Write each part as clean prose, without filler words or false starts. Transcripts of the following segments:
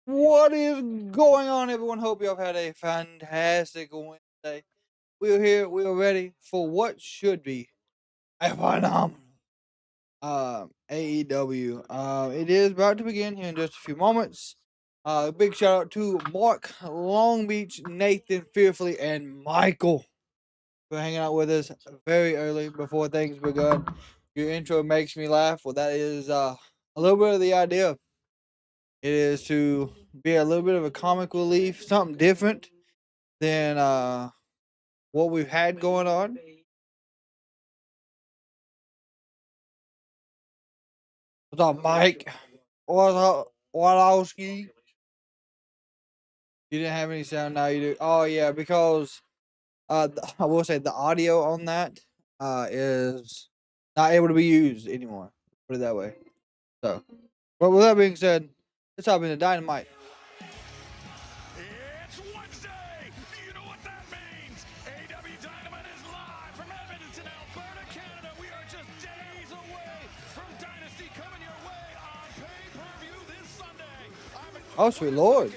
What is going on, everyone? Hope you have had a fantastic Wednesday. We're here. We are ready for what should be a phenomenal AEW. It is about to begin here in just a few moments. Big shout out to Mark, Long Beach, Nathan, Fearfully, and Michael for hanging out with us very early before things begun. Your intro makes me laugh. Well, that is a little bit of the idea. It is to be a little bit of a comic relief, something different than what we've had going on. What's up, Mike? What's up, Walowski? You didn't have any sound, now you do. Oh yeah, because I will say the audio on that is not able to be used anymore. Put it that way. So, but with that being said, let's hop into Dynamite. It's Wednesday! You know what that means! AEW Dynamite is live from Edmonton, Alberta, Canada. We are just days away from Dynasty coming your way on pay-per-view this Sunday. Oh, sweet Lord.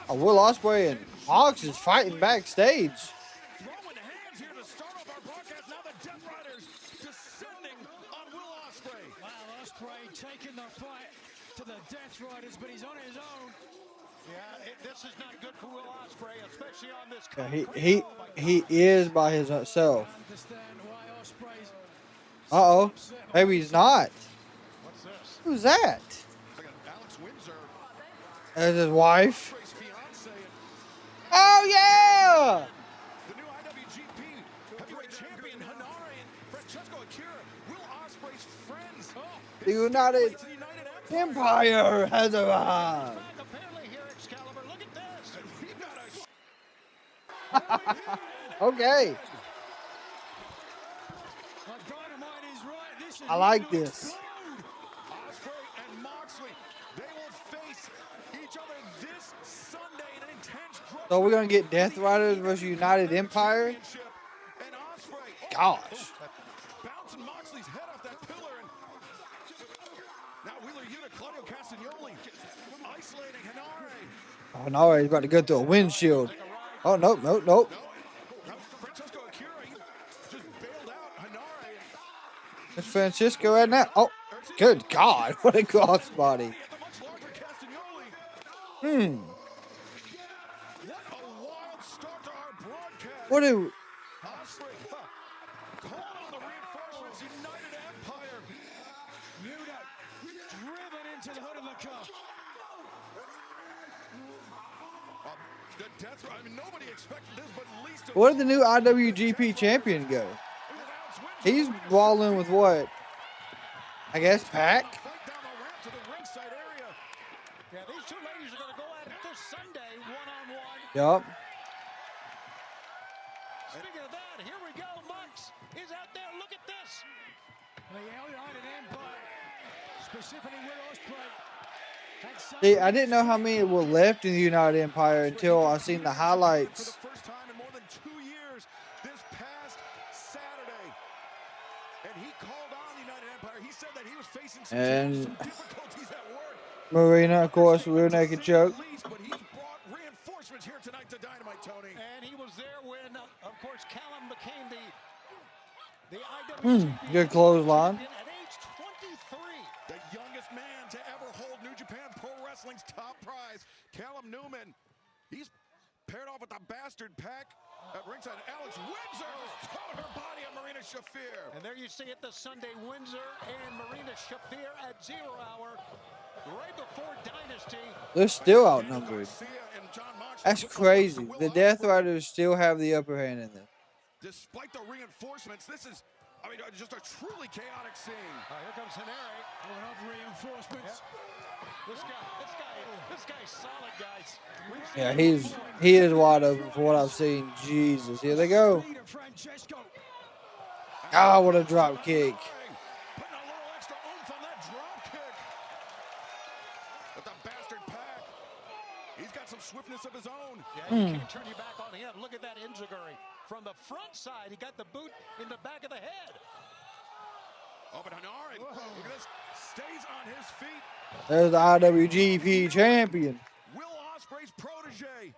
Will Ospreay and Hawks is fighting backstage. Throwing hands here to start off our broadcast. Now the Death Riders descending on Will Ospreay. Wow, Ospreay taking the fight to the Death Riders, but he's on his own. Yeah, this is not good for Will Ospreay, especially on this. Yeah, he is by himself. I understand why Ospreay's Uh-oh. Maybe he's not. What's this? Who's that? It's like Alex Windsor. That's his wife. Ospreay's fiance. Oh, yeah! The new IWGP Heavyweight Champion Hanare and Francesco Akira, Will Ospreay's friends. The United Empire has arrived. Apparently here, Excalibur. Look at this. We've got Okay. Well, Dynamite is right. This is I like this. Ospreay and Moxley. They will face each other this Sunday in an intense grudge So we're going to get Death Riders versus United Empire? championship. And Ospreay, Gosh. bouncing Moxley's head off that pillar. And now Wheeler Yuta, Claudio Castagnoli, isolating Hanare. Oh, no, he's about to go through a windshield. Oh, nope. Now Francesco Akira, he just bailed out Hanare. It's Francisco right now. Oh, good God. What a crossbody. And the much larger Castagnoli. Hmm. What a wild start to our broadcast. What do... Ospreay, call on the reinforcements, United Empire. Yuta driven into the hood of the car. The death, I mean, nobody expected this, but at least Where did the new IWGP champion go? He's balling with what? I guess Pac? Fight down the ramp to the ringside area. Yeah, these two ladies are going to go at it this Sunday, one-on-one. Yup. Speaking of that, here we go. Mox is out there. Look at this. The United Empire, specifically Will Ospreay. See, I didn't know how many were left in the United Empire until I seen the For highlights. the first time in more than 2 years this past Saturday. And he called on the United Empire. He said that he was facing some difficulties at work. Marina, of course, rear naked choke. But he's brought reinforcements here tonight to Dynamite, Tony. And he was there when, of course, Callum became the IWGP Good clothesline. champion at age 23. The youngest man to ever hold New Japan Pro Wrestling's top prize, Callum Newman. He's paired off with the bastard Pac at ringside. Alex Windsor just towed her body on Marina Shafir. And there you see it, the Sunday Windsor and Marina Shafir at 0 hour, right before Dynasty. They're still outnumbered. Garcia and John Moxley That's with the crazy. Will The Death Ospreay. Riders still have the upper hand in this. Despite the reinforcements, this is, I mean, just a truly chaotic scene. Here comes Hanare. Pulling up reinforcements. This guy's solid, guys. We've seen Yeah, him he is wide open for what I've seen. Jesus, here they go. leader Francesco. Ah, what a drop kick. Putting a little extra oomph on that drop kick. But the bastard Pac, he's got some swiftness of his own. Yeah, you can't turn your back on him. Look at that enziguri. From the front side, he got the boot in the back of the head. Oh, but Hanare, look at this, stays on his feet. There's the IWGP champion. Will Ospreay's protege, 23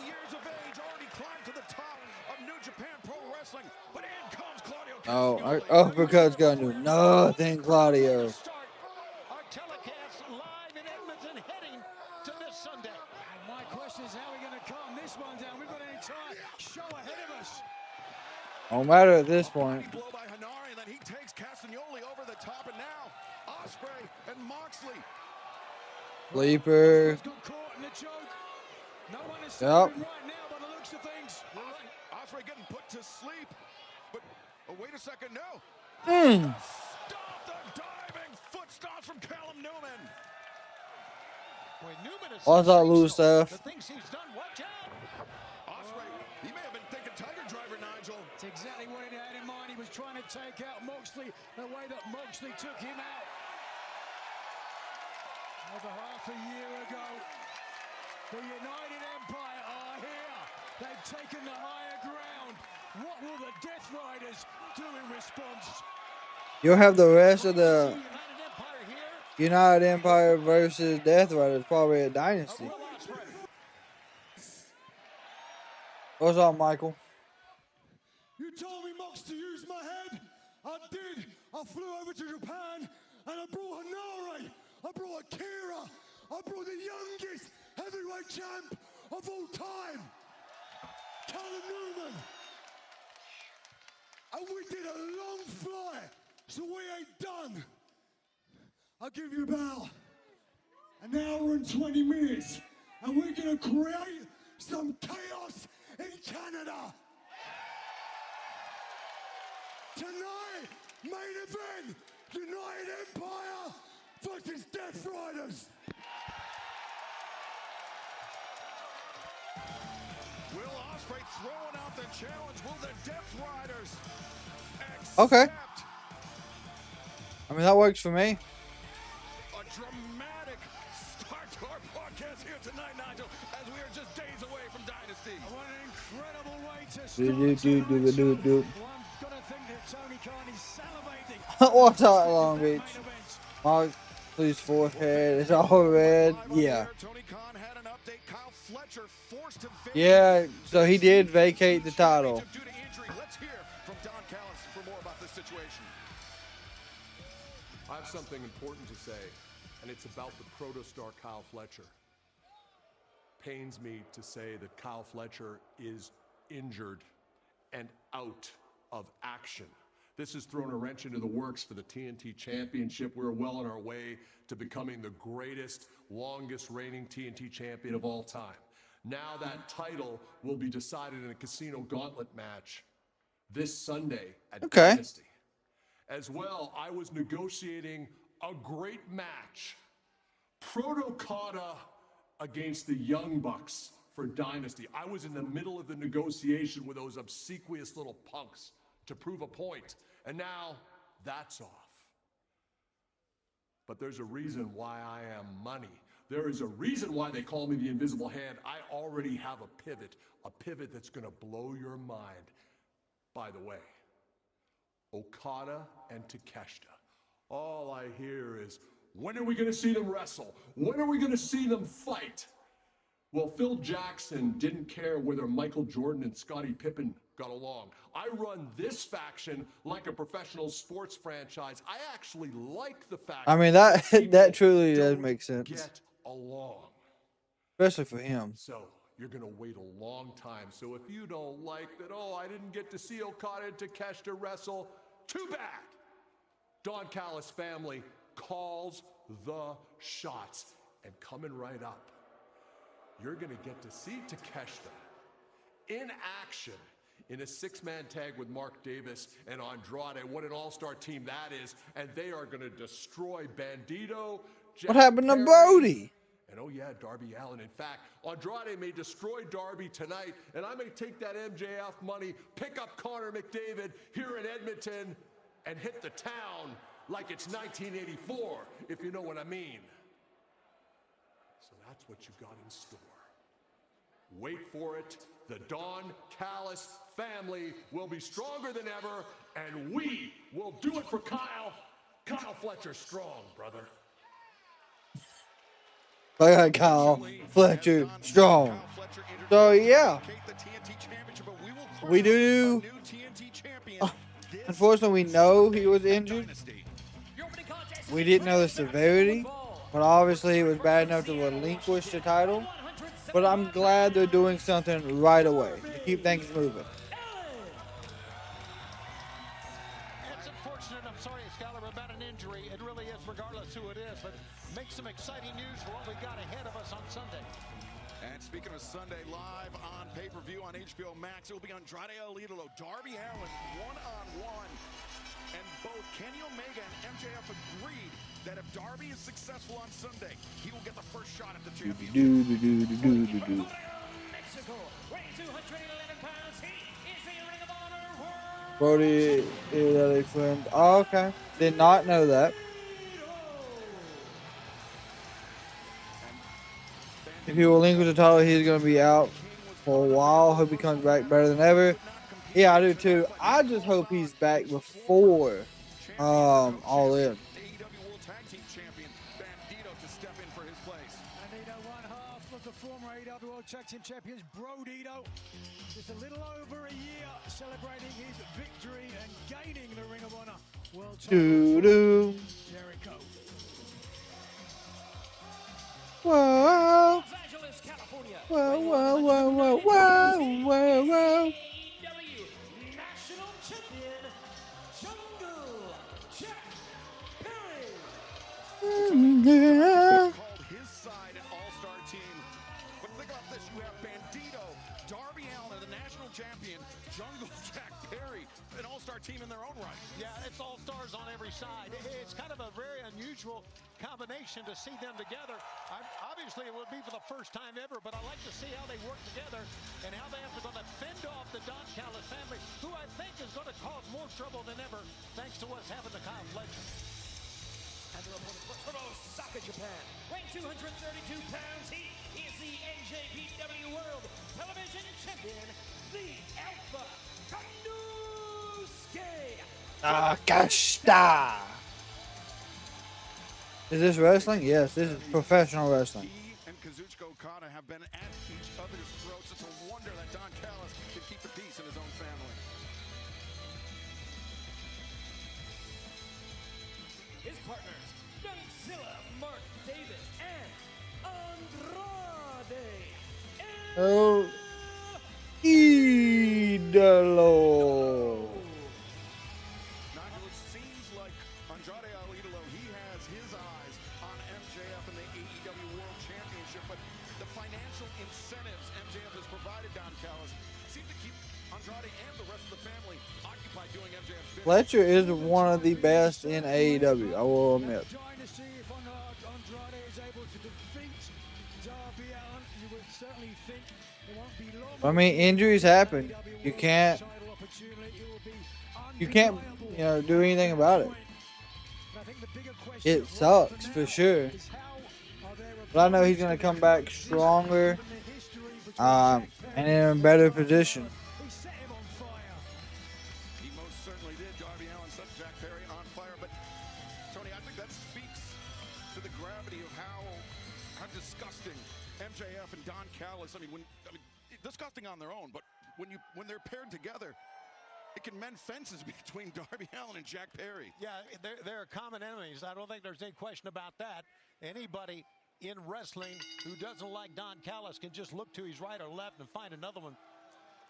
years of age, already climbed to the top of New Japan Pro Wrestling. But in comes Claudio Oh, Castagnoli. uppercut's gonna do nothing, Claudio. Our telecast live in Edmonton, heading to this Sunday. And my question is, how are we going to calm this one down? We've got an entire show ahead of us. Don't matter at this point. Blow by Hanari, and then he takes Castagnoli over the top, and now Ospreay and Moxley. Sleeper. Got caught in the choke. No one is Yep. sleeping right now by the looks of things. Ospreay getting put to sleep, but oh, wait a second, no. Stop the diving foot stomps from Callum Newman. Boy, Newman is Watch out, loose stuff. the things he's done. Watch out. Ospreay, he may have been thinking Tiger Driver, Nigel. It's exactly what he had in mind. He was trying to take out Moxley the way that Moxley took him out. Over half a year ago, the United Empire are here. They've taken the higher ground. What will the Death Riders do in response? You'll have the rest of the United Empire here. United Empire versus Death Riders probably a dynasty. Will Ospreay. What's up, Michael? You told me, Mox, to use my head. I did. I flew over to Japan and I brought Hanare. I brought Akira. I brought the youngest heavyweight champ of all time, Callum Newman. And we did a long flight, so we ain't done. I'll give you about an hour and 20 minutes, and we're gonna create some chaos in Canada. Tonight, main event, United Empire versus Death Riders. Will Ospreay throwing out the challenge? Will the Death Riders accept Okay. I mean, that works for me. a dramatic start to our podcast here tonight, Nigel, as we are just days away from Dynasty? What an incredible way to Do, start do, do, tonight's do, show. do. One's got to think that Tony Khan is salivating. Watch out, Long Main Beach. event. Mark, please forehead. It's all red. Live on Yeah. air, Tony Khan had an update. Kyle Fletcher forced to vacate. Yeah, so he did vacate the title. Due to injury. Let's hear from Don Callis for more about this situation. I have something important to say, and it's about the protostar Kyle Fletcher. Pains me to say that Kyle Fletcher is injured and out of action. This has thrown a wrench into the works for the TNT Championship. We're well on our way to becoming the greatest, longest reigning TNT champion of all time. Now that title will be decided in a casino gauntlet match this Sunday at Okay. Dynasty. As well, I was negotiating a great match. Proto-Kata against the Young Bucks for Dynasty. I was in the middle of the negotiation with those obsequious little punks to prove a point. And now that's off. But there's a reason why I am money. There is a reason why they call me the Invisible Hand. I already have a pivot that's going to blow your mind. By the way, Okada and Takeshita. All I hear is, when are we going to see them wrestle? When are we going to see them fight? Well, Phil Jackson didn't care whether Michael Jordan and Scottie Pippen got along. I run this faction like a professional sports franchise. I actually like the fact I mean, that people that truly does don't make sense, get along. especially for him. So you're going to wait a long time. So if you don't like that, oh, I didn't get to see Okada and Takeshita wrestle, too bad. Don Callis family calls the shots. And coming right up, you're going to get to see Takeshita in action in a six-man tag with Mark Davis and Andrade. What an all-star team that is. And they are going to destroy Bandito. Jack What happened to Perry, Brody? and oh yeah, Darby Allin. In fact, Andrade may destroy Darby tonight, and I may take that MJF money, pick up Connor McDavid here in Edmonton, and hit the town like it's 1984, if you know what I mean. So that's what you got in store. Wait for it. The Don Callis family will be stronger than ever, and we will do it for Kyle. Kyle Fletcher strong, brother. I got Kyle Fletcher strong. So yeah, we do. Unfortunately, we know he was injured. We didn't know the severity, but obviously it was bad enough to relinquish the title. But I'm glad they're doing something right away to keep things moving. It's unfortunate. I'm sorry, Excalibur, about an injury. It really is, regardless who it is. But make some exciting news for what we got ahead of us on Sunday. And speaking of Sunday, live on pay-per-view on HBO Max, it will be Andrade El Idolo, Darby Allin, one-on-one. And both Kenny Omega and MJF agreed that if Darby is successful on Sunday, he will get the first shot at the championship. Mexico, weighing 211 pounds, he is the Ring of Honor World Brody is a friend. Oh, okay. Did not know that. If he relinquishes the title, he's going to be out for a while. Hope he comes back better than ever. Yeah, I do too. I just hope he's back before All In. AEW World Tag Team Champion Bandito to step in for his place. Bandito, one half of the former AEW World Tag Team Champions, Brodito. Just a little over a year celebrating his victory and gaining the Ring of Honor World Title. Doo-doo. Jericho. Whoa. Los Angeles, California. Whoa, whoa, whoa, whoa, whoa, whoa, whoa. AEW National Champion, Jungle Jack Perry. Yeah. Called his side an all-star team. But think about this, you have Bandito, Darby Allin, the national champion, Jungle Jack Perry, an all-star team in their own right. Yeah, it's all stars on every side. It's kind of a very unusual combination to see them together. Obviously, it would be for the first time ever, but I like to see how they work together and how they have to going to fend off the Don Callis family, who I think is going to cause more trouble than ever, thanks to what's happened to Kyle Fletcher. And their opponent from Osaka, Japan. Weighing 232 pounds, he is the AJPW World Television Champion, the Alpha Kandusuke. Akashita. Is this wrestling? Yes, this is professional wrestling. He and Kazuchika Okada have been at each other's throats. It's a wonder that Don Callis can keep the peace in his own family. His partners, Godzilla, Mark Davis, and Andrade. Oh, Idolo. Nigel, it seems like Andrade El Idolo, he has his eyes on MJF and the AEW World Championship, but the financial incentives MJF has provided Don Callis seem to keep Andrade and the rest of the family occupied doing MJF's business. Fletcher is one of the best in AEW, I will admit. Dynasty, if Andrade is able to defeat Darby Allin, you would certainly think it won't be long. I mean, injuries happen. You can't, do anything about it. It sucks for sure. But I know he's going to come back stronger and in a better position. He most certainly did. Darby Allin set Jack Perry on fire, but Tony, I think that speaks to the gravity of how disgusting MJF and Don Callis. I mean, disgusting on their own, but when they're paired together, it can mend fences between Darby Allin and Jack Perry. Yeah, they're common enemies. I don't think there's any question about that. Anybody in wrestling who doesn't like Don Callis can just look to his right or left and find another one.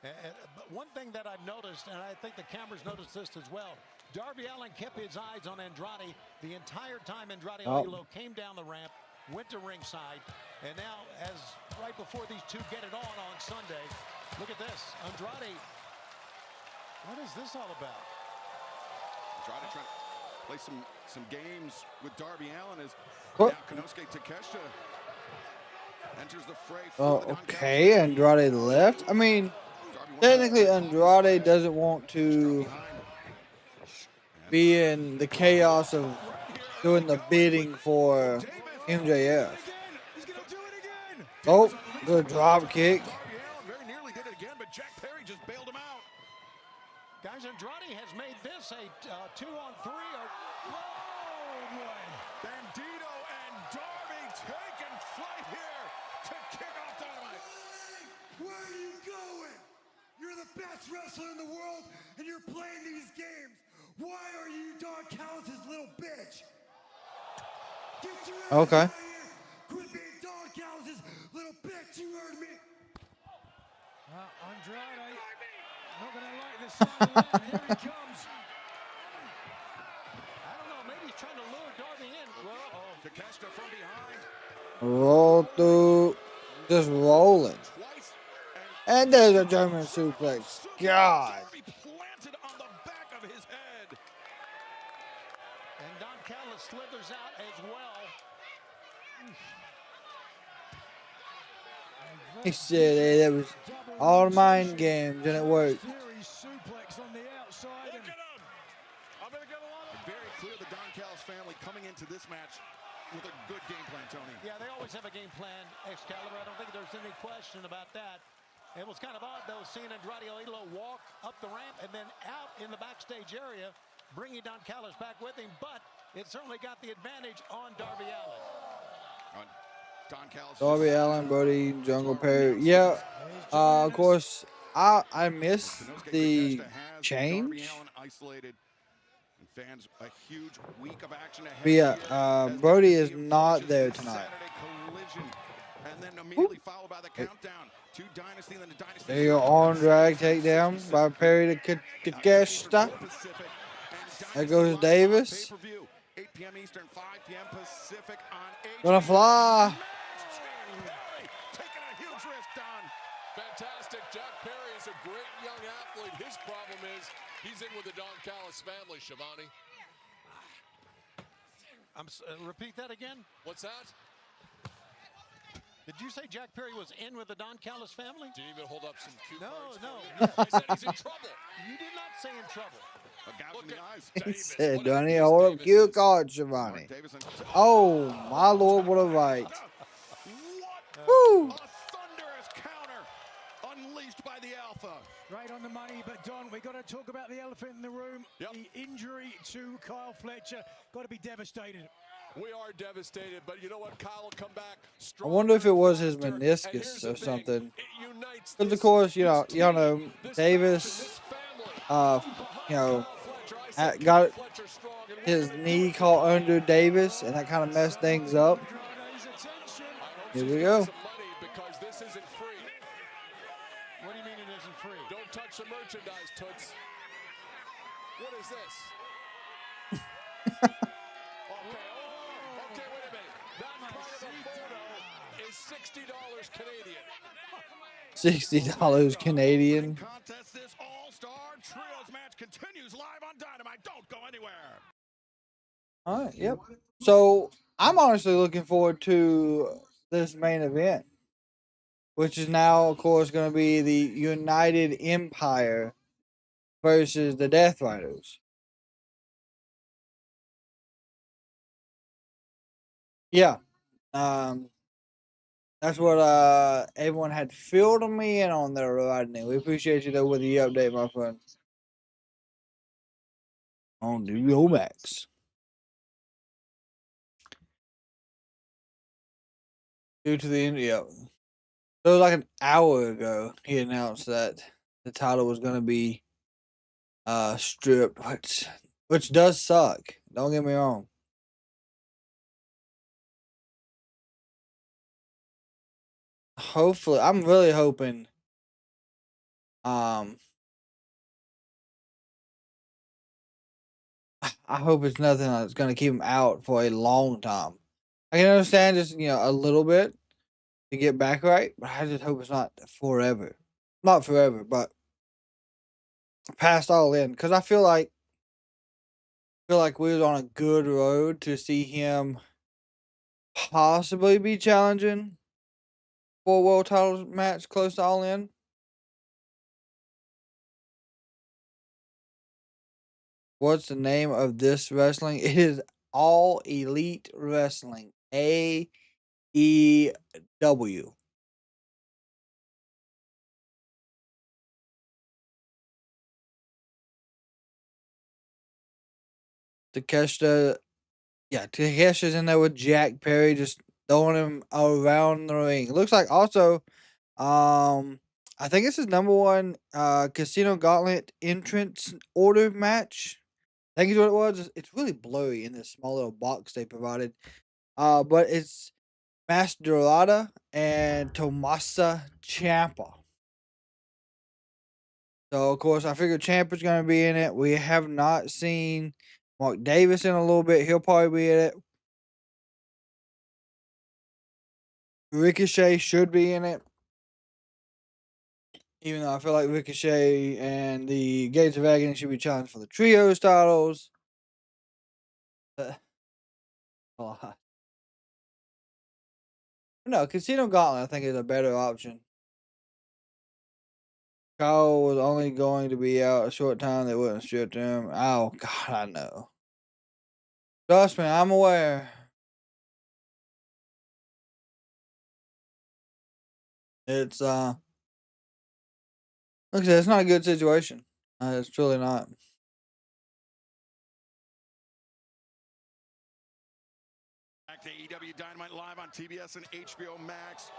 But one thing that I've noticed, and I think the cameras noticed this as well, Darby Allin kept his eyes on Andrade the entire time Andrade Idolo came down the ramp, went to ringside, and now, as right before these two get it on Sunday, look at this. Andrade, what is this all about? Andrade trying to play some games with Darby Allin as What? now Konosuke Takeshita enters the fray. Oh, for the Don okay, Callis. Andrade left. I mean, technically Andrade doesn't want to be in the chaos of doing the bidding for MJF. He's gonna do it again. Oh, good drop kick. Darby Allin very nearly did it again, but Jack Perry just bailed him out. Guys, Andrade has made this a 2-on-3. Get your ass Okay. out of here. Quit being Don Callis' little bitch, you heard me. Andrade, not going to like the sound of that. Here he comes. I don't know. Maybe he's trying to lure Darby in. Well, Takeshita from behind. Roll through. Just rolling. Twice. And there's a German suplex. God. Darby planted on the back of his head. And Don Callis slithers out as well. He said, hey, that was all mind games and it worked. Fury suplex on the outside. Look at him. I'm going to get a lot of... Very clear the Don Callis family coming into this match with a good game plan, Tony. Yeah, they always have a game plan, Excalibur. I don't think there's any question about that. It was kind of odd, though, seeing Andrade walk up the ramp and then out in the backstage area, bringing Don Callis back with him, but it certainly got the advantage on Darby Allin. Don Callis. Darby Allin, Brody, Jungle Perry. Yeah, of course, I missed the change. Darby Allin isolated. And fans, a huge week of action ahead. But yeah, Brody is not there tonight. And then immediately followed by the countdown to Dynasty and then the Dynasty. There you go, arm drag takedown by Perry to Takeshita. There goes Davis. 8 p.m. Eastern, 5 p.m. Pacific on Gonna fly. Taking a huge risk, Don. Fantastic. Jack Perry is a great young athlete. His problem is he's in with the Don Callis family, Shivani. Repeat that again. What's that? Did you say Jack Perry was in with the Don Callis family? Did you even hold up some cue No, cards? no. I said he's in trouble. You did not say in trouble. A gouge in the eyes. He Davis, said, what do I a need to beast hold up Davis cue is. card, Shivani? Davison. Oh, my lord, what a right. What Woo. a thunderous counter unleashed by the Alpha. Right on the money, but Don, we got to talk about the elephant in the room. Yep. The injury to Kyle Fletcher. Got to be devastated. We are devastated, but you know what? Kyle will come back I stronger. wonder if it was his faster. And meniscus here's the or thing, something. it unites Because, of this- course, you know, this y'all team, know, this Davis, faction, this family. you know, Kyle Fletcher, I said got Kyle Fletcher strong, and his we're gonna knee do it. caught under Davis, and that kind of messed things up. Andrade's attention. I hope Here she's we got go. some money because this isn't free. What do you mean it isn't free? Don't touch the merchandise, Toots. What is this? Okay, wait a minute. That part of the photo is $60 Canadian. $60 Canadian. Contest, this all-star trios match continues live on Dynamite. Don't go anywhere. All right, yep. So I'm honestly looking forward to this main event, which is now, of course, going to be the United Empire versus the Death Riders. Yeah, that's what everyone had filled me in on there, Rodney. We appreciate you though with the update, my friend. On the Romax. Due to the India. So it was like an hour ago he announced that the title was gonna be stripped, which does suck. Don't get me wrong. Hopefully, I'm really hoping I hope it's nothing that's gonna keep him out for a long time. I can understand just, you know, a little bit to get back right, but I just hope it's not forever. Not forever, but past all in. Because I feel like we was on a good road to see him possibly be challenging for a world title match close to all in. What's the name of this wrestling? It is All Elite Wrestling. AEW. Takeshita. Yeah, Takeshi's in there with Jack Perry, just throwing him around the ring. It looks like also, I think it's his number one Casino Gauntlet entrance order match. I think is what it was. It's really blurry in this small little box they provided. But it's Masturata and Tomasa Ciampa. So of course I figured Ciampa's gonna be in it. We have not seen Mark Davis in a little bit. He'll probably be in it. Ricochet should be in it. Even though I feel like Ricochet and the Gates of Agony should be challenged for the trios titles. No, Casino Gauntlet I think is a better option. Kyle was only going to be out a short time. They wouldn't strip him. Oh, God, I know. Trust me, I'm aware. It's, like I said, it's not a good situation. It's truly not. Back to AEW Dynamite live on TBS and HBO Max.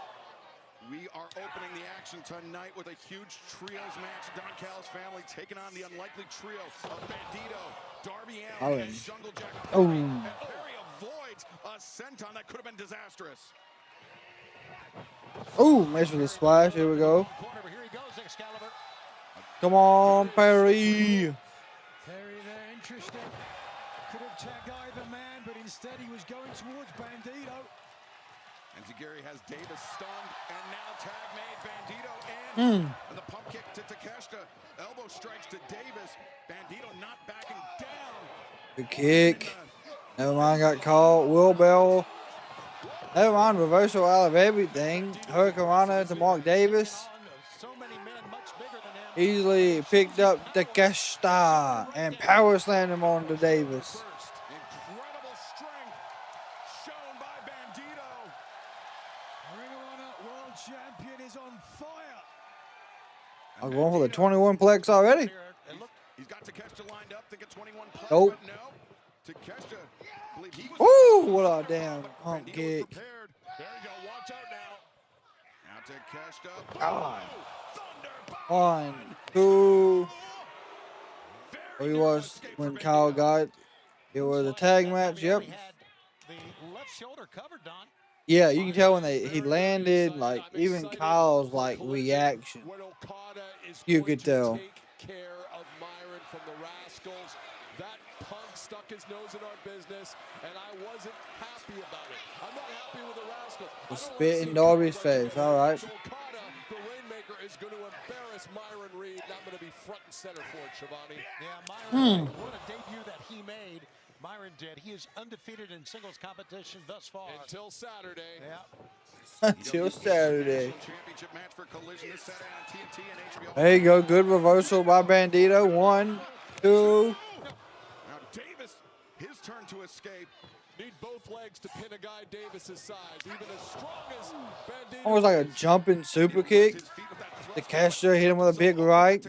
We are opening the action tonight with a huge trios match. Don Callis family taking on the unlikely trio of Bandito, Darby Allin, and Jungle Jack Perry. Oh. And Perry avoids a senton that could have been disastrous. Oh, mess with the splash. Here we go. Come on, Perry. Perry there, interesting. Could have tagged either man, but instead he was going towards Bandito. And Zagiri has Davis stunned, and now tag made. Bandito in. And the pump kick to Takeshita. Elbow strikes to Davis. Bandito not backing down. Good kick. Never mind, got caught. Will Bell. Never mind, reversal out of everything. Hurricanrana to Mark Davis. Easily picked up Takeshita and power slammed him on to Davis. Incredible strength shown by Bandito. Ring of Honor World Champion is on fire. I'm going for the 21 plex already. He's got Takeshita lined up. Think a 21 plus. Nope. No. Takeshita. Believe he was. Ooh, what a damn pump Bandito was kick. prepared. There you go. Watch out now. Now Takeshita. Ah. Thunderbomb. 1, 2. He was when Kyle got it. It was a tag match. Yep. The left shoulder covered, Don. Yeah, you can tell when he landed. Like even Kyle's like reaction. You could tell. Take care of Myron from the Rascals. That punk stuck his nose in our business, and I wasn't happy about it. I'm not happy with the Rascals. The spit in Darby's face. All right. So Okada, the Rainmaker, is going to embarrass Myron Reed. And I'm going to be front and center for it, Shivani. Yeah, Myron, what a debut that he made. Myron did. He is undefeated in singles competition thus far. Until Saturday. Yeah. Until Saturday. Championship match for Collision this Saturday on TNT and HBO. There you go. Good reversal by Bandito. 1, 2. Now Davis, his turn to escape. Need both legs to pin a guy Davis's size. Even as strong as Bandito. Almost like a jumping super kick. Takeshita hit him with a big right.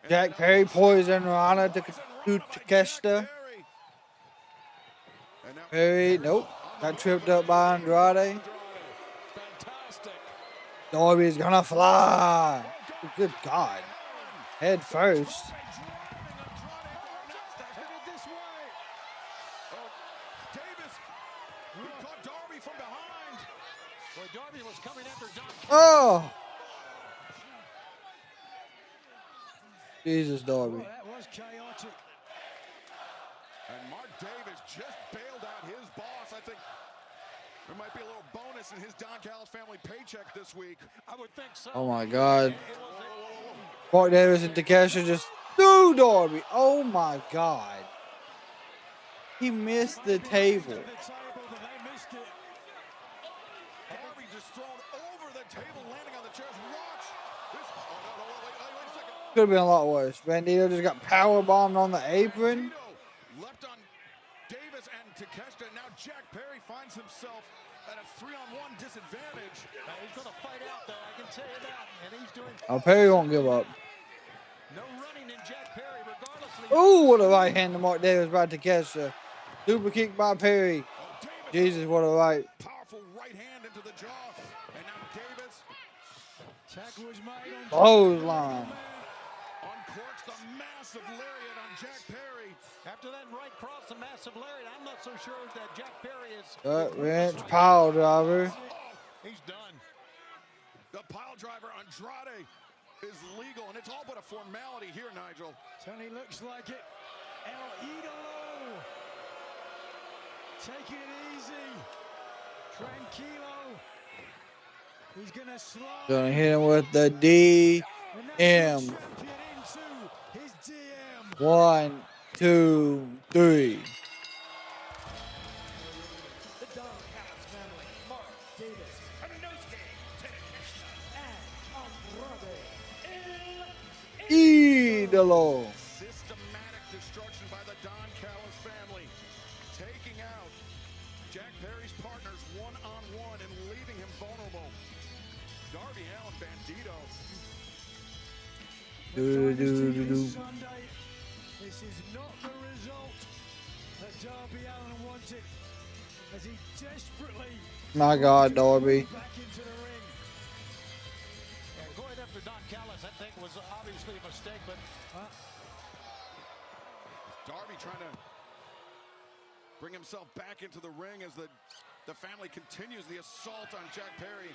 Jack Perry poison Rana to Takeshita. Perry, nope. Got tripped up by Andrade. Fantastic. Darby's gonna fly. Good God. Head first. Davis, he caught Darby from behind. Boy, Darby was coming after Don. Oh! Jesus, Darby. Well, that was chaotic. And Mark Davis just bailed out his boss. I think there might be a little bonus in his Don Callis family paycheck this week. I would think so. Oh my God. Mark Davis and Takeshita just threw Darby. Oh my God. He missed the table. The table, but they missed it. Darby just thrown over the table, landing on the chairs. Watch this. Oh, no, wait a second. Could have been a lot worse. Bandito just got power bombed on the apron. Bandito left on Davis and Takeshita. Now Jack Perry finds himself at a 3-on-1 disadvantage. He's going to fight out, though. I can tell you that. And he's doing Oh, Perry won't give up. no running in Jack Perry, regardless of the... Ooh, what a right hand to Mark Davis by Takeshita. Super kick by Perry. Oh, Davis. Jesus, what a right. Powerful right hand into the jaw. And now Davis Tag was made on Clothesline. uncorks the massive lariat on Jack Perry. After that right cross, the massive lariat, I'm not so sure that Jack Perry is... Wrench pile driver. He's done. The pile driver Andrade is legal, and it's all but a formality here, Nigel. Tony looks like it. El Idolo. Taking it easy. Tranquilo. He's going to slide. Gonna hit him with the DM. Champion into his DM. 1, 2, 3. The Don Callis family, Mark Davis, Inosuke Takeshita, and Andrade Idolo. Systematic destruction by the Don Callis family, taking out Jack Perry's partners one-on-one and leaving him vulnerable. Darby Allin, Bandito. Sunday. This is not the result that Darby Allin wanted, as he desperately My God, Darby. back into the ring. Yeah, going after Don Callis, I think, was obviously a mistake, but Darby trying to bring himself back into the ring as the family continues the assault on Jack Perry.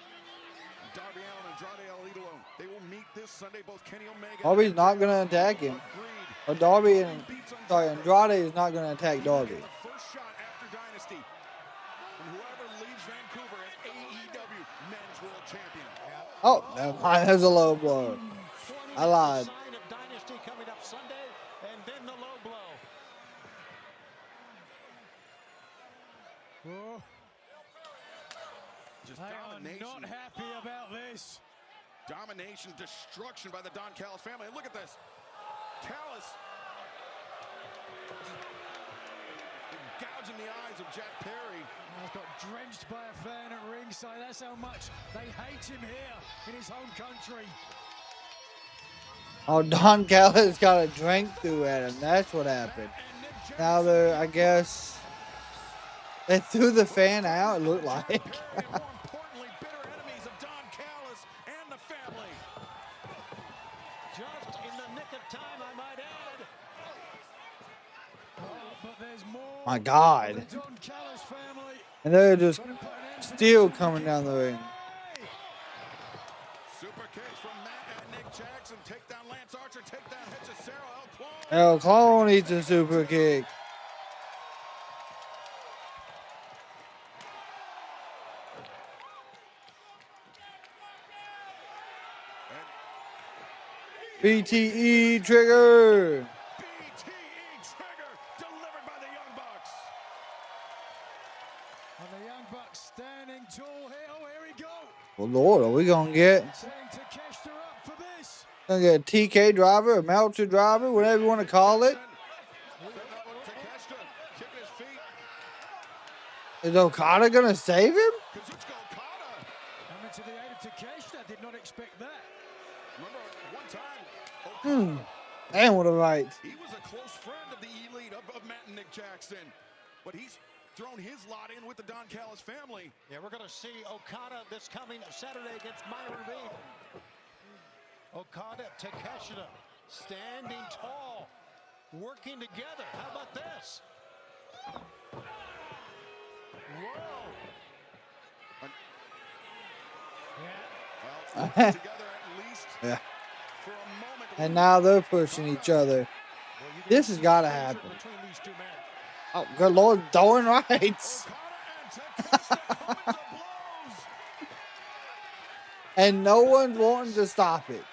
Darby Allin, Andrade El Idolo. They will meet this Sunday. Both Kenny Omega. Darby's not gonna attack him. Agreed. Or Darby and Andrade is not gonna attack Darby. The first shot after Dynasty from whoever leaves Vancouver as AEW Men's World Champion. Oh, never mind. There's a low blow. I lied. sign of Dynasty coming up Sunday, and then the low blow. Oh, Just they are domination. not happy about this. Domination, destruction by the Don Callis family. And look at this. Callis gouging the eyes of Jack Perry. He's got drenched by a fan at ringside. That's how much they hate him here in his home country. Oh, Don Callis got a drink through at him. That's what happened. Now they're, I guess, they threw the fan out, it looked like. And more importantly, bitter enemies of Don Callis and the family. Just in the nick of time, I might add. But there's more. My God. The Don Callis family. And they're just Gonna put an end to still this. coming down the ring. Super kicks from Matt and Nick Jackson. Take down Lance Archer. Take down Hechicero. El Clone. El Clone eats a super kick. BTE trigger. BTE trigger delivered by the Young Bucks. And the Young Bucks standing tall here. Oh, here we go. Well, Lord, are we gonna get Setting Takeshita up for this. a TK driver, a Meltzer driver, whatever you want to call it? Takeshita kicking his feet. Is Okada gonna save him? Kazuchika Okada. Coming to the aid of Takeshita. Did not expect that. Remember one time, Okada, Damn, what a right. he was a close friend of the elite of Matt and Nick Jackson. But he's thrown his lot in with the Don Callis family. Yeah, we're going to see Okada this coming Saturday against Myron Reed. Okada, Takeshita, standing tall, working together. How about this? Whoa. Well, working together at least Yeah. for a moment. And now they're pushing each other. Well, you This has got to can happen. between these two men. Oh, good Lord, throwing rights. Okada and Takeshita coming to blows. And no one's wanting to stop it.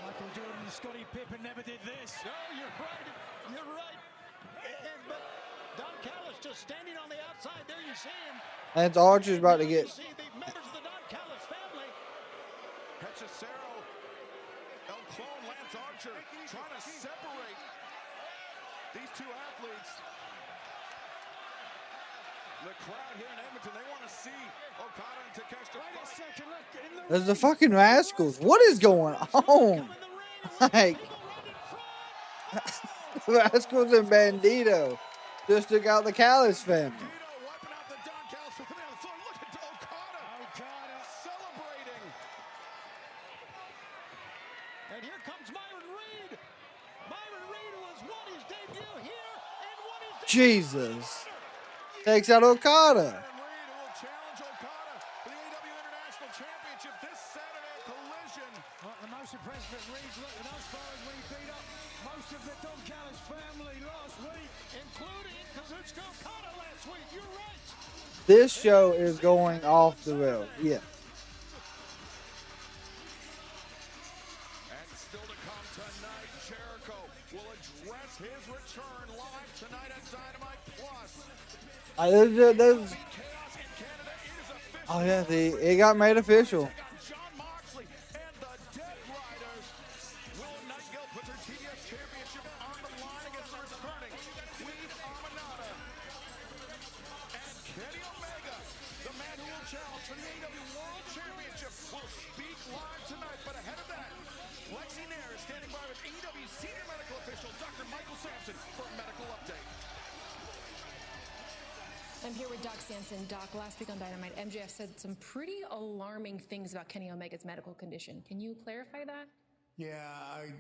Michael Jordan and Scottie Pippen never did this. No, you're right. You're right. But Don Callis just standing on the outside. There you see him. Lance Archer's about to You get. see the members of the Don Callis family. Hechicero, El Clone, Lance Archer trying to separate these two athletes. The crowd here in Edmonton, they want to see Okada and Takeshita Wait a fight. second. Look in the There's the fucking Rascals. What is going on? Like, Rascals and Bandito just took out the Callis family. Bandito wiping out the Don Callis family on the floor. Look at Okada Okada. celebrating. And here comes Myron Reed. Jesus. Takes out Okada. And Reed, who will challenge Okada for the AEW International Championship this Saturday at Collision. The most impressive at Reed's looking as far as when he beat up most of the Don Callis family last week, including Kazuchika Okada last week. You're right. This show is going off the rails. Yeah. And still to come tonight, Jericho will address his return live tonight at Dynamite Plus. There's, Chaos in Canada is official. oh yeah, it got made official. John Moxley and the Dead Riders. Willow Nightingale puts her TBS Championship on the line against the returning Queen Aminata. And Kenny Omega, the man who will challenge for the AEW World Championship, will speak live tonight. But ahead of that, Lexi Nair is standing by with AEW Senior Medical Official Dr. Michael Sampson for a medical update. I'm here with Doc Sampson. Doc, last week on Dynamite, MJF said some pretty alarming things about Kenny Omega's medical condition. Can you clarify that? Yeah,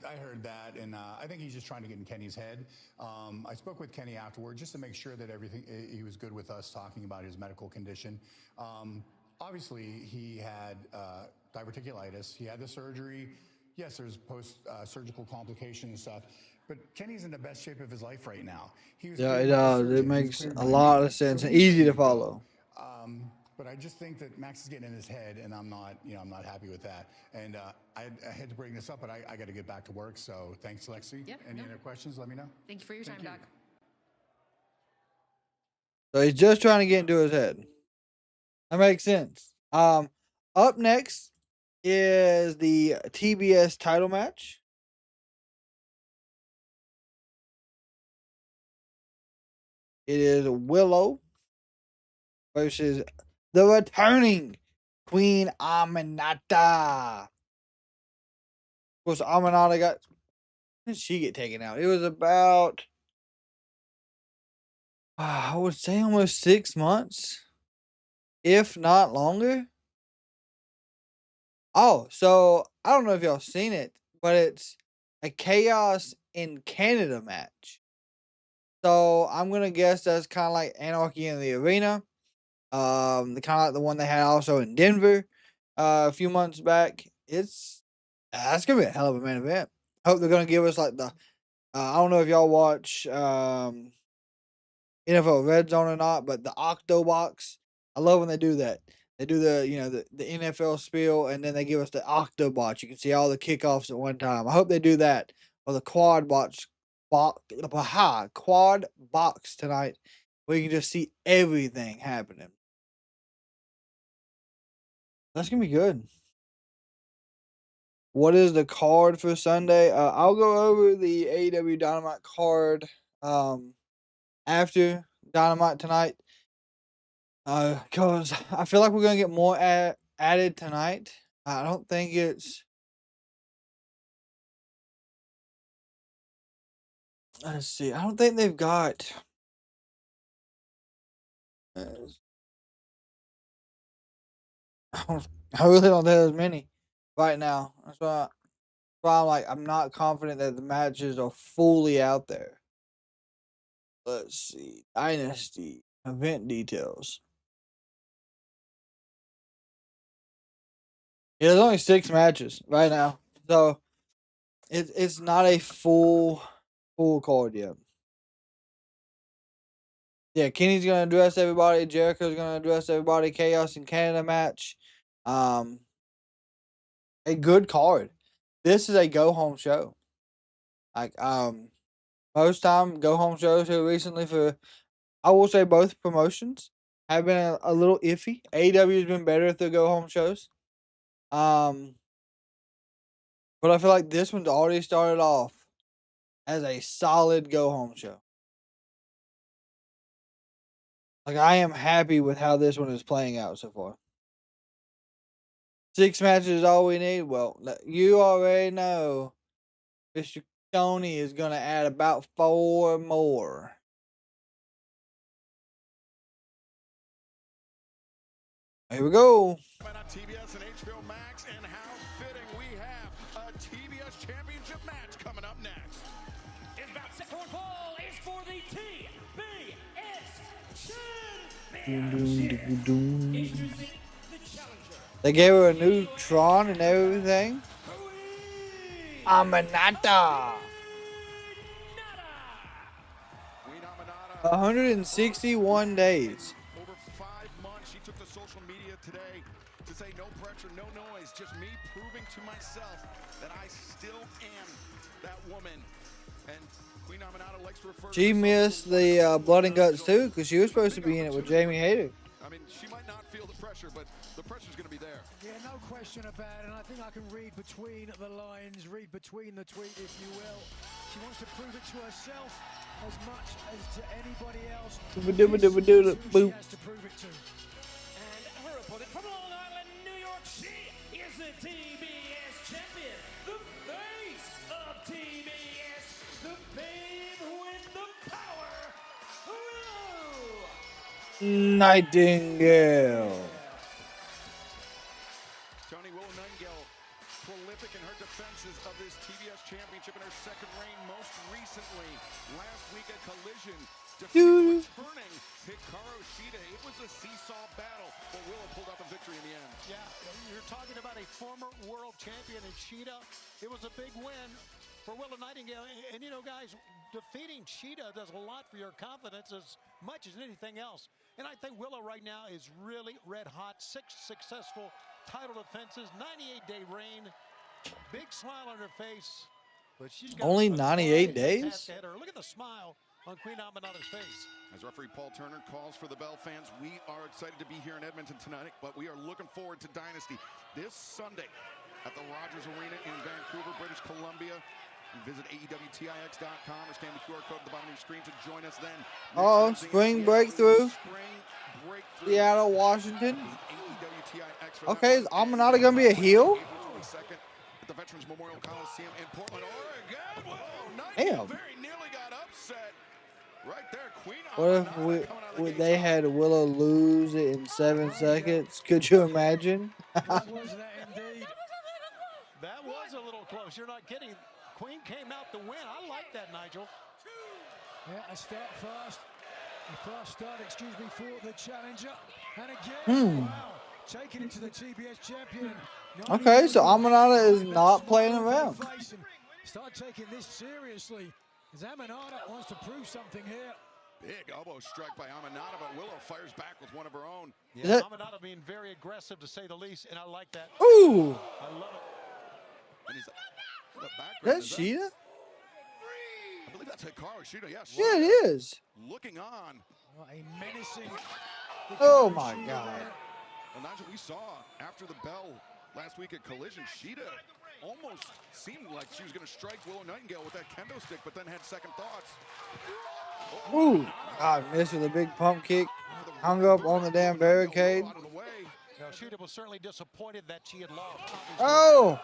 I heard that, and I think he's just trying to get in Kenny's head. I spoke with Kenny afterward just to make sure that he was good with us talking about his medical condition. Obviously, he had diverticulitis. He had the surgery. Yes, there's post-surgical complications and stuff. But Kenny's in the best shape of his life right now. Yeah, it does. It makes a lot of sense and easy to follow. But I just think that Max is getting in his head, and I'm not happy with that. And I had to bring this up, but I got to get back to work. So thanks, Lexi. Yep, Any other questions? Let me know. Thank you for your time, Doc. So he's just trying to get into his head. That makes sense. Up next is the TBS title match. It is Willow versus the returning Queen Aminata. Of course, Aminata got. When did she get taken out? It was about, I would say, almost 6 months, if not longer. Oh, so I don't know if y'all seen it, but it's a Chaos in Canada match. So I'm gonna guess that's kind of like Anarchy in the Arena, the kind of like the one they had also in Denver, a few months back. That's gonna be a hell of a main event. I hope they're gonna give us like the, I don't know if y'all watch NFL Red Zone or not, but the Octo Box. I love when they do that. They do the the NFL spiel, and then they give us the Octo Box. You can see all the kickoffs at one time. I hope they do that, or the Quad Box. Quad box tonight, where you can just see everything happening. That's gonna be good. What is the card for Sunday? I'll go over the AEW Dynamite card after Dynamite tonight, because I feel like we're gonna get more added tonight. I don't think it's. Let's see. I don't think they've got. I really don't think there's many right now. That's why I'm like, I'm not confident that the matches are fully out there. Let's see. Dynasty event details. Yeah, there's only 6 matches right now, so it's not a full card yet. Yeah, Kenny's gonna address everybody. Jericho's gonna address everybody. Chaos in Canada match. A good card. This is a go home show. Like most time go home shows here recently for, I will say, both promotions have been a little iffy. AEW has been better at their go home shows. But I feel like this one's already started off as a solid go home show. Like, I am happy with how this one is playing out so far. 6 matches is all we need. Well, you already know Mr. Tony is going to add about 4 more. Here we go. On TBS and HBO Max, and how fitting we have a TBS Championship match coming up next. Is about set forward ball is for the TBS Introducing the challenger, They gave her a new Tron and everything. Queen Aminata. Queen Aminata. 161 days. Over 5 months, she took to social media today to say no pressure, no noise, just me proving to myself that I still am that woman. And Queen Aminata likes to refer to She herself missed as the the Blood and Guts too, because she was supposed to be in it with Jamie Hayter. I mean, she might not feel the pressure, but the pressure's going to be there. Yeah, no question about it, and I think I can read between the lines, read between the tweet, if you will. She wants to prove it to herself as much as to anybody else. This is who she has to prove it to. and her opponent from Long Island, New York. She is the TBS champion, the face of TBS, the babe with the power, Willow Nightingale. Tony, Willow Nightingale, prolific in her defenses of this TBS Championship in her second reign, most recently last week at Collision, defeated returning Hikaru Shida. It was a seesaw battle, but Willow pulled out the victory in the end. Yeah, you're talking about a former world champion in Shida. It was a big win for Willow Nightingale. And you know, guys, defeating Shida does a lot for your confidence as much as anything else. And I think Willow right now is really red hot. 6 successful title defenses, 98-day reign, big smile on her face. But she's got Only a 98 great days? task ahead of her. Look at the smile on Queen Aminata's face. As referee Paul Turner calls for the bell, fans, we are excited to be here in Edmonton tonight, but we are looking forward to Dynasty this Sunday at the Rogers Arena in Vancouver, British Columbia. Visit AEWTIX.com or scan the QR code at the bottom of your screen to join us then. Oh, spring breakthrough. Spring breakthrough. Seattle, Washington. AEWTIX for Okay, is that. Aminata gonna be a heel? April 22nd at the Veterans Memorial Coliseum in Portland, Oregon. Whoa, Damn. very nearly got upset. Right there, Queen What if Aminata we, coming out of the would gates they hot. had Willow lose it in 7 seconds? Could you imagine? What was that indeed? That was a little close. You're not kidding. Queen came out to win. I like that, Nigel. Yeah, a step fast. The fast start, excuse me, for the challenger. And again, wow, taking it to the TBS champion. Okay, so Aminata is not playing around. Start taking this seriously, as Aminata wants to prove something here. Big elbow strike by Aminata, but Willow fires back with one of her own. Yeah, Is that- Aminata being very aggressive, to say the least, and I like that. Ooh, I love it. And he's in the background. that's is that- Sheeta? I believe that's Hikaru Shida. Yes. Yeah, it is. Looking on. What a menacing. Oh my Shida God. there. Well, Nigel, we saw after the bell last week at Collision, Shida almost seemed like she was going to strike Willow Nightingale with that kendo stick, but then had second thoughts. Ooh, God, missed with a big pump kick. Hung up on the damn barricade. Out of the way. Now, Shida was certainly disappointed that she had lost, obviously. Oh,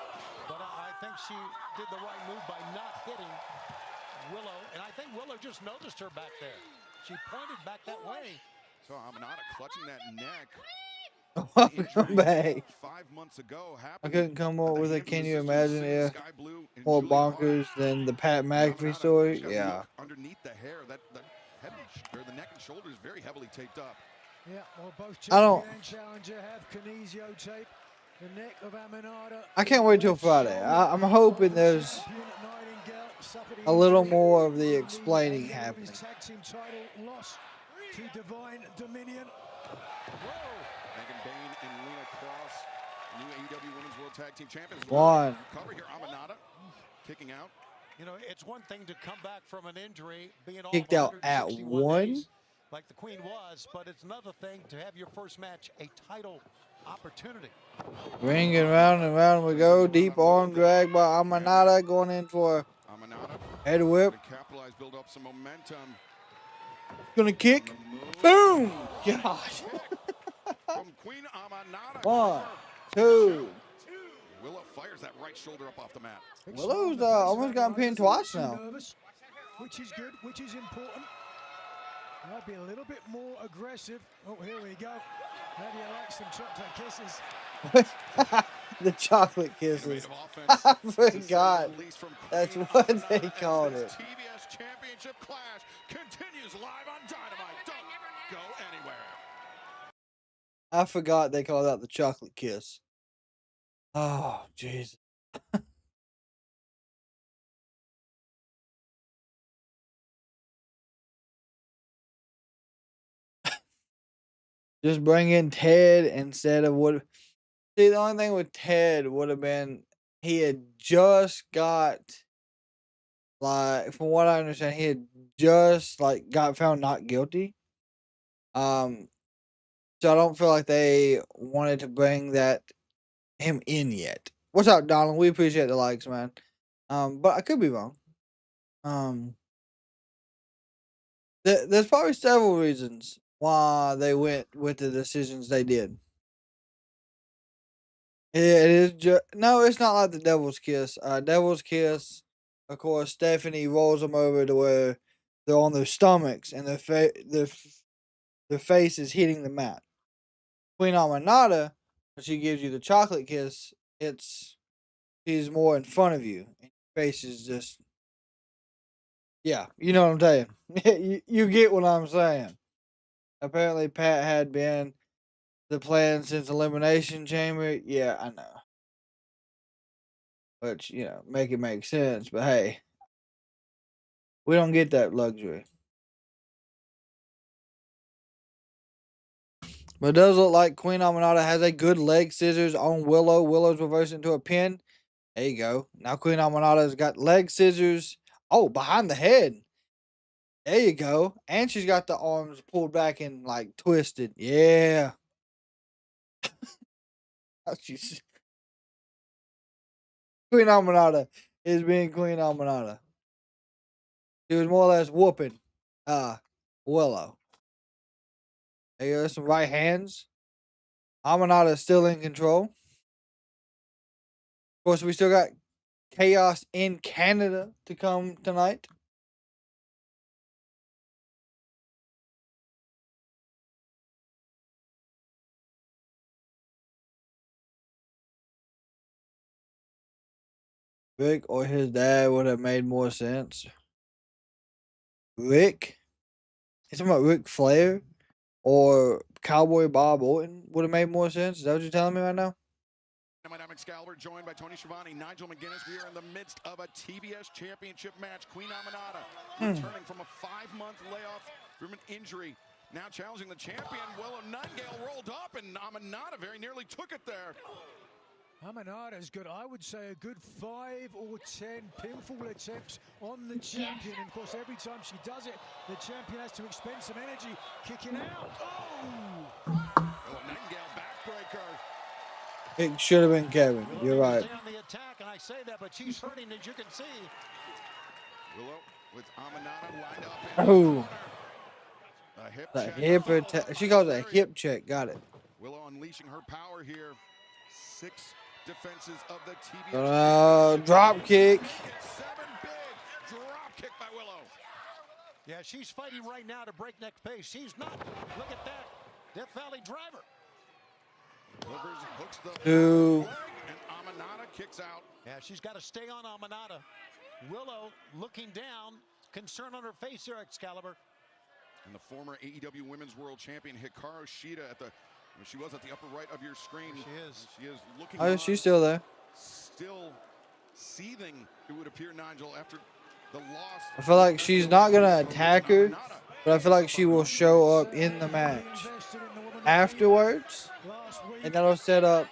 But I think she did the right move by not hitting Willow. And I think Willow just noticed her back there. She pointed back that way. So Aminata clutching that neck. welcome back. 5 months ago I happened. couldn't come up at the with it. hands of Can the you sisters imagine Singh, if Sky Blue and more Julia Hart. bonkers than the Pat McAfee Aminata, story? she's got Yeah. Luke underneath the hair, that head or the neck and shoulders very heavily taped up. Yeah, well, both I don't- champion and challenger have kinesio tape. The neck of Aminata. I can't wait till Friday. I'm hoping there's a little more of the explaining happening. Tag team title loss to Divine Dominion. Megan Bain and Lena Cross, new AEW Women's World Tag Team Champions. One. Cover here, Aminata kicking out. You know, it's one thing to come back from an injury, being off Kicked out at 161 one? days, like the Queen was, but it's another thing to have your first match a title opportunity. Ring and round we go. Deep arm drag by Aminata going in for Aminata head whip. to capitalize, build up some momentum. Gonna kick. Boom! Gosh. From Queen Aminata. 1, 2. Willow fires that right shoulder up off the mat. Willow's almost gotten pinned twice now. Nervous, which is good, which is important. I'll be a little bit more aggressive. Oh, here we go. How do you like some chocolate kisses? The chocolate kisses. I forgot. That's what they called it. TBS Championship Clash continues live on Dynamite. Don't go I forgot they called that the chocolate kiss. Oh, jeez. Just bring in Ted instead of what. See, the only thing with Ted would have been he had just got, like, from what I understand, he had just like got found not guilty. Um, so I don't feel like they wanted to bring that him in yet. What's up, Donald? We appreciate the likes, man. But I could be wrong. There's probably several reasons why they went with the decisions they did. It is just no, it's not like the Devil's Kiss. Devil's Kiss, of course, Stephanie rolls them over to where they're on their stomachs and their face is hitting the mat. Queen Aminata, when she gives you the chocolate kiss, she's more in front of you. And your face is just, yeah, you know what I'm saying. you get what I'm saying. Apparently, Pat had been the plan since Elimination Chamber. Yeah, I know. Which, make it make sense. But hey, we don't get that luxury. But it does look like Queen Aminata has a good leg scissors on Willow. Willow's reversed into a pin. There you go. Now Queen Aminata's got leg scissors. Oh, behind the head. There you go. And she's got the arms pulled back and like twisted. Yeah. She's Queen Aminata is being Queen Aminata. She was more or less whooping Willow. There are some right hands. Aminata is still in control. Of course, we still got Chaos in Canada to come tonight. Rick or his dad would have made more sense. Rick? He's talking about Ric Flair or Cowboy Bob Orton would have made more sense. Is that what you're telling me right now? Dynamite Excalibur joined by Tony Schiavone, Nigel McGuinness. We are in the midst of a TBS Championship match. Queen Aminata returning from a 5-month layoff from an injury. Now challenging the champion. Willow Nightingale rolled up, and Aminata very nearly took it there. Aminata's got, I would say, a good 5 or 10 pinfall attempts on the champion. And of course, every time she does it, the champion has to expend some energy kicking out. Oh! Willow Nightingale backbreaker. It should have been Kevin. You're right. Stay on the attack, and I say that, but she's hurting, as you can see. Willow with Aminata lined up. Oh. A hip The check. hip attack. She calls it a hip check. Got it. Willow unleashing her power here. 6 defenses of the TBS. Drop kick. 7 big drop kick by Willow. Yeah, she's fighting right now to breakneck pace. She's not. Look at that. Death Valley driver. Livers hooks the Two. leg, and Aminata kicks out. Yeah, she's got to stay on Aminata. Willow looking down, concern on her face there, Excalibur. And the former AEW Women's World Champion Hikaru Shida she was at the upper right of your screen. She is looking. Oh, she's still there. Still seething, it would appear, Nigel, after the loss. I feel like she's not going to attack her, but I feel like she will show up in the match afterwards, and that'll set up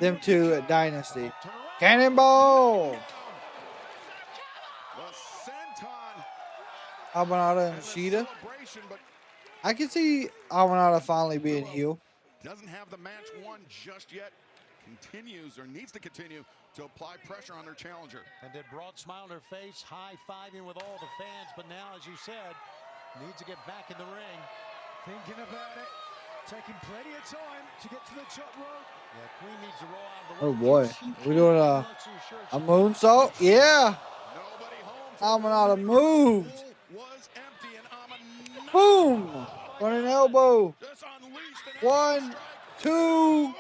them two at Dynasty. Cannonball! The senton. Aminata and Shida. I can see Aminata finally being heel. Doesn't have the match won just yet. Continues or needs to continue to apply pressure on her challenger. And that broad smile on her face, high-fiving with all the fans. But now, as you said, needs to get back in the ring. Thinking about it. Taking plenty of time to get to the top rope. Yeah, Queen needs to roll out of the Oh way. boy, we're doing a moonsault. Yeah, Aminata moved. Was empty and Aminata. Boom! Running elbow. Just unleashed an 1, 2. Willow.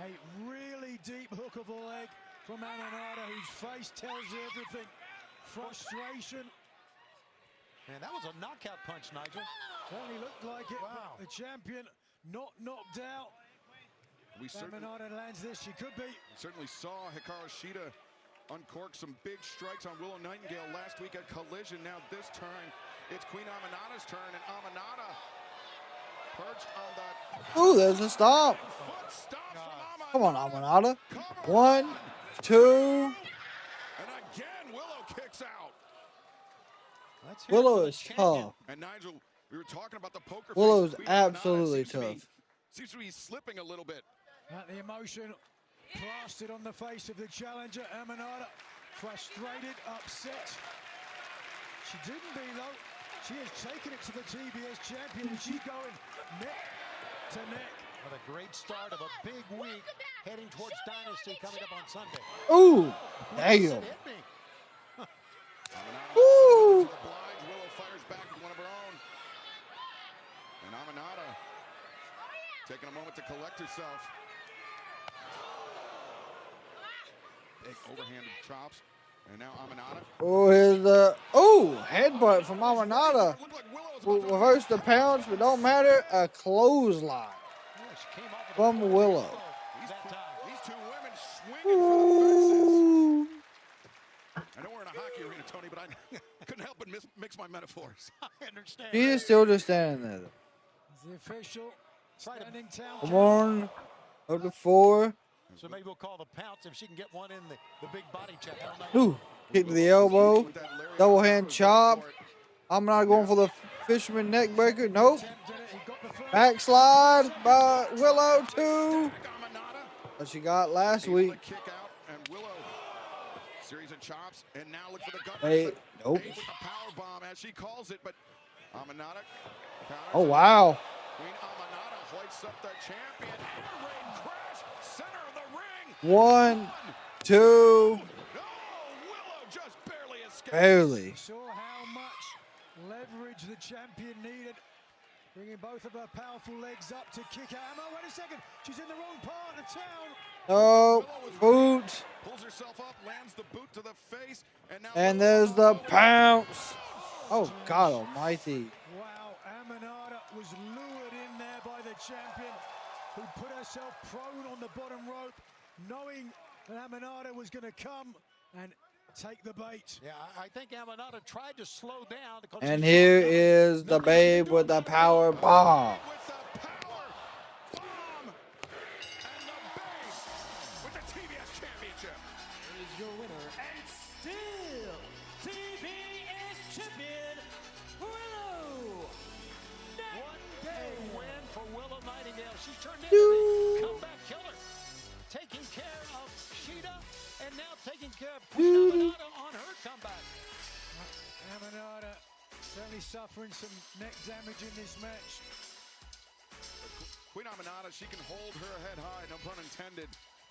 A really deep hook of the leg from Aminata, whose face tells you everything. Frustration. Man, that was a knockout punch, Nigel. Certainly looked like it. Wow. But the champion not knocked out. We certainly Aminata lands this. She could be. saw Hikaru Shida uncork some big strikes on Willow Nightingale last week at Collision. Now this time, it's Queen Aminata's turn, and Aminata perched on the Ooh, there's a stop. foot stop from Aminata. Come on, Aminata. 1, 2. And again, Willow kicks out. Let's hear it Willow for the is champion. tough. And Nigel, we were talking about the poker Willow face. is Queen Aminata absolutely seems to be- tough. Seems to be slipping a little bit. The emotion plastered on the face of the challenger, Aminata. Frustrated, upset. She didn't be though. She has taken it to the TBS champion, and she's going neck to neck. What a great start of a big week heading towards Dynasty coming up on Sunday. Ooh, damn. Hit me. Aminata Woo. to the blind. Willow fires back with one of her own. And Aminata taking a moment to collect herself. Big overhanded chops. And now Aminata. Oh, here's the headbutt from Aminata. Looked like Willow was about to Reverse the pounce, but don't matter. A clothesline Yeah, she came off with a from full Willow. elbow that time. These two women swinging for the fences. Ooh. I know we're in a hockey arena, Tony, but I couldn't help but mix my metaphors. I understand. She is still just standing there. The official standing town. Come on. Up to 4. So maybe we'll call the pounce if she can get one in the big body check. I don't know. Ooh. Kick to the elbow. Double hand chop. I'm not going for the fisherman neck breaker. Nope. Backslide by Willow 2. What she got last Able week. to kick out, and Willow, series of chops, and now look for the gut. Hey, wrench. nope. With the power bomb, as she calls it, but Aminata counters Oh, it. wow. Queen Aminata hoists up the champion. Air raid crash, center of the ring. 1, 2. No, Willow just barely escaped. Barely. Saw how much leverage the champion needed. Bringing both of her powerful legs up to kick out. Emma, wait a second. She's in the wrong part of town. Oh, boot. Pulls herself up, lands the boot to the face, and now And Willow- there's the pounce. Oh, God almighty. Wow, Aminata was lured in there by the champion, who put herself prone on the bottom rope, knowing that Aminata was going to come and take the bait. Yeah, I think Aminata tried to slow down. because And she here saw it is the babe with the power bomb. with the power bomb, and the base with the TBS Championship. Is your winner and still TBS champion, Willow One-day win for Willow Nightingale. She's turned into the comeback killer. Taking care of Shida and now taking care of Queen Aminata on her comeback. Aminata certainly suffering some neck damage in this match. Queen Aminata, she can hold her head high, no pun intended,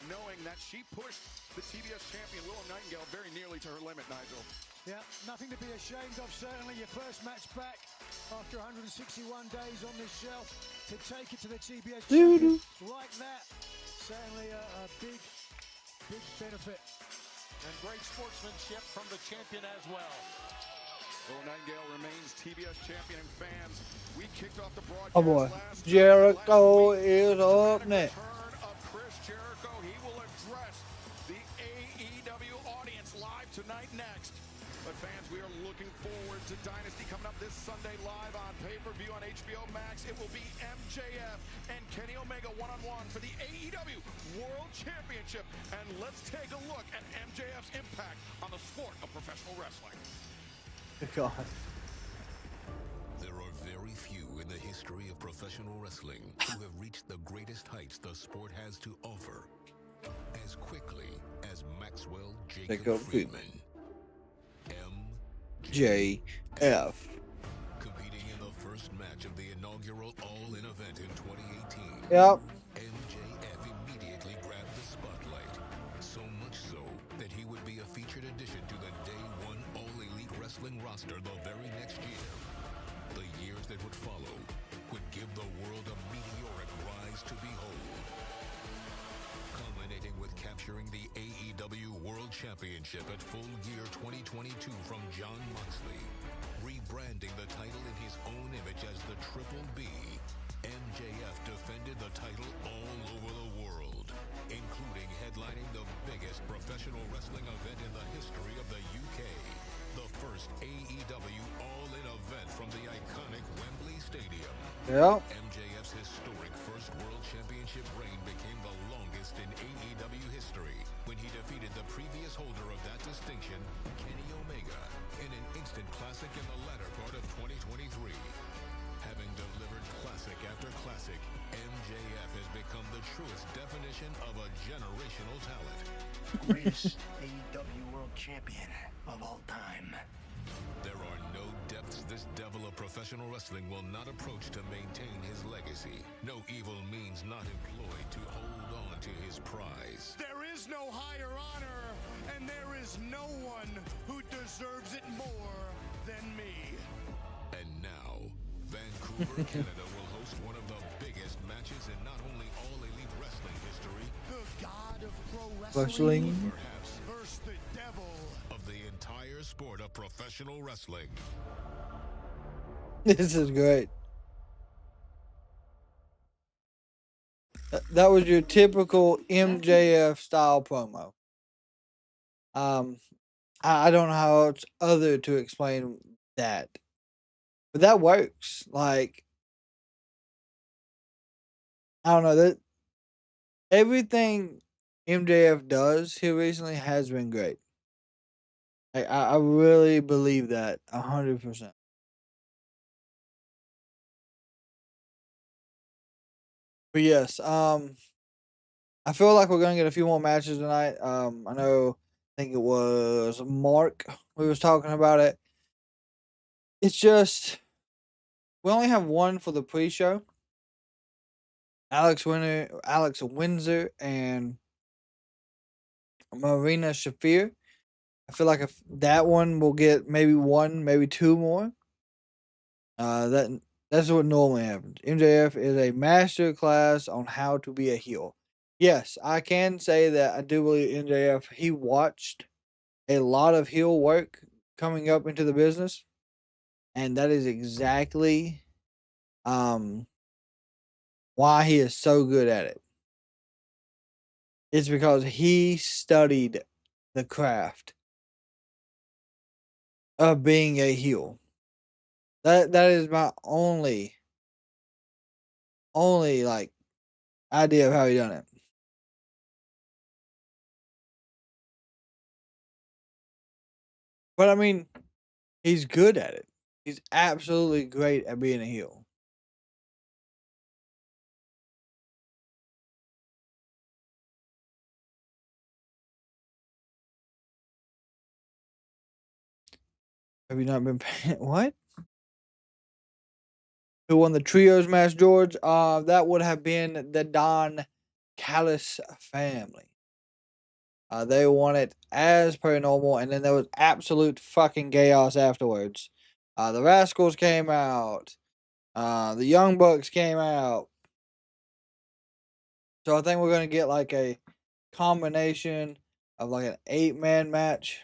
knowing that she pushed the TBS champion Willow Nightingale very nearly to her limit, Nigel. Yeah, nothing to be ashamed of, certainly. Your first match back after 161 days on this shelf to take it to the TBS champion like that. Certainly a big benefit. And great sportsmanship from the champion as well. Willow Nightingale remains TBS champion, and fans, we kicked off the broadcast Oh boy, last Jericho week. is up Dramatic next. return of Chris Jericho. He will address the AEW audience live tonight next. But fans, we are looking forward to Dynasty coming up this Sunday live on pay-per-view on HBO Max. It will be MJF and Kenny Omega one-on-one for the AEW World Championship. And let's take a look at MJF's impact on the sport of professional wrestling. God. There are very few in the history of professional wrestling who have reached the greatest heights the sport has to offer as quickly as Maxwell Jacob Friedman. JF. Competing in the first match of the inaugural All-In event in 2018. Yep. MJF immediately grabbed the spotlight, so much so that he would be a featured addition to the Day One All Elite Wrestling roster the very next year. The years that would follow would give the world a meteoric rise to behold, culminating with capturing the AEW World Championship at Full Gear 2022 from Jon Moxley, branding the title in his own image as the Triple B, MJF defended the title all over the world, including headlining the biggest professional wrestling event in the history of the UK, the first AEW All-In event from the iconic Wembley Stadium. Yeah. MJF's historic first World Championship reign became the longest in AEW history when he defeated the previous holder of that distinction, Kenny Omega, in an instant classic in the latter part of 2023. Having delivered classic after classic, MJF has become the truest definition of a generational talent. Greatest AEW World Champion of all time. There are no depths this devil of professional wrestling will not approach to maintain his legacy. No evil means not employed to hold on to his prize. There is no higher honor, and there is no one who deserves it more than me. And now, Vancouver, Canada will host one of the biggest matches in not only All Elite Wrestling history, The god of pro Wrestling. perhaps versus the devil. of the entire sport of professional wrestling. This is great. That was your typical MJF style promo. I don't know how else other to explain that, but that works. Like, I don't know, that everything MJF does here recently has been great. I really believe that 100%. But yes, I feel like we're gonna get a few more matches tonight. I think it was Mark we was talking about it. It's just we only have one for the pre-show. Alex Windsor, and Marina Shafir. I feel like if that one will get maybe one, maybe two more. That's what normally happens. MJF is a master class on how to be a heel. Yes, I can say that I do believe MJF, he watched a lot of heel work coming up into the business. And that is exactly why he is so good at it. It's because he studied the craft of being a heel. That is my only like idea of how he done it. But I mean, he's good at it. He's absolutely great at being a heel. Have you not been paying? What? Who won the trios match, George? That would have been the Don Callis family. They won it as per normal, and then there was absolute fucking chaos afterwards. The Rascals came out. The Young Bucks came out. So I think we're gonna get like a combination of like an 8-man match.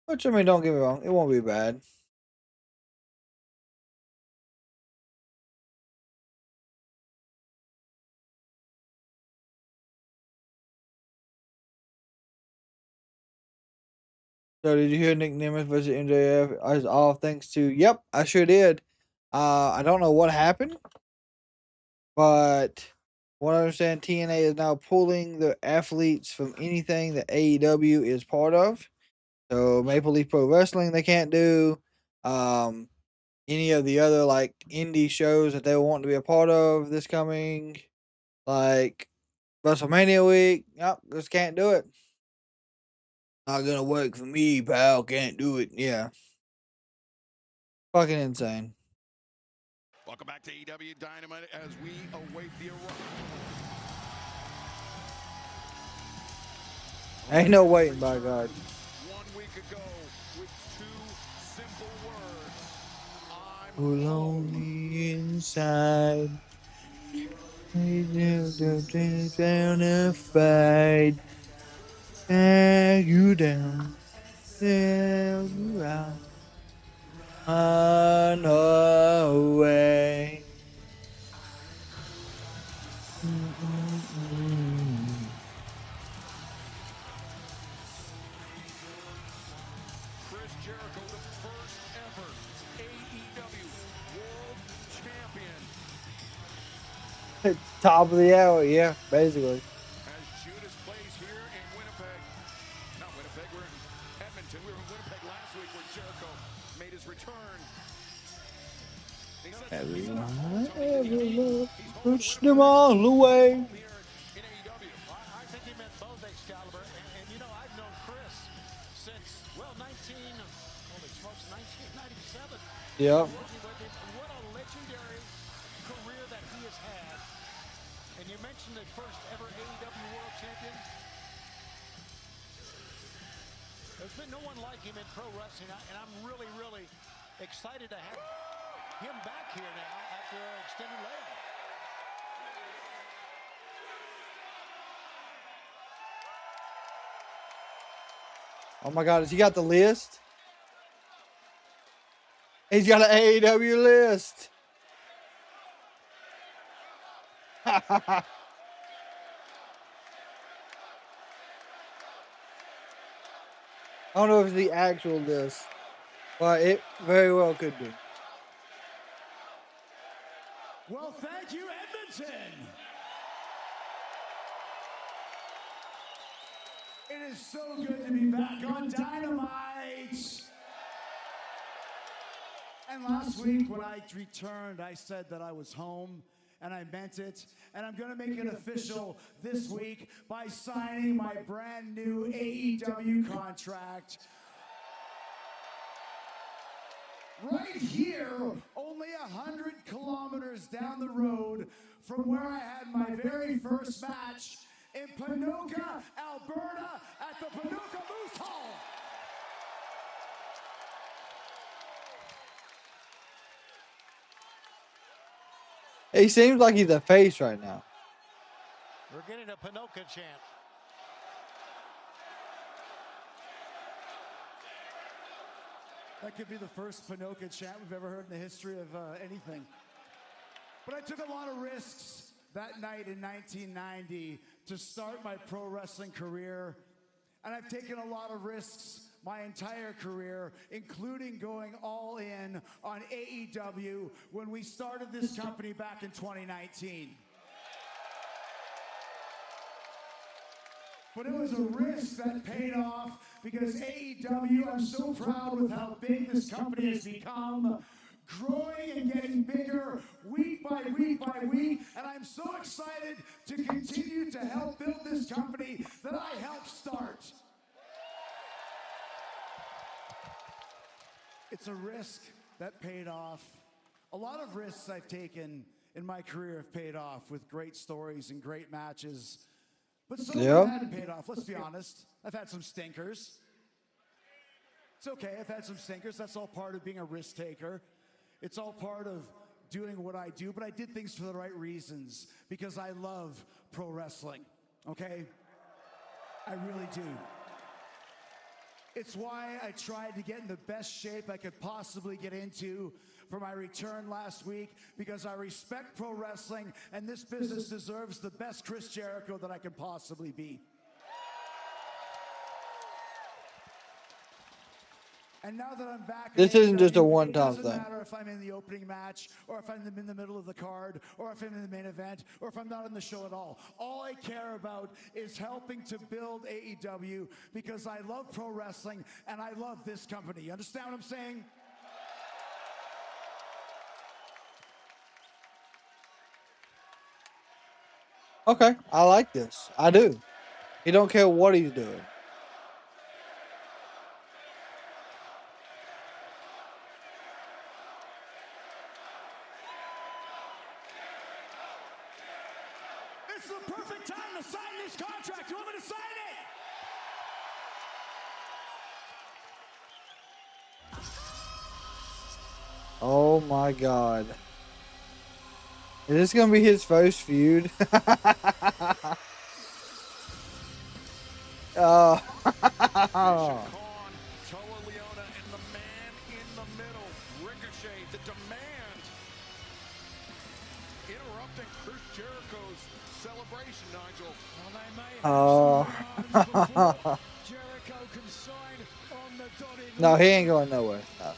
Which, I mean, don't get me wrong, it won't be bad. So did you hear Nick Nemeth versus MJF? As all thanks to, yep, I sure did. I don't know what happened, but what I understand, TNA is now pulling the athletes from anything that AEW is part of. So Maple Leaf Pro Wrestling they can't do. Any of the other like indie shows that they want to be a part of this coming, like WrestleMania week. Yep, just can't do it. Not gonna work for me, pal. Can't do it. Yeah. Fucking insane. Welcome back to AEW Dynamite as we await the arrival. Ain't no waiting, by God. 1 week ago with two simple words. We're lonely inside. Down a fight. Drag you down. Down you out. On her way. Chris Jericho, the first ever AEW World Champion. Top of the hour, yeah, basically. As Judas plays here in Winnipeg. Not Winnipeg, we're in Edmonton. We were in Winnipeg last week where Jericho made his return. Push them all away. I think he meant both Excalibur. And you know, I've known Chris since, well, holy smokes, 1997. Yeah. What a legendary career that he has had. And you mentioned the first ever AEW World Champion. There's been no one like him in pro wrestling, and I'm really, really excited to have him back here now after an extended layoff. Oh my God, has he got the list? He's got an AEW list. I don't know if it's the actual list, but it very well could be. Well, thank you, Edmonton. It is so good to be back on Dynamite. And last week when I returned, I said that I was home, and I meant it. And I'm going to make it official this week by signing my brand new AEW contract. Right here, only 100 kilometers down the road from where I had my very first match in Ponoka, Alberta, at the Ponoka Moose Hall. He seems like he's a face right now. We're getting a Ponoka chant. That could be the first Ponoka chant we've ever heard in the history of anything. But I took a lot of risks that night in 1990 to start my pro wrestling career. And I've taken a lot of risks my entire career, including going all in on AEW when we started this company back in 2019. But it was a risk that paid off because AEW, I'm so proud with how big this company has become, growing and getting bigger week by week by week. And I'm so excited to continue to help build this company that I helped start. It's a risk that paid off. A lot of risks I've taken in my career have paid off with great stories and great matches. But some of them hadn't paid off, let's be honest. I've had some stinkers. It's okay, I've had some stinkers. That's all part of being a risk taker. It's all part of doing what I do, but I did things for the right reasons because I love pro wrestling, okay? I really do. It's why I tried to get in the best shape I could possibly get into for my return last week because I respect pro wrestling and this business deserves the best Chris Jericho that I can possibly be. And now that I'm back, This isn't just a one-time it doesn't thing. matter if I'm in the opening match, or if I'm in the middle of the card, or if I'm in the main event, or if I'm not in the show at all. All I care about is helping to build AEW because I love pro wrestling and I love this company. You understand what I'm saying? Okay, I like this. I do. He don't care what he's doing. It's the perfect time to sign this contract. You want me to sign it? Oh my God. Is this gonna be his first feud? Oh. interrupting Chris Jericho's celebration, Nigel. Well, they may Oh. have some before Jericho can sign on the dotted No, he line. ain't going nowhere. No.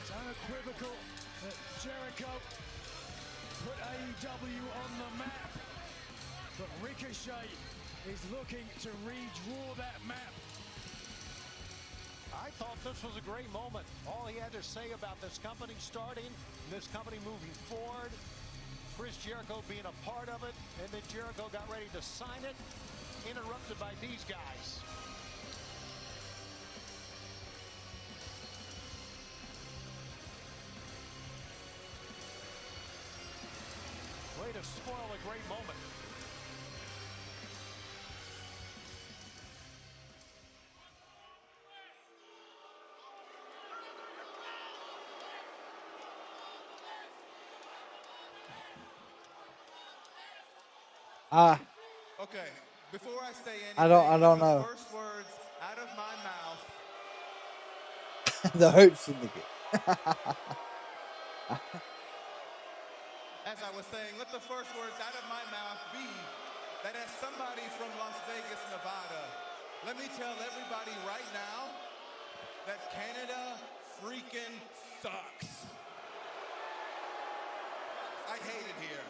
It's unequivocal that Jericho put AEW on the map, but Ricochet is looking to redraw that map. I thought this was a great moment. All he had to say about this company starting, this company moving forward, Chris Jericho being a part of it, and then Jericho got ready to sign it, interrupted by these guys. Way to spoil a great moment. Okay, before I say anything, I don't the know. first words out of my mouth. The Hurt Syndicate. As I was saying, let the first words out of my mouth be that as somebody from Las Vegas, Nevada, let me tell everybody right now that Canada freaking sucks. I hate it here.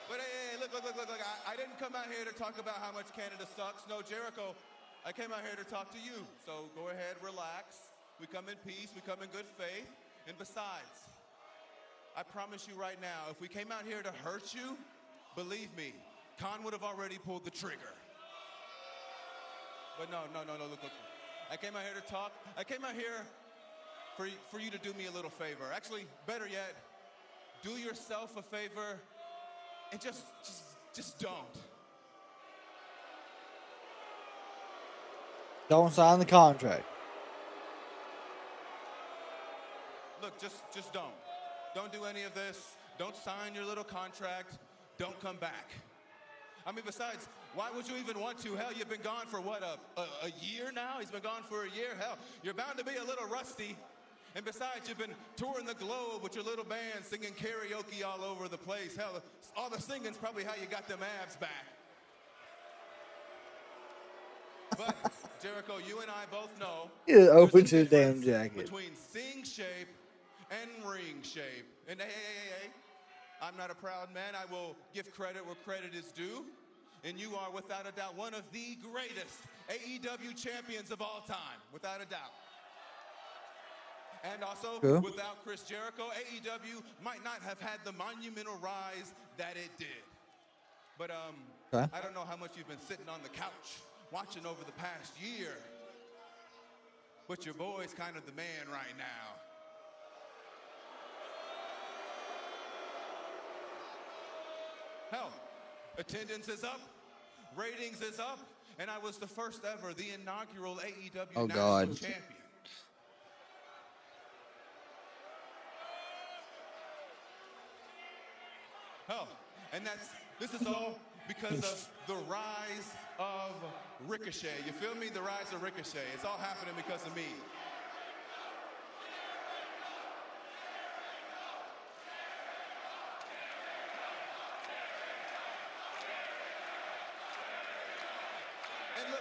But hey, look. I didn't come out here to talk about how much Canada sucks. No, Jericho, I came out here to talk to you. So go ahead, relax. We come in peace, we come in good faith. And besides, I promise you right now, if we came out here to hurt you, believe me, Khan would have already pulled the trigger. But no, look. I came out here to talk. I came out here for you to do me a little favor. Actually, better yet, do yourself a favor and just don't. Don't sign the contract. Look, just don't. Don't do any of this. Don't sign your little contract. Don't come back. I mean, besides, why would you even want to? Hell, you've been gone for what, a year now? He's been gone for a year. Hell, you're bound to be a little rusty. And besides, you've been touring the globe with your little band, singing karaoke all over the place. Hell, all the singing's probably how you got them abs back. But, Jericho, you and I both know Yeah, open there's a to the damn difference jacket. between sing shape and ring shape. And hey, I'm not a proud man. I will give credit where credit is due. And you are, without a doubt, one of the greatest AEW champions of all time, without a doubt. And also, Cool. without Chris Jericho, AEW might not have had the monumental rise that it did. But Okay. I don't know how much you've been sitting on the couch watching over the past year. But your boy's kind of the man right now. Hell, attendance is up, ratings is up, and I was the first ever, the inaugural AEW National God. Champion. Hell, and this is all because of the rise of Ricochet. You feel me? The rise of Ricochet. It's all happening because of me. And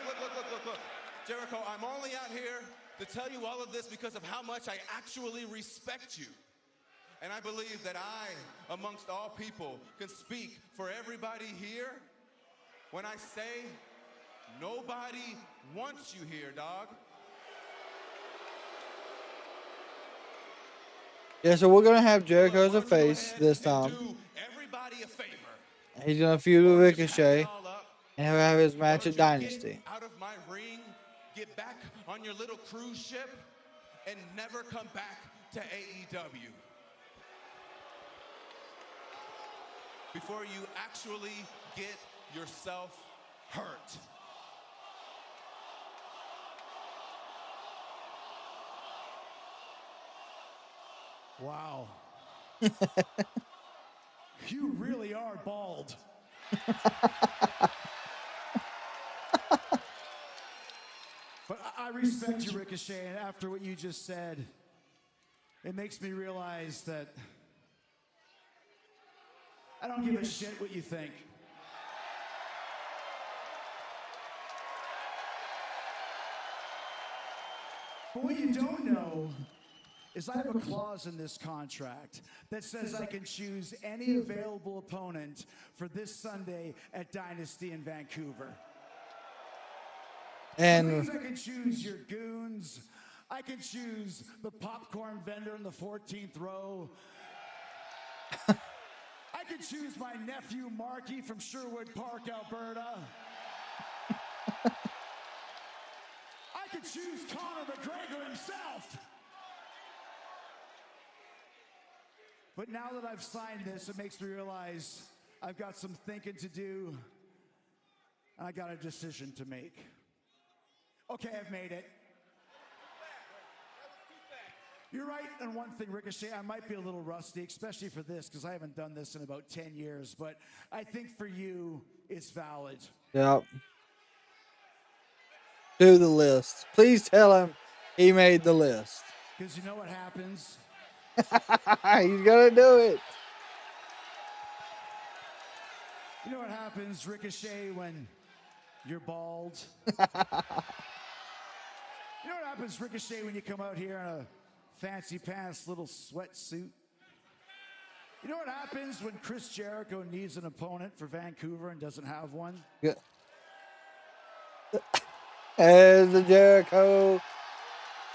look. Jericho, I'm only out here to tell you all of this because of how much I actually respect you. And I believe that I, amongst all people, can speak for everybody here when I say nobody wants you here, dog. Yeah, so we're gonna have Jericho as a face this time. Do everybody a favor. He's gonna feud with Ricochet, and he'll have his match at Dynasty. Get out of my ring, get back on your little cruise ship, and never come back to AEW. Before you actually get yourself hurt. Wow. You really are bald. But I respect you, Ricochet, and after what you just said, it makes me realize that I don't give a shit what you think. But what you don't know is I have a clause in this contract that says I can choose any available opponent for this Sunday at Dynasty in Vancouver. And that means I can choose your goons. I can choose the popcorn vendor in the 14th row. I can choose my nephew Marky from Sherwood Park, Alberta. I could choose Conor McGregor himself. But now that I've signed this, it makes me realize I've got some thinking to do, and I got a decision to make. Okay, I've made it. You're right on one thing, Ricochet. I might be a little rusty, especially for this, because I haven't done this in about 10 years. But I think for you, it's valid. Yep. Do the list. Please tell him he made the list. Because you know what happens? He's gonna do it. You know what happens, Ricochet, when you're bald? You know what happens, Ricochet, when you come out here in a fancy pants little sweatsuit? You know what happens when Chris Jericho needs an opponent for Vancouver and doesn't have one? Yeah. As the Jericho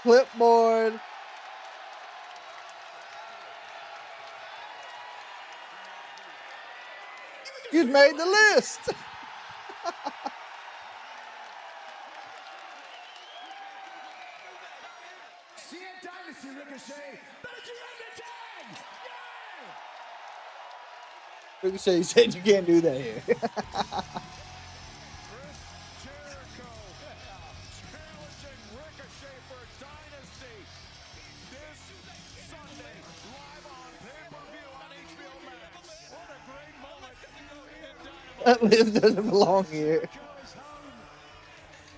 clipboard. You made the list. See you at Dynasty, Ricochet. Better you end the tag! Yeah! Ricochet said you can't do that here. Chris Jericho challenging Ricochet for Dynasty this Sunday, live on pay-per-view on HBO Max. What a great moment in Dynamite. That list doesn't belong here.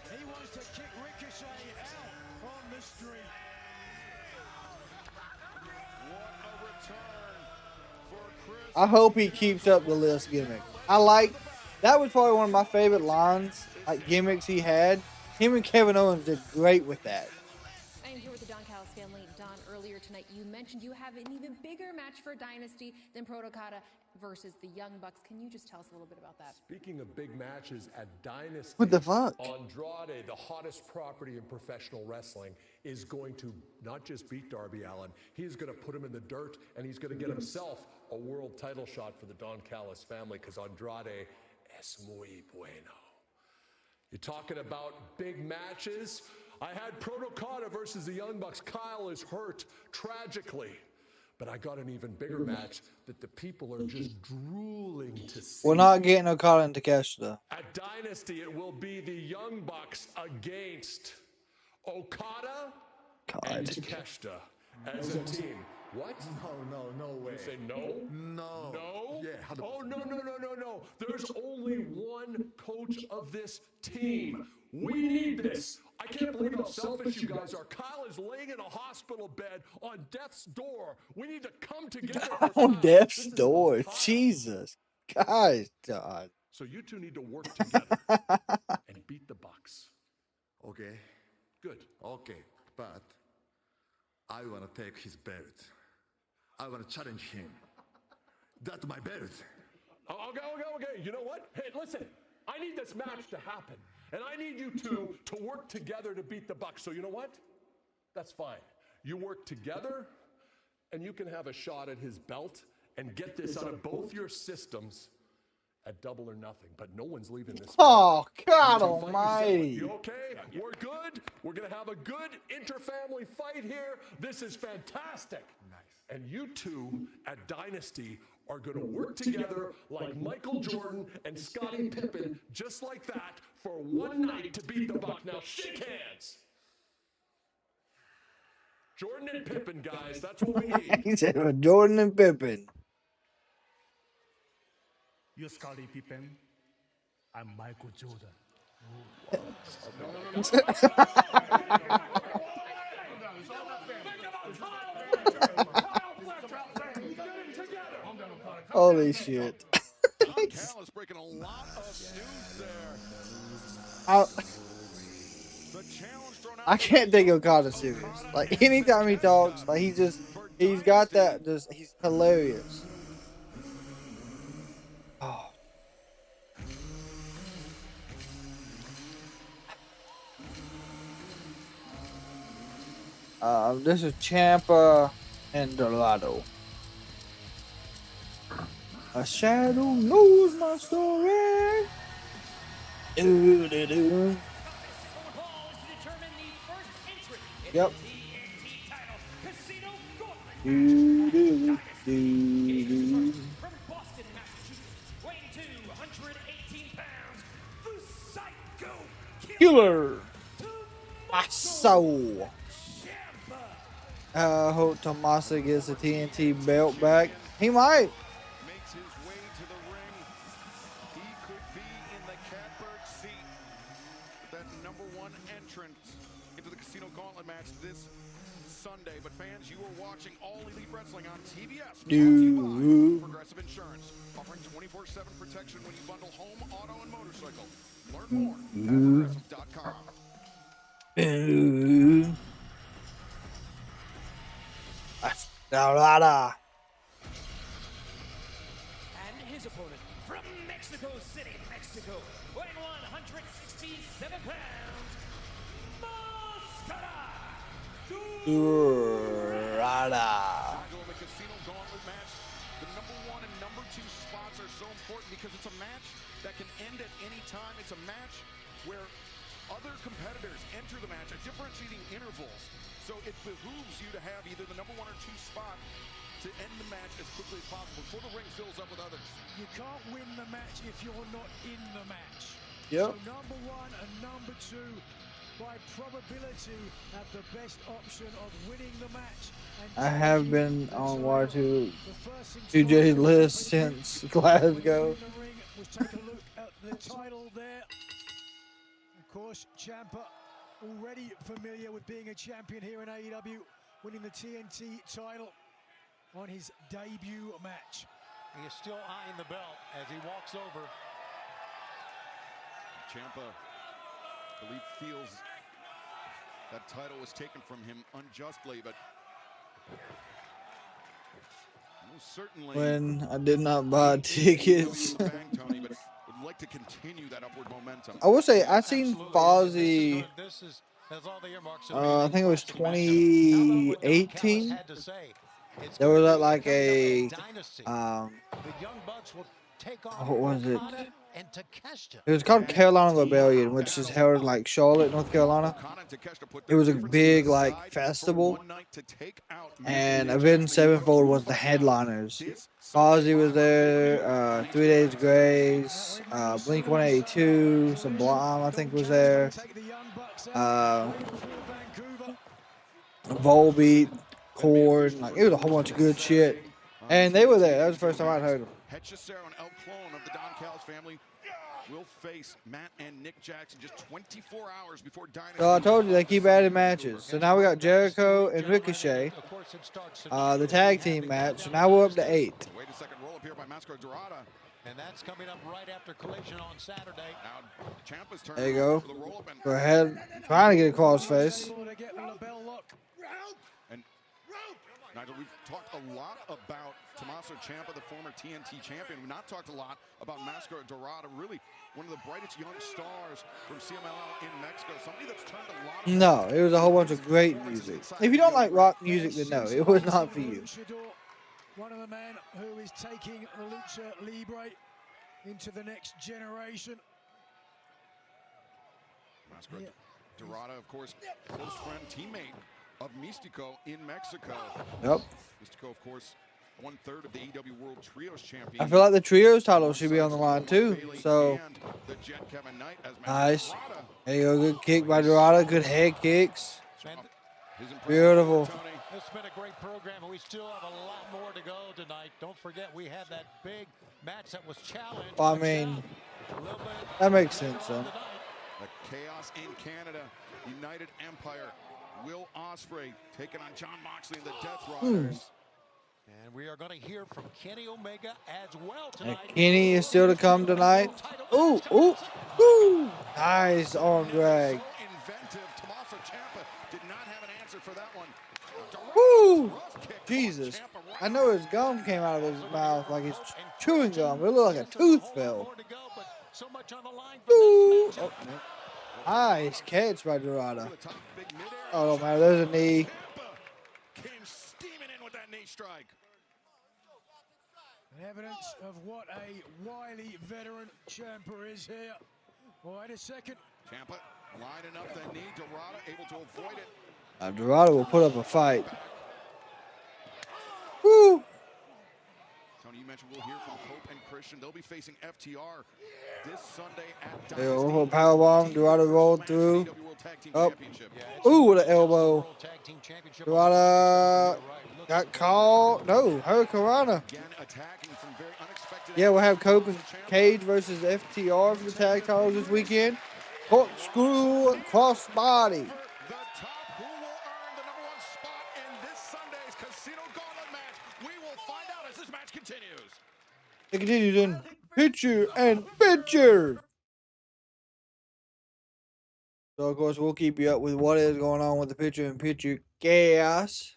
He wants to kick Ricochet out on the street. What a return for Chris. I hope he keeps up the list gimmick. That was probably one of my favorite lines, like gimmicks he had. Him and Kevin Owens did great with that. I am here with the Don Callis family. Don, earlier tonight you mentioned you have an even bigger match for Dynasty than Protocata versus the Young Bucks. Can you just tell us a little bit about that? Speaking of big matches at Dynasty, What the fuck? Andrade, the hottest property in professional wrestling, is going to not just beat Darby Allin, he's going to put him in the dirt, and he's going to get himself a world title shot for the Don Callis family, because Andrade es muy bueno. You're talking about big matches. I had Protocata versus the Young Bucks. Kyle is hurt tragically. But I got an even bigger match that the people are just drooling to see. We're not getting Okada and Takeshita. At Dynasty, it will be the Young Bucks against Okada and Takeshita as a team. What? No way. You say no? No. No? Yeah. Oh, no. There's only one coach of this team. We need this. I can't believe how selfish you guys are. Kyle is laying in a hospital bed on death's door. We need to come together. On death's door. Jesus. Guys, God. So you two need to work together and beat the Bucks. Okay. Good. Okay. But I want to take his belt. I want to challenge him. That's my belt. Okay. You know what? Hey, listen. I need this match to happen. And I need you two to work together to beat the Bucks. So you know what? That's fine. You work together, and you can have a shot at his belt and get this out of both your systems at Double or Nothing. But no one's leaving this. Oh, God You two fight almighty. yourself. You okay? We're good. We're going to have a good inter-family fight here. This is fantastic. Nice. And you two at Dynasty are going to work together like Michael Jordan and Scottie Pippen, just like that, for one night to beat the Bucks. Now, shake hands. Jordan and Pippen, guys, that's what we need. He said Jordan and Pippen. You're Scottie Pippen. I'm Michael Jordan. Holy shit. Don Callis breaking a lot of news there. I can't take Okada serious. Like anytime he talks, like he's got that he's hilarious. Oh. This is Ciampa and Dorado. A shadow knows my story. Do, do, do. Yep. Do, do, do, do. From Boston, Massachusetts, weighing 218 pounds, the Psycho Killer. My soul. I hope Tommaso gets the TNT belt back. He might. Makes his way to the ring. He could be in the catbird seat. That #1 entrant into the Casino Gauntlet match this Sunday. But fans, you are watching All Elite Wrestling on TBS. Progressive Insurance, offering 24/7 protection when you bundle home, auto, and motorcycle. Learn more at progressive.com. Dorada. And his opponent from Mexico City, Mexico, weighing 167 pounds, Dorada. The Casino Gauntlet match. The #1 and #2 spots are so important because it's a match that can end at any time. It's a match where other competitors enter the match at differentiating intervals. So it behooves you to have either the #1 or 2 spot to end the match as quickly as possible before the ring fills up with others. You can't win the match if you're not in the match. Yep. So #1 and #2, by probability, have the best option of winning the match. And I have been on Y2J's list since Glasgow. Let's take a look at the title there. Of course, Ciampa, already familiar with being a champion here in AEW, winning the TNT title on his debut match. He is still eyeing the belt as he walks over. Ciampa, I believe, feels that title was taken from him unjustly, but most certainly When I did not buy tickets. Tony, but would like to continue that upward momentum. I will say I seen Fozzy. I think it was 2018. There was like a what was it? It was called Carolina Rebellion, which is held in like Charlotte, North Carolina. It was a big like festival, and Avenged Sevenfold was the headliners. Fozzy was there, 3 Days Grace, Blink 182, Sublime I think was there, Volbeat, Cord, like it was a whole bunch of good shit, and they were there. That was the first time I'd heard them. Cesaro and El Clone of the Don Callis family will face Matt and Nick Jackson just 24 hours before Dynasty. So I told you they keep adding matches. So now we got Jericho and Ricochet, the tag team match. So now we're up to 8. Wait a second, roll up here by Mascara Dorada. And that's coming up right after Collision on Saturday. Now Ciampa's turn. There you go. For the roll up and Go ahead, trying to get across face. And Nigel, we've talked a lot about Tommaso Ciampa, the former TNT champion. We've not talked a lot about Mascara Dorada, really one of the brightest young stars from CMLL in Mexico. Somebody that's turned a lot of No, it was a whole bunch of great music. If you don't like rock music, then no, it was not for you. One of the men who is taking the Lucha Libre into the next generation. Mascara Dorada, of course, close friend, teammate of Mystico in Mexico. Yep. Mystico, of course, 1/3 of the AEW World Trios champion. I feel like the trios title should be on the line too. So nice. There you go. Good kick by Dorada. Good head kicks. Beautiful. It's been a great program, and we still have a lot more to go tonight. Don't forget, we had that big match that was challenged. I mean, that makes sense, though. The Chaos in Canada, United Empire. Will Ospreay taking on John Moxley and the Death Riders. And we are going to hear from Kenny Omega as well And tonight. Kenny is still to come tonight. Ooh, ooh, woo! Nice arm drag. Inventive. Tommaso Ciampa did not have an answer for that one. Woo! Jesus. I know his gum came out of his mouth like he's chewing gum. It looked like a tooth fell. Ooh. Oh, no. Nice catch by Dorada. Oh, man, there's a knee. Came steaming in with that knee strike. Evidence of what a wily veteran Ciampa is here. Wait a second. Ciampa lining up that knee. Dorada able to avoid it. Dorada will put up a fight. Woo! Tony, you mentioned we'll hear from Hope and Christian. They'll be facing FTR this Sunday at There Dynasty. go, powerbomb. Dorada rolled through. Up. Ooh, with an elbow. Dorada got called. No, Hurricanrana. Yeah, we'll have Cope and Cage versus FTR for the tag titles this weekend. Corkscrew crossbody. It continues in picture and picture. So, of course, we'll keep you up with what is going on with the picture and picture chaos.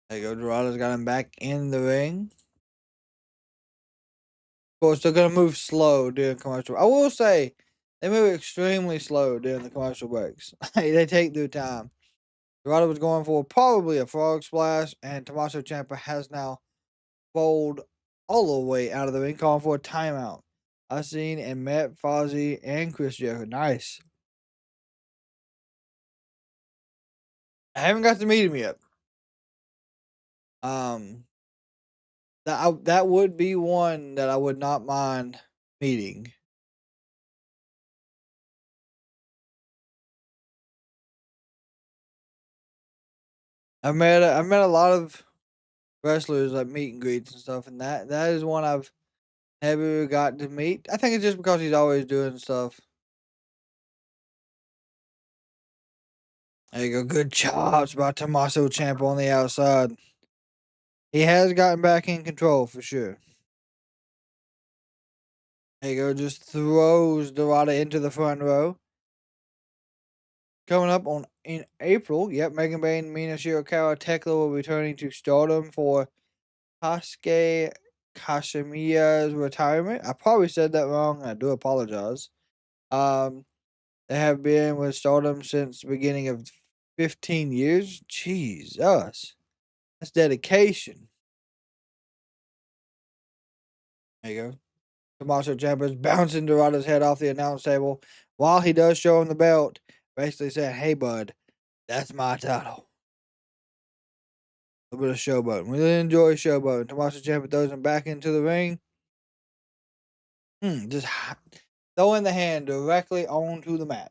There you go. Dorada's got him back in the ring. Of course, they're going to move slow during commercial. I will say, they move extremely slow during the commercial breaks. They take their time. Dorada was going for probably a frog splash, and Tommaso Ciampa has now rolled all the way out of the ring, calling for a timeout. I've seen and met Fozzy and Chris Jericho. Nice. I haven't got to meet him yet. That would be one that I would not mind meeting. I've met a lot of wrestlers like meet and greets and stuff, and that is one I've never got to meet. I think it's just because he's always doing stuff. There you go. Good chops by Tommaso Ciampa on the outside. He has gotten back in control for sure. There you go. Just throws Dorada into the front row. Coming up in April, yep, Megan Bayne, Mina Shirakawa, Tekla will be returning to Stardom for Kasuke Kashimiya's retirement. I probably said that wrong. I do apologize. They have been with Stardom since the beginning of 15 years. Jesus. That's dedication. There you go. Tommaso Ciampa is bouncing Dorada's head off the announce table while he does show him the belt. Basically saying, hey, bud, that's my title. A little bit of showboating. Really enjoy showboating. Tommaso Ciampa throws him back into the ring. Just throwing the hand directly onto the mat.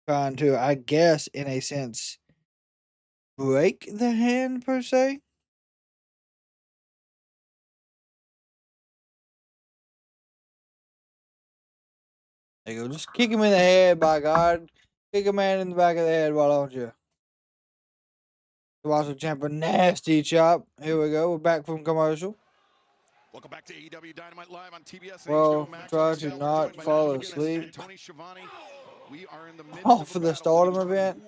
Trying to, I guess, in a sense, break the hand, per se. There you go. Just kick him in the head, by God. Kick a man in the back of the head, why don't you? Tommaso Ciampa, nasty chop. Here we go. We're back from commercial. Welcome back to AEW Dynamite Live on TBS. Well, try to not fall asleep. We are in the midst Oh, for the Stardom event?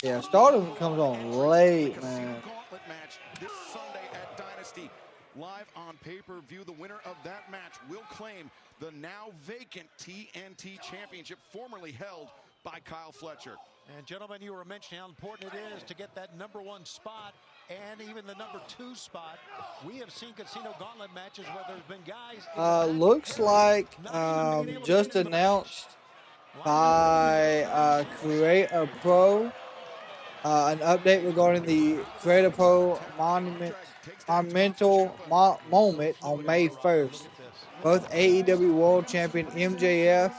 Yeah, Stardom comes on late, man. Gauntlet match this Sunday at Dynasty. Live on pay-per-view, the winner of that match will claim the now vacant TNT Championship, formerly held by Kyle Fletcher. And gentlemen, you were mentioning how important it is to get that #1 spot and even the #2 spot. We have seen Casino Gauntlet matches where there's been guys. Looks like just announced by Create a Pro an update regarding the Create a Pro monumental moment on May 1st. Both AEW World Champion MJF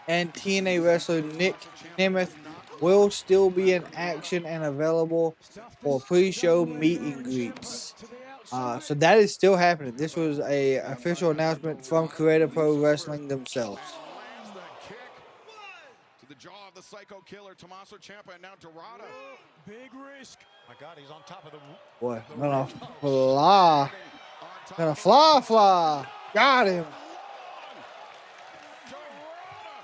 and TNA wrestler Nick Nemeth will still be in action and available for pre-show meet and greets. So that is still happening. This was a official announcement from Creative Pro Wrestling themselves. Psycho Killer, Tommaso Ciampa, and now Dorada. Big risk. My God, he's on top of the. Boy, gonna fly. Gonna fly. Got him. Dorada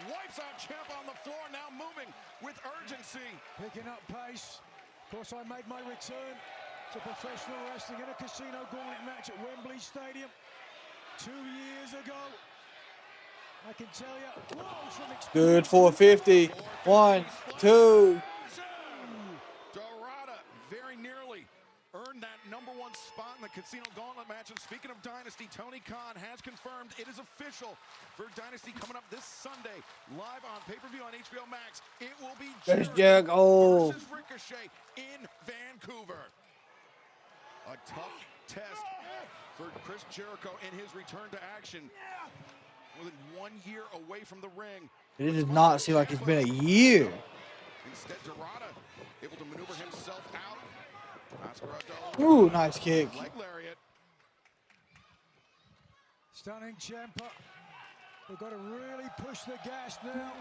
wipes out Ciampa on the floor, now moving with urgency. Picking up pace. Of course, I made my return to professional wrestling in a casino gauntlet match at Wembley Stadium 2 years ago. I can tell you, whoa, from experience. Good 450. 1, 2. Dorada very nearly earned that #1 spot in the Casino Gauntlet match. And speaking of Dynasty, Tony Khan has confirmed it is official for Dynasty coming up this Sunday, live on pay-per-view on HBO Max. It will be Jericho versus Ricochet in Vancouver. A tough test for Chris Jericho in his return to action. More than 1 year away from the ring. It does not seem like it's been a year. Instead, Dorada able to maneuver himself out. Ooh, nice kick. Leg lariat. Stunning Ciampa. We've got to really push the gas now.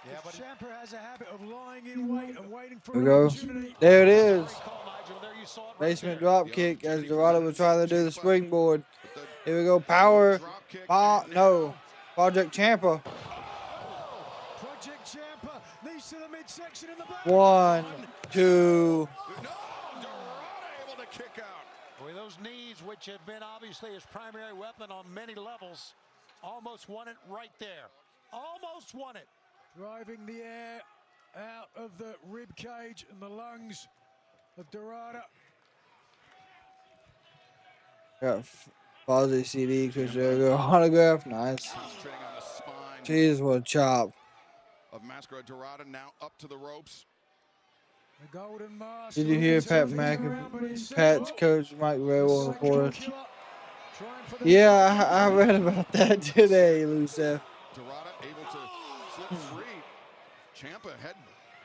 Yeah, but Ciampa has a habit of lying in wait and waiting for There we an go. opportunity. There it is. Basement drop kick as Dorada was trying to do the springboard. Here we go. Power. No. Project Ciampa. Project Ciampa leads to the midsection in the back. 1, 2. Able to kick out. Boy, those knees, which have been obviously his primary weapon on many levels, almost won it right there. Almost won it. Driving the air out of the rib cage and the lungs of Dorada. Got Fozzy CD, Chris Jericho autograph. Nice. Concentrating on the spine Jeez, what a chop. of Mascara Dorada, now up to the ropes. The golden mask. Did you hear Pat's coach Mike Ray will report? Yeah, I read about that today, Lucev. Dorada able to slip free. Ciampa head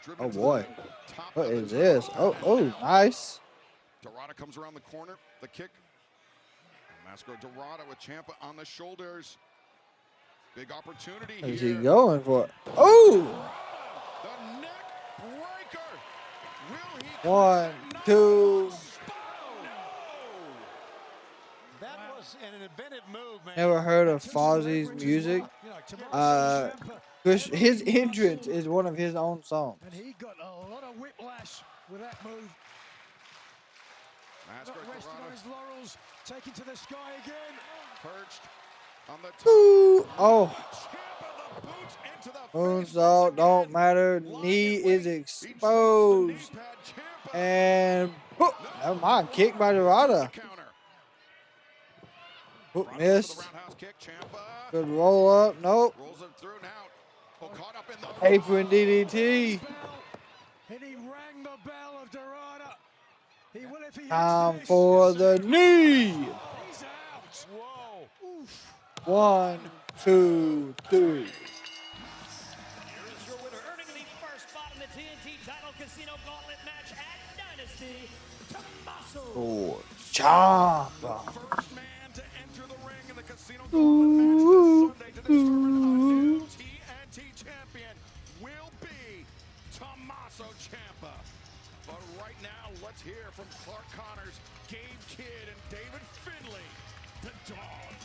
driven. Oh boy. To the top What of the is this? Oh, nice. Dorada comes around the corner. The kick. Mascara Dorada with Ciampa on the shoulders. Big opportunity here. Is he going for it? Oh! The neck breaker. Will he? 1, 2. That was an inventive move, man. Never heard of Fozzy's music? His entrance is one of his own songs. And he got a lot of whiplash with that move. Not resting on his laurels, taking to the sky again. Perched on the top. Ooh, oh. Moonsault don't matter. Knee is exposed. And oh, never mind. Kick by Dorada. Oh, missed. Good roll up. Nope. Apron DDT. And he rang the bell of Dorada. He will if he Time for the knee. He's out. Whoa. Oof. 1, 2, 3. Here is your winner, earning the first spot in the TNT title casino gauntlet match at Dynasty, Tommaso. Oh, Ciampa. First man to enter the ring in the casino gauntlet match this Sunday to determine a new TNT champion will be Tommaso Ciampa. But right now, let's hear from Clark Connors, Gabe Kidd, and David Finlay, the Dogs.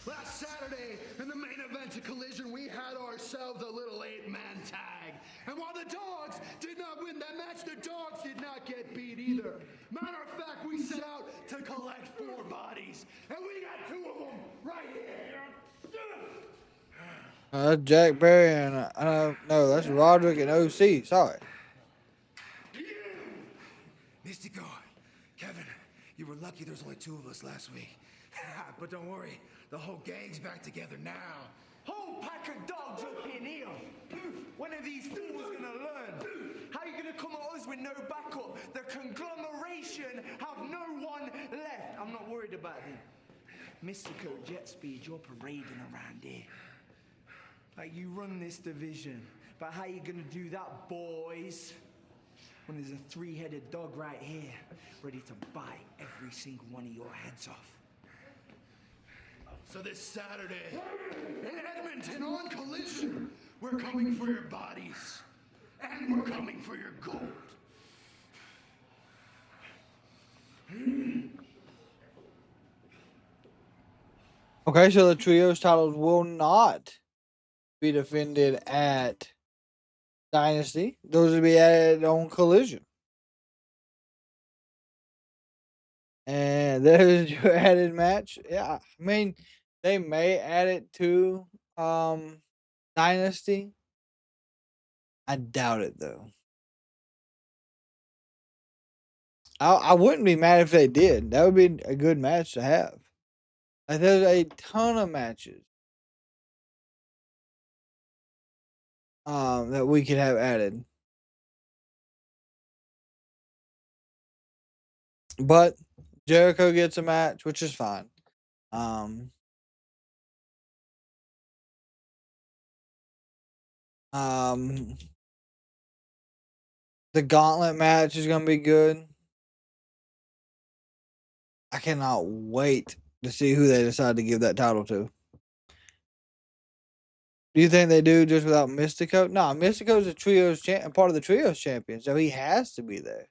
Last Saturday, in the main event of Collision, we had ourselves a little 8-man tag. And while the Dogs did not win that match, the Dogs did not get beat either. Matter of fact, we set out to collect 4 bodies. And we got 2 of them right here. That's Jack Barry and no, that's Roderick and OC. Sorry. Mystico, Kevin, you were lucky there's only 2 of us last week. But don't worry, the whole gang's back together now. Whole pack of dogs up in here. When are these fools gonna learn? How are you gonna come at us with no backup? The conglomeration have no one left. I'm not worried about them. Mystico, Jet Speed, you're parading around here. Like you run this division. But how you gonna do that, boys? When there's a 3-headed dog right here, ready to bite every single one of your heads off. So this Saturday, in Edmonton on Collision, we're coming for your bodies. And we're coming for your gold. Okay, so the trios titles will not be defended at Dynasty. Those will be added on Collision. And there's your added match. Yeah, I mean, they may add it to Dynasty. I doubt it though. I wouldn't be mad if they did. That would be a good match to have. Like, there's a ton of matches that we could have added. But Jericho gets a match, which is fine. The gauntlet match is gonna be good. I cannot wait to see who they decide to give that title to. Do you think they do just without Mystico? No, Mystico's a trios part of the trios champion, so he has to be there.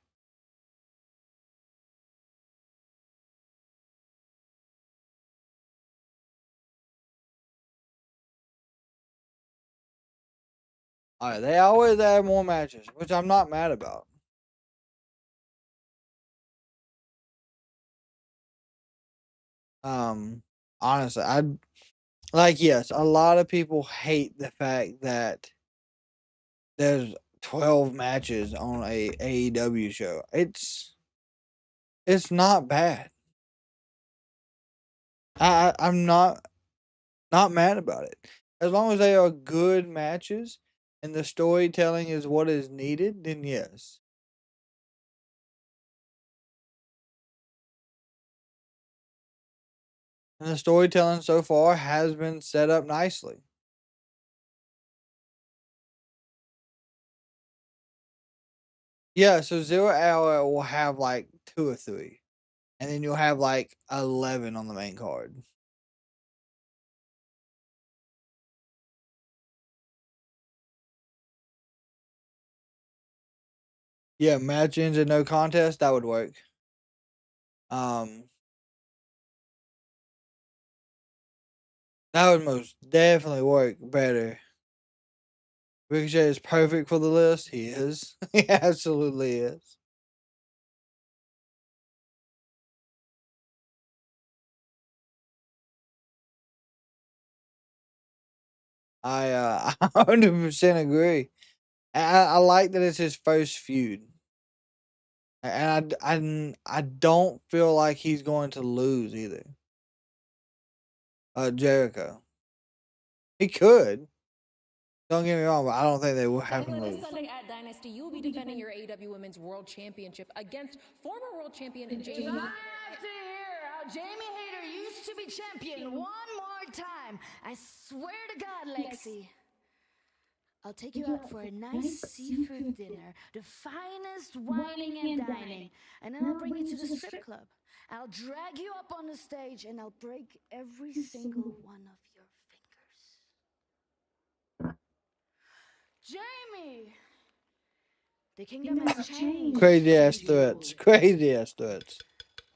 All right, they always add more matches, which I'm not mad about. Honestly, yes, a lot of people hate the fact that there's 12 matches on a AEW show. It's not bad. I'm not mad about it. As long as they are good matches and the storytelling is what is needed, then yes. And the storytelling so far has been set up nicely. Yeah, so 0 Hour will have like 2 or 3. And then you'll have like 11 on the main card. Yeah, match ends in no contest, that would work. That would most definitely work better. Ricochet is perfect for the list. He is. He absolutely is. I 100% agree. I like that it's his first feud. And I don't feel like he's going to lose either. Jericho. He could. Don't get me wrong, but I don't think they will have him Later lose. this Sunday at Dynasty, you will be defending your AEW Women's World Championship against former World Champion Jamie. I have to hear how Jamie Hayter used to be champion one more time. I swear to God, Lexi. I'll take you out for a nice seafood dinner, the finest wining and dining, and then I'll bring you to the strip club. I'll drag you up on the stage and I'll break every single one of your fingers. Jamie! The kingdom has changed. Crazy ass threats. Crazy ass threats.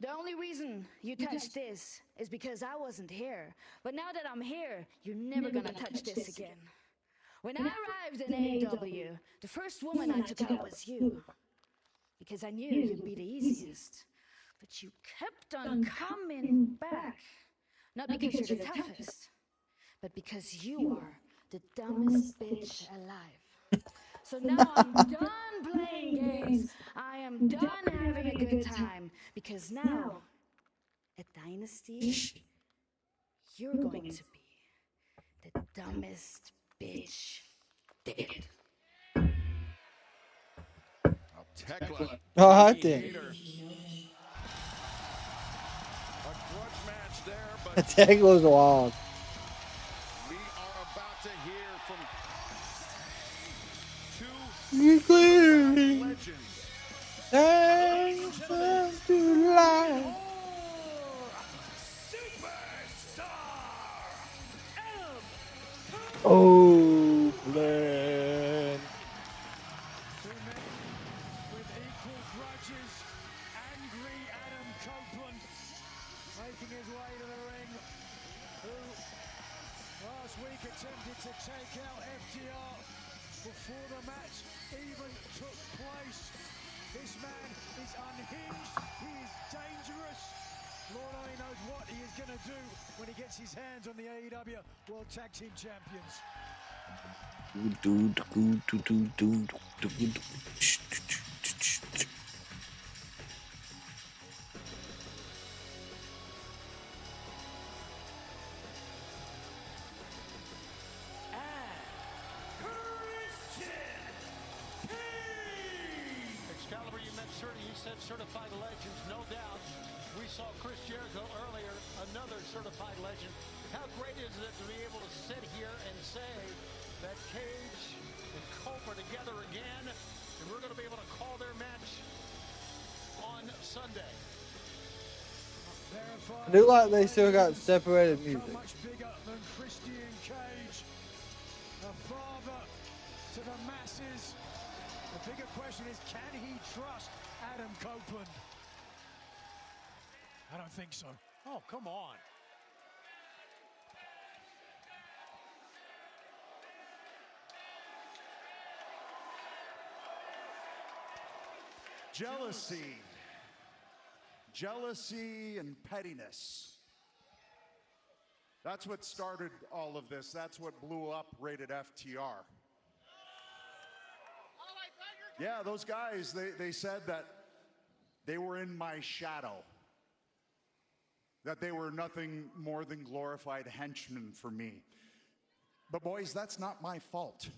The only reason you touched this is because I wasn't here. But now that I'm here, you're never gonna touch this again. When I arrived in AEW, the first woman I took out was you. Because I knew you'd be the easiest. But you kept on coming back. Not because you're the toughest, but because you are the dumbest bitch alive. So now I'm done playing games. I am done having a good time. Because now, at Dynasty, you're going to be the dumbest bitch. Dig it. Tekla. Oh, I think. A grudge match there, but Tekla's wild. we are about to hear from You clearly legends. thanks to life. Superstar Oh, man. Two men with equal grudges. Angry Adam Copeland making his way to the ring, who last week attempted to take out FTR before the match even took place. This man is unhinged, he is dangerous. Lord only knows what he is going to do when he gets his hands on the AEW World Tag Team Champions. Excalibur, you said certified legends, no doubt. We saw Chris Jericho earlier, another certified legend. How great is it to be able to sit here and say that Cage and Cope are together again, and we're going to be able to call their match on Sunday. I do like they still got separated music. Much bigger than Christian Cage, a father to the masses. The bigger question is, can he trust Adam Copeland? I don't think so. Oh, come on. Jealousy and pettiness. That's what started all of this. That's what blew up Rated FTR. Yeah, those guys, they said that they were in my shadow. That they were nothing more than glorified henchmen for me. But boys, that's not my fault.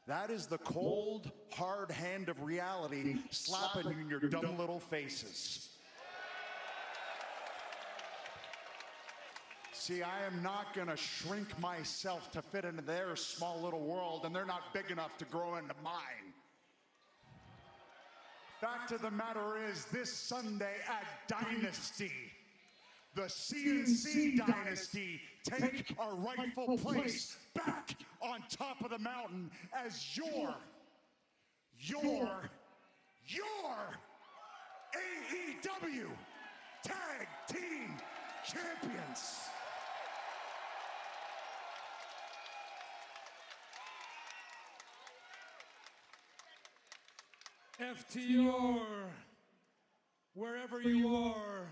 That is the cold, hard hand of reality slapping you in your dumb little faces. See, I am not going to shrink myself to fit into their small little world, and they're not big enough to grow into mine. Fact of the matter is, this Sunday at Dynasty, the CNC Dynasty take our rightful place back on top of the mountain as your AEW Tag Team Champions. FTR, wherever you are,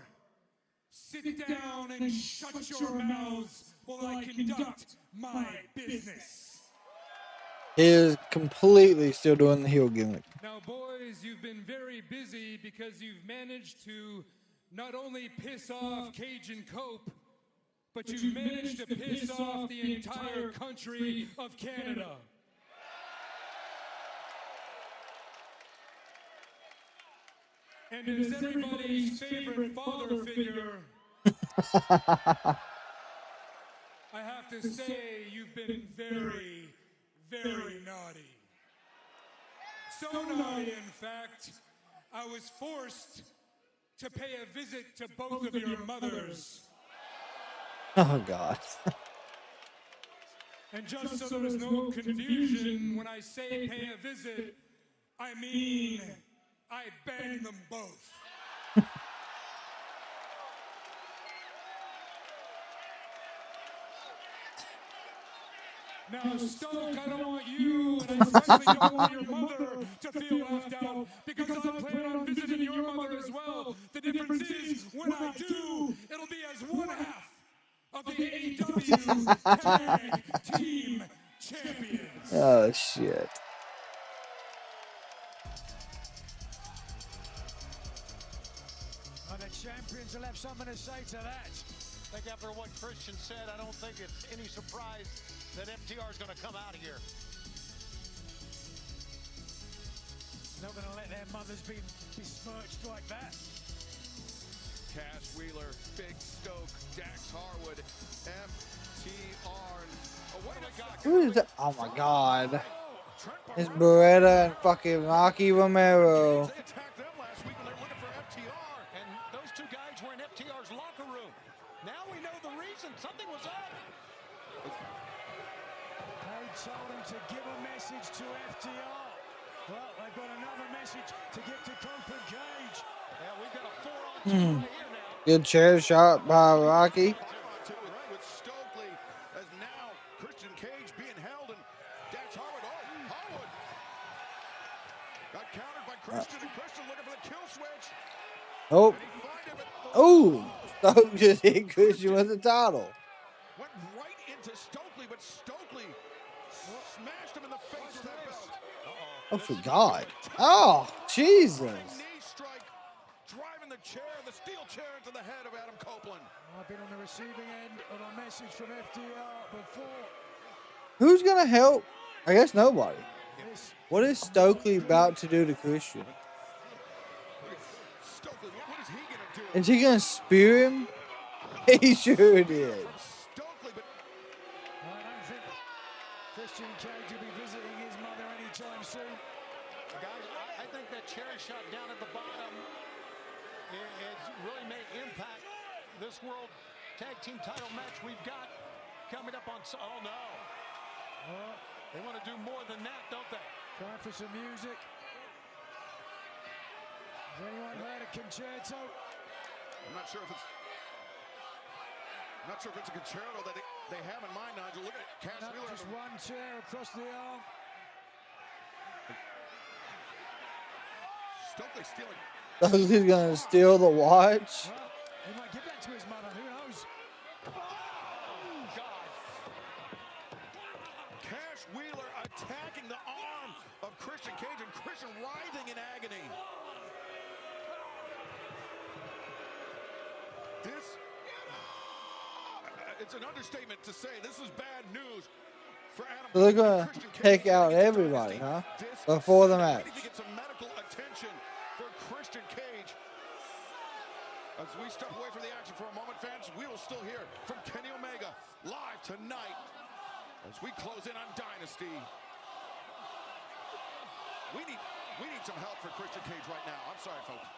sit down and shut your mouths while I conduct my business. He is completely still doing the heel gimmick. Now, boys, you've been very busy because you've managed to not only piss off Cage and Cope, but you've managed to piss off the entire country of Canada. And as everybody's favorite father figure, I have to say you've been very, very naughty. So naughty, in fact, I was forced to pay a visit to both of your mothers. Oh, God. And just so there's no confusion, when I say pay a visit, I mean I banged them both. Now, Stoke, I don't want you, and I especially don't want your mother to feel left out, because I plan on visiting your mother as well. The difference is, when I do, it'll be as one half of the AEW Tag Team Champions. Oh, shit. And the champions will have something to say to that. I think after what Christian said, I don't think it's any surprise that FTR is going to come out of here. Not going to let their mothers be besmirched like that. Cash Wheeler, Big Stoke, Dax Harwood, FTR. And what do we got? Who is that? Oh, my God. It's Beretta and fucking Rocky Romero. They attacked them last week when they were looking for FTR. And those two guys were in FTR's locker room. Now we know the reason. Something was up. told him to give a message to FTR. Well, they've got another message to give to Copen Cage. Yeah, we've got a 4-on-2 right here now. Good chair shot by Rocky. With Stokely as now Christian Cage being held, and that's Harwood. Oh, Harwood got countered by Christian, and Christian looking for the kill switch. Oh. Oh. Stokely just hit Christian with the title. Went right into Stokely, but Stokely smashed him in the face with that belt. Oh, for God. Oh, Jesus. Knee strike, driving the steel chair into the head of Adam Copeland. I've been on the receiving end of a message from FTR before. Who's going to help? I guess nobody. What is Stokely about to do to Christian? Stokely, what is he going to do? Is he going to spear him? He sure did. I don't think Christian Cage will be visiting his mother anytime soon. Guys, I think that chair shot down at the bottom it's really made impact. This World Tag Team title match we've got coming up on... Oh, no. They want to do more than that, don't they? Time for some music. Has anyone heard a concerto? I'm not sure if it's... a concerto that they have in mind, Nigel. Look at Cash Wheeler. Just one chair across the arm. Stokely stealing. Stokely's going to steal the watch. Well, he might give that to his mother. Who knows? Oh, God. Cash Wheeler attacking the arm of Christian Cage, and Christian writhing in agony. It's an understatement to say this is bad news for Adam. So they're going to take out everybody, huh? Before the match. We need to get some medical attention for Christian Cage. As we step away from the action for a moment, fans, we will still hear from Kenny Omega live tonight as we close in on Dynasty. We need some help for Christian Cage right now. I'm sorry, folks.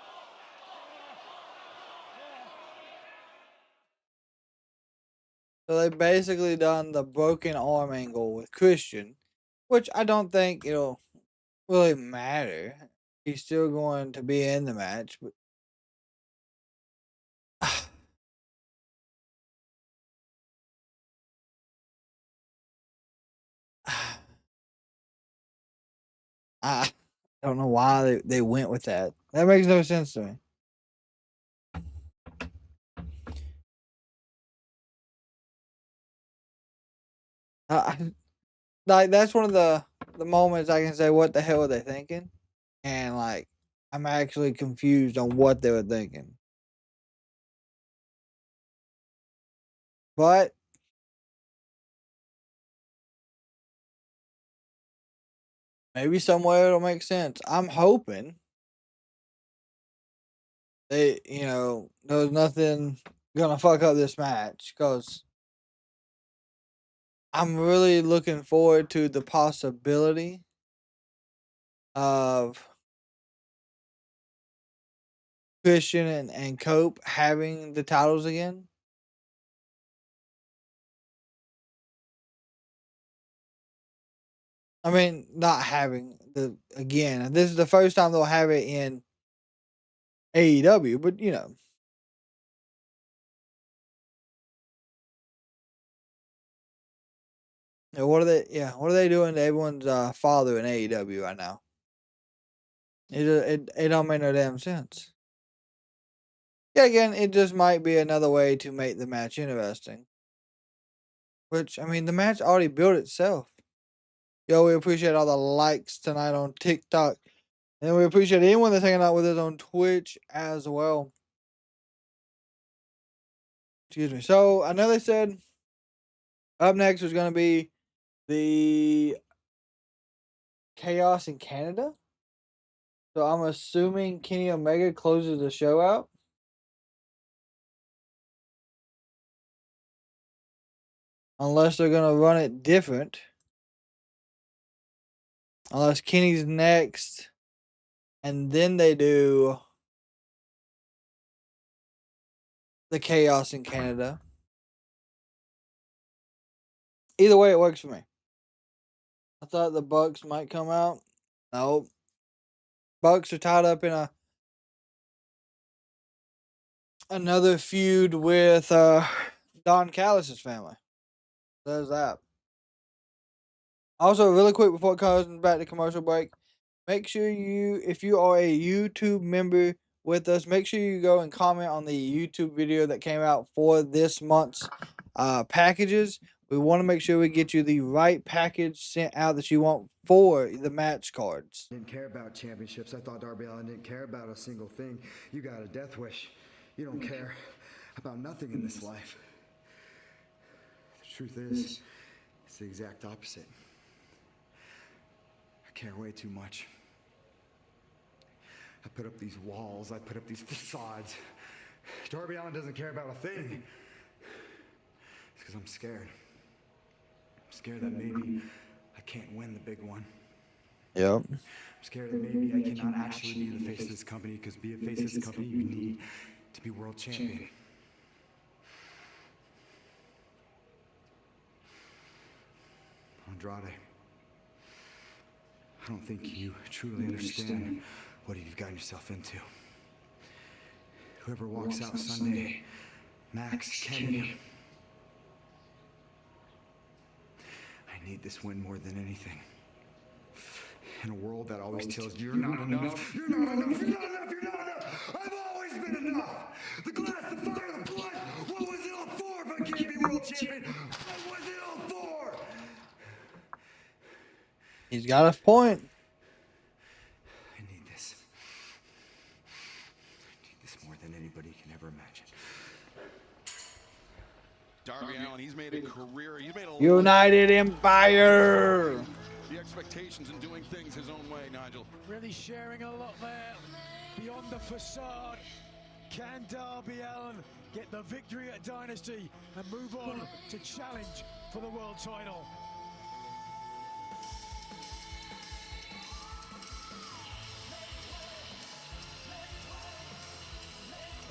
So they basically done the broken arm angle with Christian, which I don't think it'll really matter. He's still going to be in the match, but I don't know why they went with that. That makes no sense to me. Like that's one of the moments I can say, what the hell are they thinking? And like, I'm actually confused on what they were thinking. But maybe somewhere it'll make sense. I'm hoping they, there's nothing gonna fuck up this match, because I'm really looking forward to the possibility of Christian and Cope having the titles again. I mean, not having again. This is the first time they'll have it in AEW, but what are they? Yeah, what are they doing to everyone's father in AEW right now? It don't make no damn sense. Yeah, again, it just might be another way to make the match interesting. Which, I mean, the match already built itself. Yo, we appreciate all the likes tonight on TikTok. And we appreciate anyone that's hanging out with us on Twitch as well. Excuse me. So, I know they said up next was going to be the Chaos in Canada. So, I'm assuming Kenny Omega closes the show out. Unless they're going to run it different. Unless Kenny's next. And then they do the Chaos in Canada. Either way, it works for me. I thought the Bucks might come out. Nope. Bucks are tied up in another feud with Don Callis' family. There's that. Also, really quick before it comes back to commercial break, make sure if you are a YouTube member with us, make sure you go and comment on the YouTube video that came out for this month's packages. We want to make sure we get you the right package sent out that you want for the match cards. Didn't care about championships. I thought Darby Allin didn't care about a single thing. You got a death wish. You don't care about nothing in this life. The truth is, it's the exact opposite. I care way too much. I put up these walls. I put up these facades. Darby Allin doesn't care about a thing. It's because I'm scared. I'm scared that maybe I can't win the big one. Yep. I'm scared that maybe I cannot actually be the face of this company, because to be a face of this company, you need to be world champion. Andrade, I don't think you truly understand what you've gotten yourself into. Whoever walks out Sunday, Max, Kenny. I need this win more than anything. In a world that always tells you you're not enough, you're not enough, you're not enough, you're not enough. I've always been enough. The glass, the fire, the blood. What was it all for if I can't be world champion? What was it all for? He's got a point. I need this. I need this more than anybody can ever imagine. Darby Allin, he's made a career. He's made a United Empire. The expectations and doing things his own way, Nigel. Really sharing a lot there. Beyond the facade, can Darby Allin get the victory at Dynasty and move on to challenge for the world title?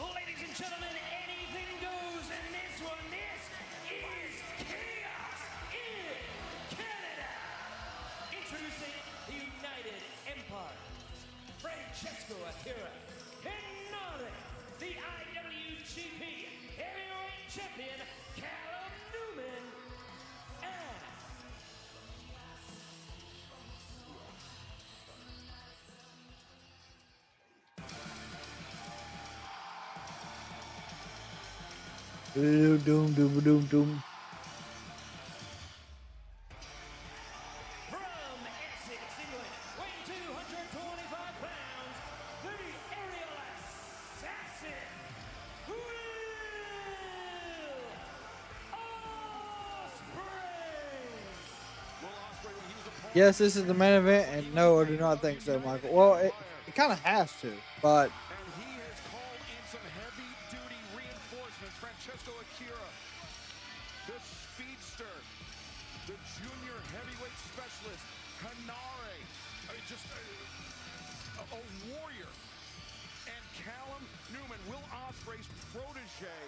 Ladies and gentlemen, anything goes in this one. This is Chaos in Canada. Introducing the United Empire, Francesco Akira, and Nolly, the IWGP Heavyweight Champion, Callum Newman, and Doom, doom, doom, doom. from Essex, England, weighing 225 pounds, the aerial assassin, Will Ospreay. Yes, this is the main event, and no, I do not think so, Michael. Well, it kind of has to, but Heavy-duty reinforcements. Francesco Akira, the speedster, the junior heavyweight specialist, Hanare, just a warrior, and Callum Newman, Will Ospreay's protege,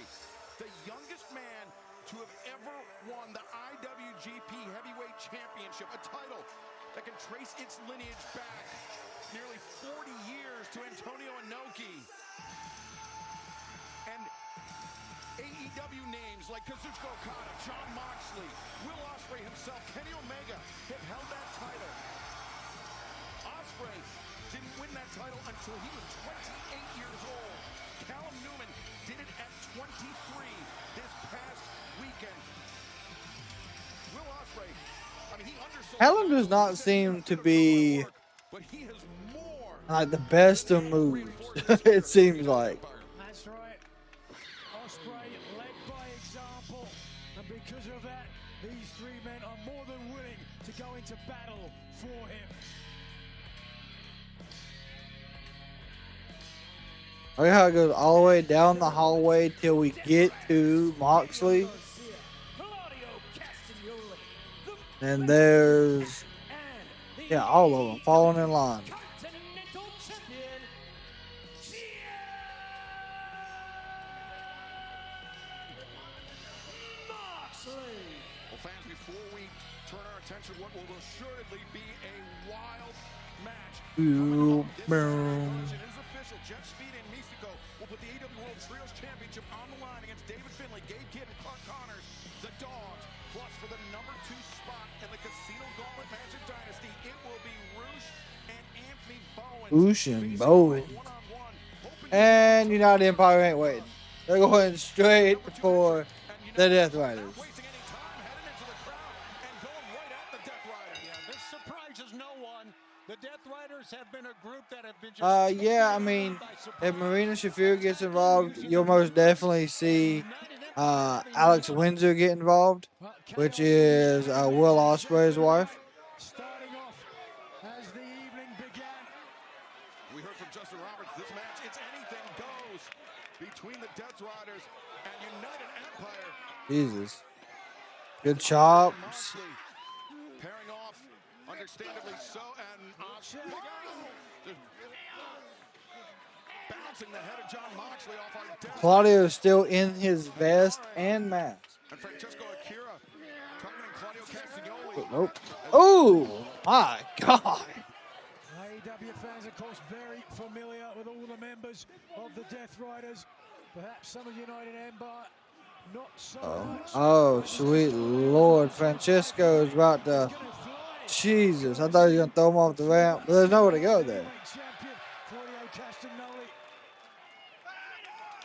the youngest man to have ever won the IWGP Heavyweight Championship, a title that can trace its lineage back nearly 40 years to Antonio Inoki. And AEW names like Kazuchika Okada, Jon Moxley, Will Ospreay himself, Kenny Omega have held that title. Ospreay didn't win that title until he was 28 years old. Callum Newman did it at 23 this past weekend. Will Ospreay, I mean, he undersold. Callum does not seem to be but he has more like the best of moves. It seems like. That's right. Ospreay led by example, and because of that, these three men are more than willing to go into battle for him. Look how it goes all the way down the hallway till we get to Moxley. And there's, yeah, all of them falling in line. Well, fans, before we turn our attention feature what will assuredly be a wild match. Boom, This boom. version is official. Jet Speed and Mystico will put the AEW World Trios Championship on the line against David Finlay, Gabe Kidd, and Clark Connors, the Dogs. Plus, for the #2 spot in the Casino Gauntlet match of Dynasty, it will be Roosh and Anthony Bowen. Boosh and Bowen. And United Empire ain't waiting. They're going straight for the Death Riders. This surprises no one. The Death Riders have been a group that have been just Yeah, I mean, if Marina Shafir gets involved, you'll most definitely see Alex Windsor get involved, which is Will Ospreay's wife. Starting off as the evening began. We heard from Justin Roberts. This match, it's anything goes between the Death Riders and United Empire. Jesus. Good chops. Pairing off, understandably so, and bouncing the head of John Moxley off our Death. Claudio's still in his vest and mask. And Francesco Akira targeting Claudio Castagnoli. Nope. Oh, my God. AEW fans, of course, very familiar with all the members of the Death Riders. Perhaps some of United Empire, not so much. Oh, sweet Lord. Francesco is about to... Jesus, I thought he was going to throw him off the ramp, but there's nowhere to go there.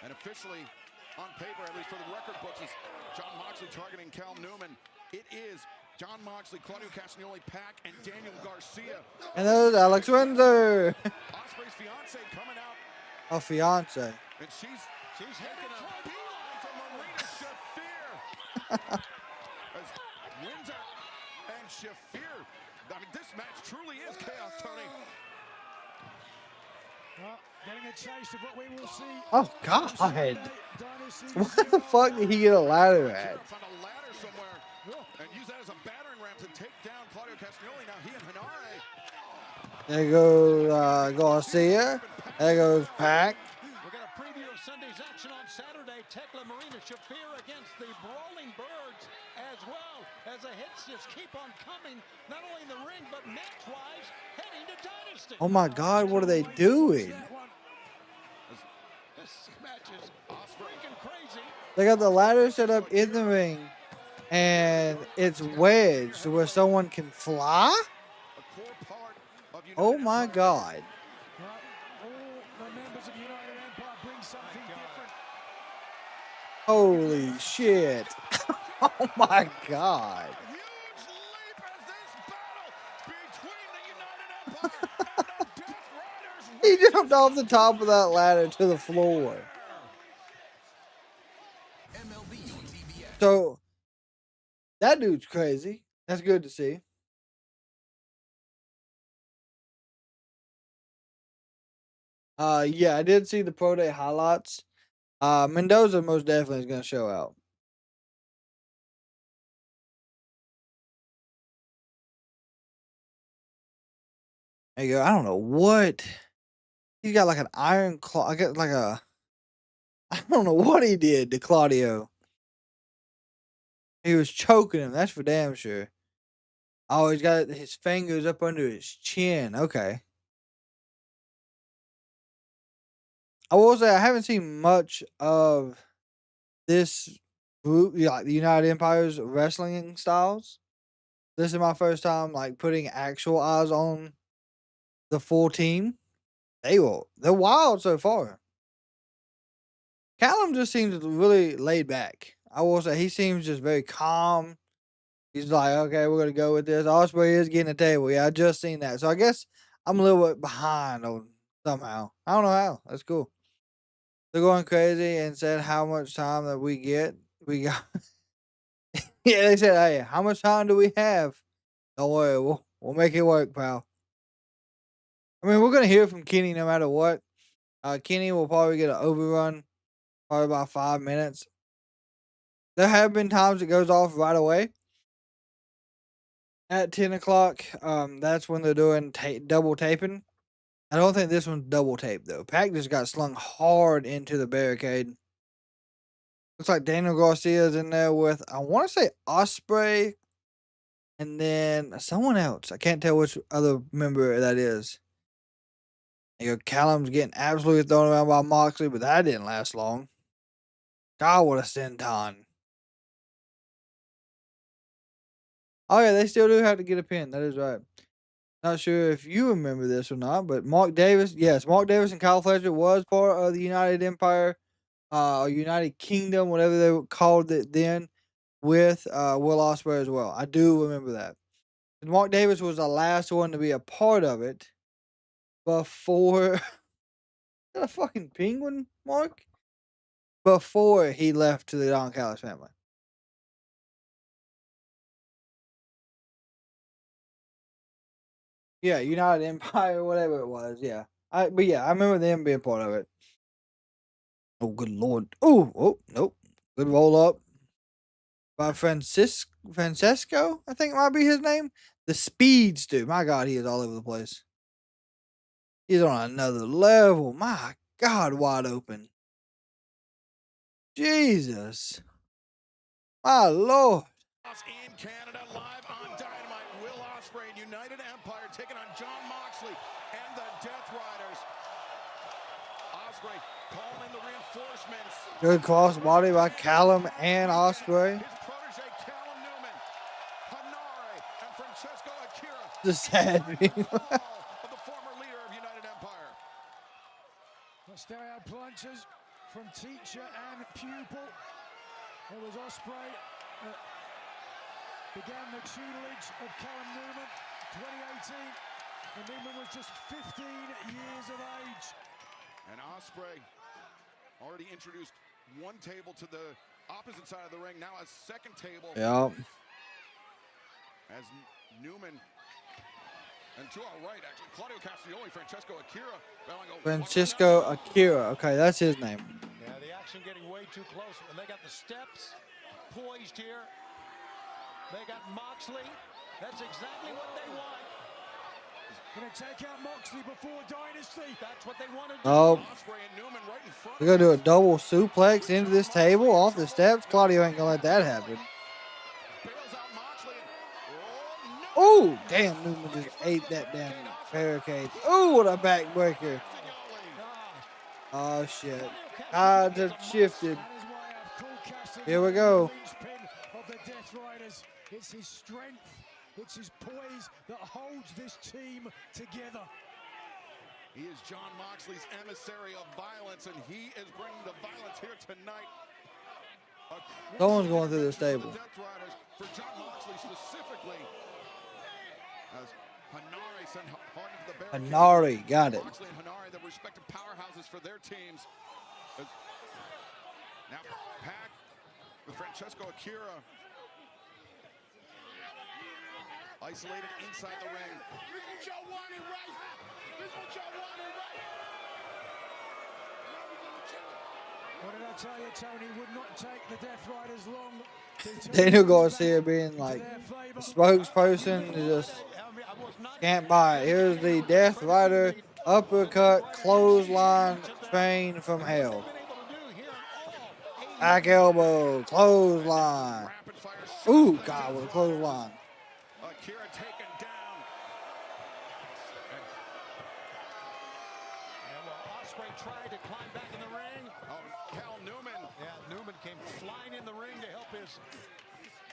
And officially, on paper, at least for the record books, is John Moxley targeting Cal Newman. It is John Moxley, Claudio Castagnoli, Pac, and Daniel Garcia. And there's Alex Windsor. Ospreay's fiance coming out. A fiance. And she's taking a beeline for Marina Shafir. As Windsor and Shafir. I mean, this match truly is chaos, Tony. Well, getting a taste of what we will see. Oh, God. What the fuck did he get a ladder at? Found a ladder somewhere and use that as a battering ram to take down Claudio Castagnoli. Now he and Hanare. There goes Garcia. There goes Pac. We're going to preview of Sunday's action on Saturday. Tekla Marina Shafir against the Brawling Birds, as well as the hits just keep on coming, not only in the ring, but match-wise, heading to Dynasty. Oh, my God. What are they doing? This match is freaking crazy. They got the ladder set up in the ring, and it's wedged to where someone can fly? Oh, my God. Holy shit. Oh, my God. He jumped off the top of that ladder to the floor. So, that dude's crazy. That's good to see. Yeah, I did see the Pro Day highlights. Mendoza most definitely is going to show out. There you go. I don't know what. He's got like an iron claw. I get like a. I don't know what he did to Claudio. He was choking him. That's for damn sure. Oh, he's got his fingers up under his chin. Okay. I will say I haven't seen much of this group, like the United Empire's wrestling styles. This is my first time like putting actual eyes on the full team. They're wild so far. Callum just seems really laid back. I will say he seems just very calm. He's like, okay, we're gonna go with this. Ospreay is getting a table. Yeah, I just seen that. So I guess I'm a little bit behind on somehow. I don't know how. That's cool. They're going crazy and said how much time that we get. We got yeah, they said, hey, how much time do we have? Don't worry, we'll make it work, pal. I mean, we're gonna hear from Kenny no matter what. Kenny will probably get an overrun, probably about 5 minutes. There have been times it goes off right away. At 10 o'clock, that's when they're doing double taping. I don't think this one's double taped, though. Pac just got slung hard into the barricade. Looks like Daniel Garcia's in there with, I want to say, Ospreay and then someone else. I can't tell which other member that is. You know, Callum's getting absolutely thrown around by Moxley, but that didn't last long. God, what a senton. Oh, yeah, they still do have to get a pin. That is right. Not sure if you remember this or not, but Mark Davis, yes, Mark Davis and Kyle Fletcher was part of the United Empire, or United Kingdom, whatever they called it then, with Will Ospreay as well. I do remember that. And Mark Davis was the last one to be a part of it before. Is that a fucking penguin, Mark? Before he left to the Don Callis family. Yeah, United Empire, whatever it was. Yeah, but yeah, I remember them being part of it. Oh, good lord! Oh, nope. Good roll up by Francesco. I think it might be his name. The Speedster. My God, he is all over the place. He's on another level. My God, wide open. Jesus, my lord. In Canada, live on Dynamite, Will Ospreay and United Empire taking on Jon Moxley and the Death Riders. Ospreay calling in the reinforcements. Good crossbody by Callum and Ospreay. His protege, Callum Newman, Hanare, and Francesco Akira. The sad thing. Of the former leader of United Empire. Stereo plunges from teacher and pupil. It was Ospreay that began the tutelage of Callum Newman, 2018. And Newman was just 15 years of age. And Ospreay already introduced one table to the opposite side of the ring. Now a second table. Yep. As Newman, and to our right, actually, Claudio Castagnoli, Francesco Akira. Francesco Akira. Okay, that's his name. Yeah, the action getting way too close. And they got the steps poised here. They got Moxley. That's exactly what they want. Gonna take out Moxley before Dynasty. That's what they want to do. Oh. Ospreay and Newman right in front. We're going to do a double suplex into this table off the steps. Claudio ain't going to let that happen. Oh, damn. Newman just ate that damn barricade. Oh, what a backbreaker. Oh, shit. Odds have shifted. Here we go. Of the Death Riders. It's his strength. It's his poise that holds this team together. He is Jon Moxley's emissary of violence, and he is bringing the violence here tonight. Someone's going through this table. Death Riders for Jon Moxley specifically. As Hanare sent Harden to the barricade. Hanare, got it. Moxley and Hanare, the respective powerhouses for their teams. Now Pac with Francesco Akira. Isolated inside the ring. This is what y'all wanted, right? This is what y'all wanted, right? What did I tell you, Tony? Would not take the Death Riders long. Daniel Garcia being like the spokesperson, just can't buy it. Here's the Death Rider uppercut, clothesline, train from hell. Back elbow, clothesline. Ooh, God, what a clothesline. Akira taken down. And Ospreay tried to climb back in the ring. Oh, Cal Newman. Yeah, Newman came flying in the ring to help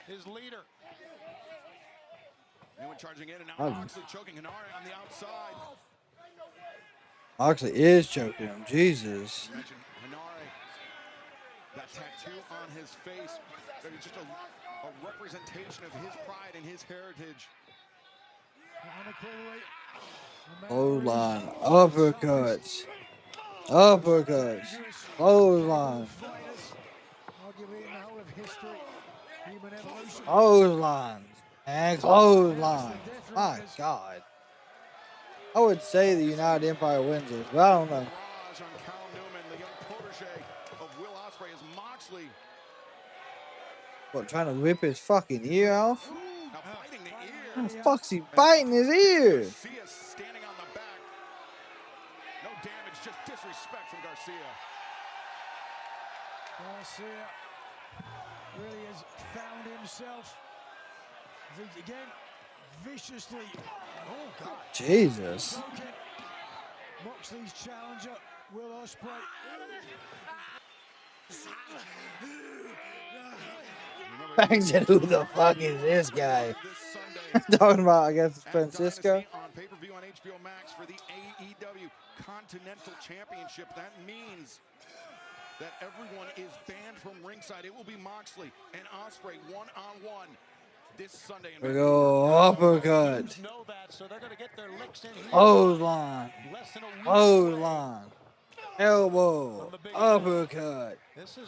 his leader. Newman charging in, and now Moxley choking Hanare on the outside. Moxley is choking him. Jesus. You mentioned Hanare, that tattoo on his face. That is just a representation of his pride and his heritage. Clothesline, uppercuts, clothesline, clotheslines, and clotheslines. My God. I would say the United Empire wins this, but I don't know. On Cal Newman, the young protege of Will Ospreay, is Moxley. What, trying to rip his fucking ear off? Now biting the ear. How the fuck's he biting his ear? Garcia standing on the back. No damage, just disrespect from Garcia. Garcia really has found himself. Again, viciously. Oh, God. Jesus. Moxley's challenger, Will Ospreay. I said, who the fuck is this guy? Talking about, I guess, it's Francisco. On pay-per-view on HBO Max for the AEW Continental Championship. That means that everyone is banned from ringside. It will be Moxley and Ospreay one-on-one this Sunday. We go uppercut. Line. Line. Elbow. Uppercut.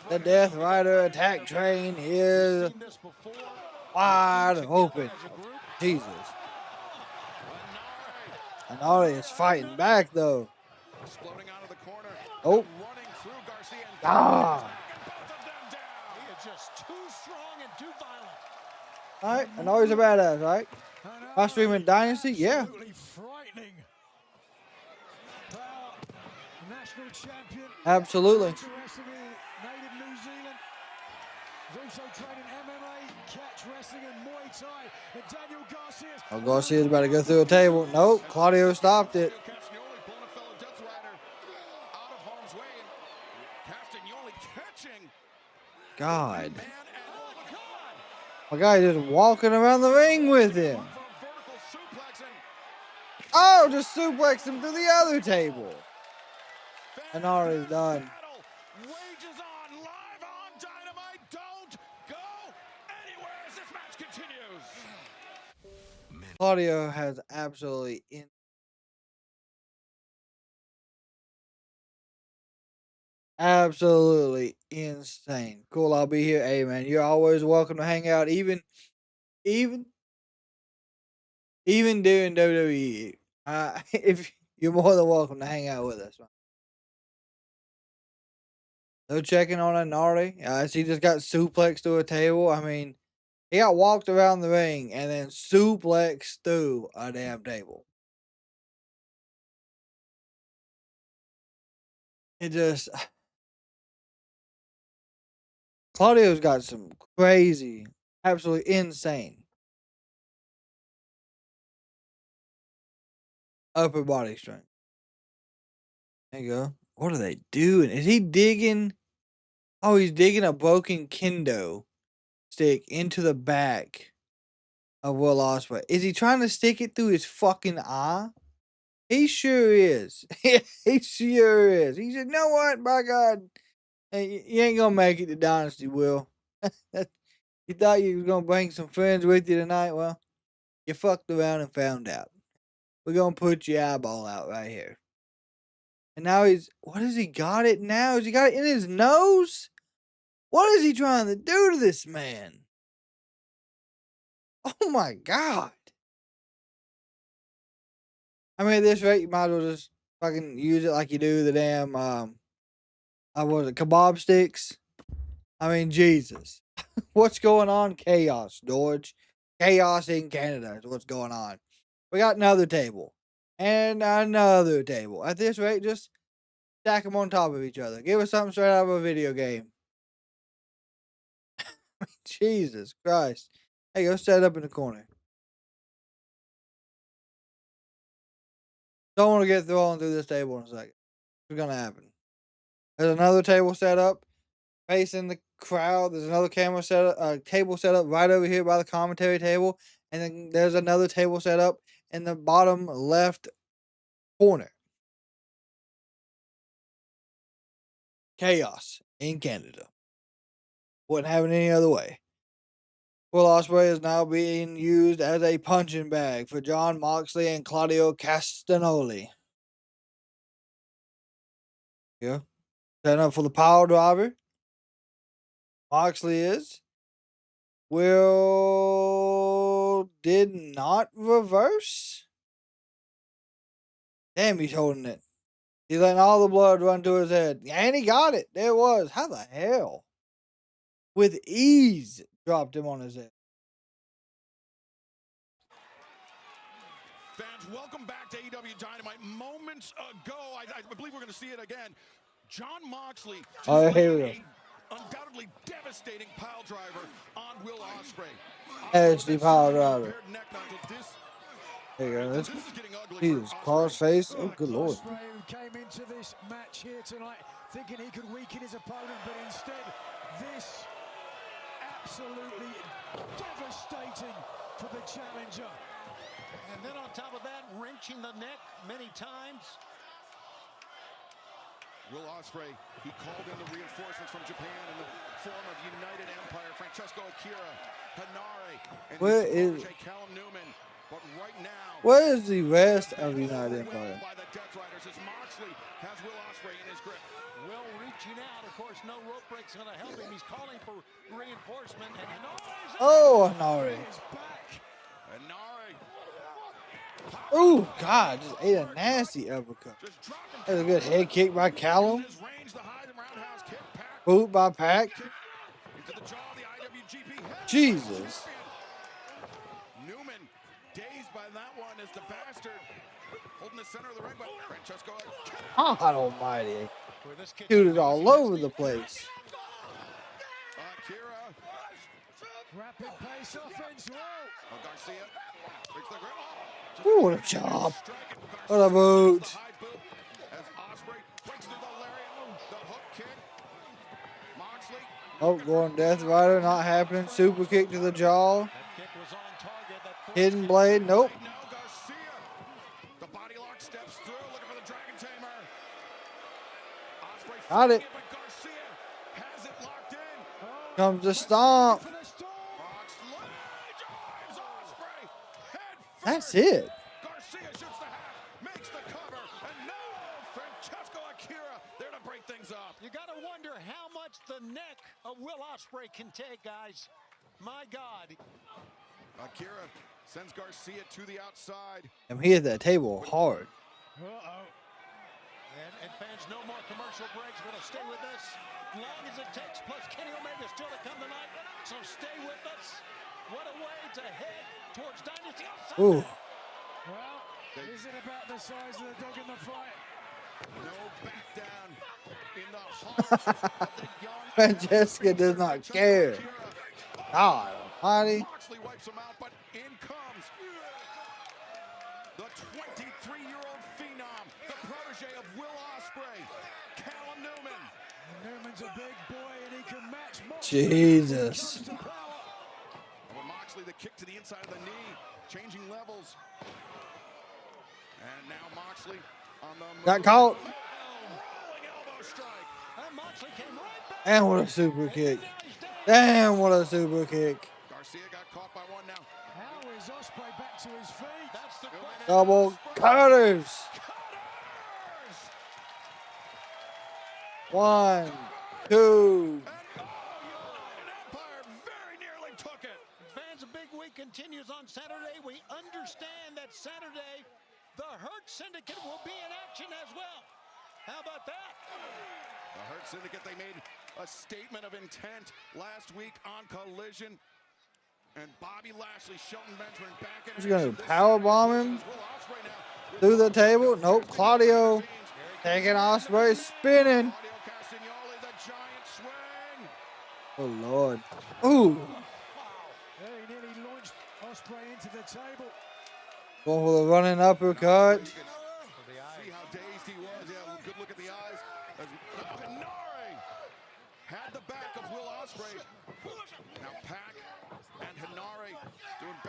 The Death Rider attack train is wide open. Jesus. Anari is fighting back though. Oh. Ah. He is just too strong and too violent. Alright, Anari's a badass, right? My streaming Dynasty, yeah. Frightening. Power, national champion. Absolutely. Native New Zealand. He's also training MMA, catch wrestling, and Muay Thai. And Daniel Garcia's. Oh, Garcia's about to go through a table. Nope, Claudio stopped it. God. My guy just walking around the ring with him. Oh, just suplexed him to the other table. Anari's done. Wages on live on Dynamite. Don't go anywhere as this match continues. Claudio has absolutely insane. Cool, I'll be here. Hey man, you're always welcome to hang out, even during WWE. If you're more than welcome to hang out with us. No checking on Anari. She just got suplexed to a table. I mean, he got walked around the ring and then suplexed through a damn table. It just. Claudio's got some crazy, absolutely insane upper body strength. There you go. What are they doing? Is he digging? Oh, he's digging a broken kendo stick into the back of Will Ospreay. Is he trying to stick it through his fucking eye? He sure is. He sure is. He said, "You know what? By God, you ain't gonna make it to Dynasty, Will. You thought you was gonna bring some friends with you tonight? Well, you fucked around and found out. We're gonna put your eyeball out right here." And now what has he got it now? Has he got it in his nose? What is he trying to do to this man? Oh my God. I mean, at this rate, you might as well just fucking use it like you do the damn, kebab sticks? I mean, Jesus. What's going on? Chaos, George. Chaos in Canada is what's going on. We got another table. And another table. At this rate, just stack them on top of each other. Give us something straight out of a video game. Jesus Christ. Hey, go set up in the corner. Don't want to get thrown through this table in a second. What's going to happen? There's another table set up facing the crowd. There's another table set up right over here by the commentary table. And then there's another table set up in the bottom left corner. Chaos in Canada. Wouldn't have it any other way. Will Ospreay is now being used as a punching bag for Jon Moxley and Claudio Castagnoli. Yeah. Setting up for the power driver. Moxley is. Will did not reverse. Damn, he's holding it. He's letting all the blood run to his head. And he got it. There it was. How the hell? With ease, dropped him on his head. Fans, welcome back to AEW Dynamite. Moments ago, I believe we're going to see it again. Jon Moxley Oh, here we go. undoubtedly devastating pile driver on Will Ospreay. Nasty power driver. Neck knuckle. There you go. Jesus, cross face. Oh, good lord. Ospreay, who came into this match here tonight thinking he could weaken his opponent, but instead this absolutely devastating for the challenger. And then on top of that, wrenching the neck many times. Will Ospreay, he called in the reinforcements from Japan in the form of United Empire, Francesco Akira, Hanare, and Where his is- protege, Callum Newman. But right now, Where is the rest of United Empire? by the Death Riders as Moxley has Will Ospreay in his grip. Will reaching out. Of course, no rope break's going to help him. He's calling for reinforcement. And Hanare's Oh, Hanare. Hanare. Oh, God. Just ate a nasty uppercut. That's a good head kick by Callum. Boot by Pac. Jesus. Newman, dazed by that one, as the bastard holding the center of the ring, but Francesco. God almighty. Dude is all over the place. Akira. Rapid pace offense. Whoa. Garcia. Breaks the grip. Ooh, what a chop. What a boot. As Ospreay breaks through the lariat, the hook kick. Moxley. Oh, going Death Rider, not happening. Super kick to the jaw. Hidden blade, nope. The body lock steps through, looking for the Dragon Tamer. Ospreay Got it. but Garcia has it locked in. Comes the stomp. That's it. Garcia shoots the half, makes the cover, and now Francesco Akira there to break things up. You got to wonder how much the neck of Will Ospreay can take, guys. My God. Akira sends Garcia to the outside. And he hit that table hard. Uh-oh. And fans, no more commercial breaks. We're going to stay with us long as it takes. Plus, Kenny Omega still to come tonight. So stay with us. What a way to head towards Dynasty. Ooh. Well, is it about the size of the dog in the fight? No back down in the heart of the young. Francesca does not care. God almighty. Moxley wipes him out, but in comes the 23-year-old phenom, the protege of Will Ospreay, Callum Newman. Newman's a big boy and he can match Jesus. And with Moxley, the kick to the inside of the knee, changing levels. And now Moxley on the move. Got caught. Rolling elbow strike. And Moxley came right back. And what a super kick. Damn, what a super kick. Garcia got caught by one now. How is Ospreay back to his feet? That's the question. Double cutters. 1, 2. Very nearly took it. Fans, a big week continues on Saturday. We understand that Saturday, the Hurt Syndicate will be in action as well. How about that? The Hurt Syndicate, they made a statement of intent last week on Collision. And Bobby Lashley, Shelton Benjamin back in. He's going to powerbomb him through the table. Nope, Claudio taking Ospreay, spinning. Oh, Lord. Ooh. Yeah, he nearly launched Ospreay into the table. Going for the running uppercut. See how dazed he was. Yeah, good look at the eyes. As Hanare had the back of Will Ospreay. Now Pac and Hanare doing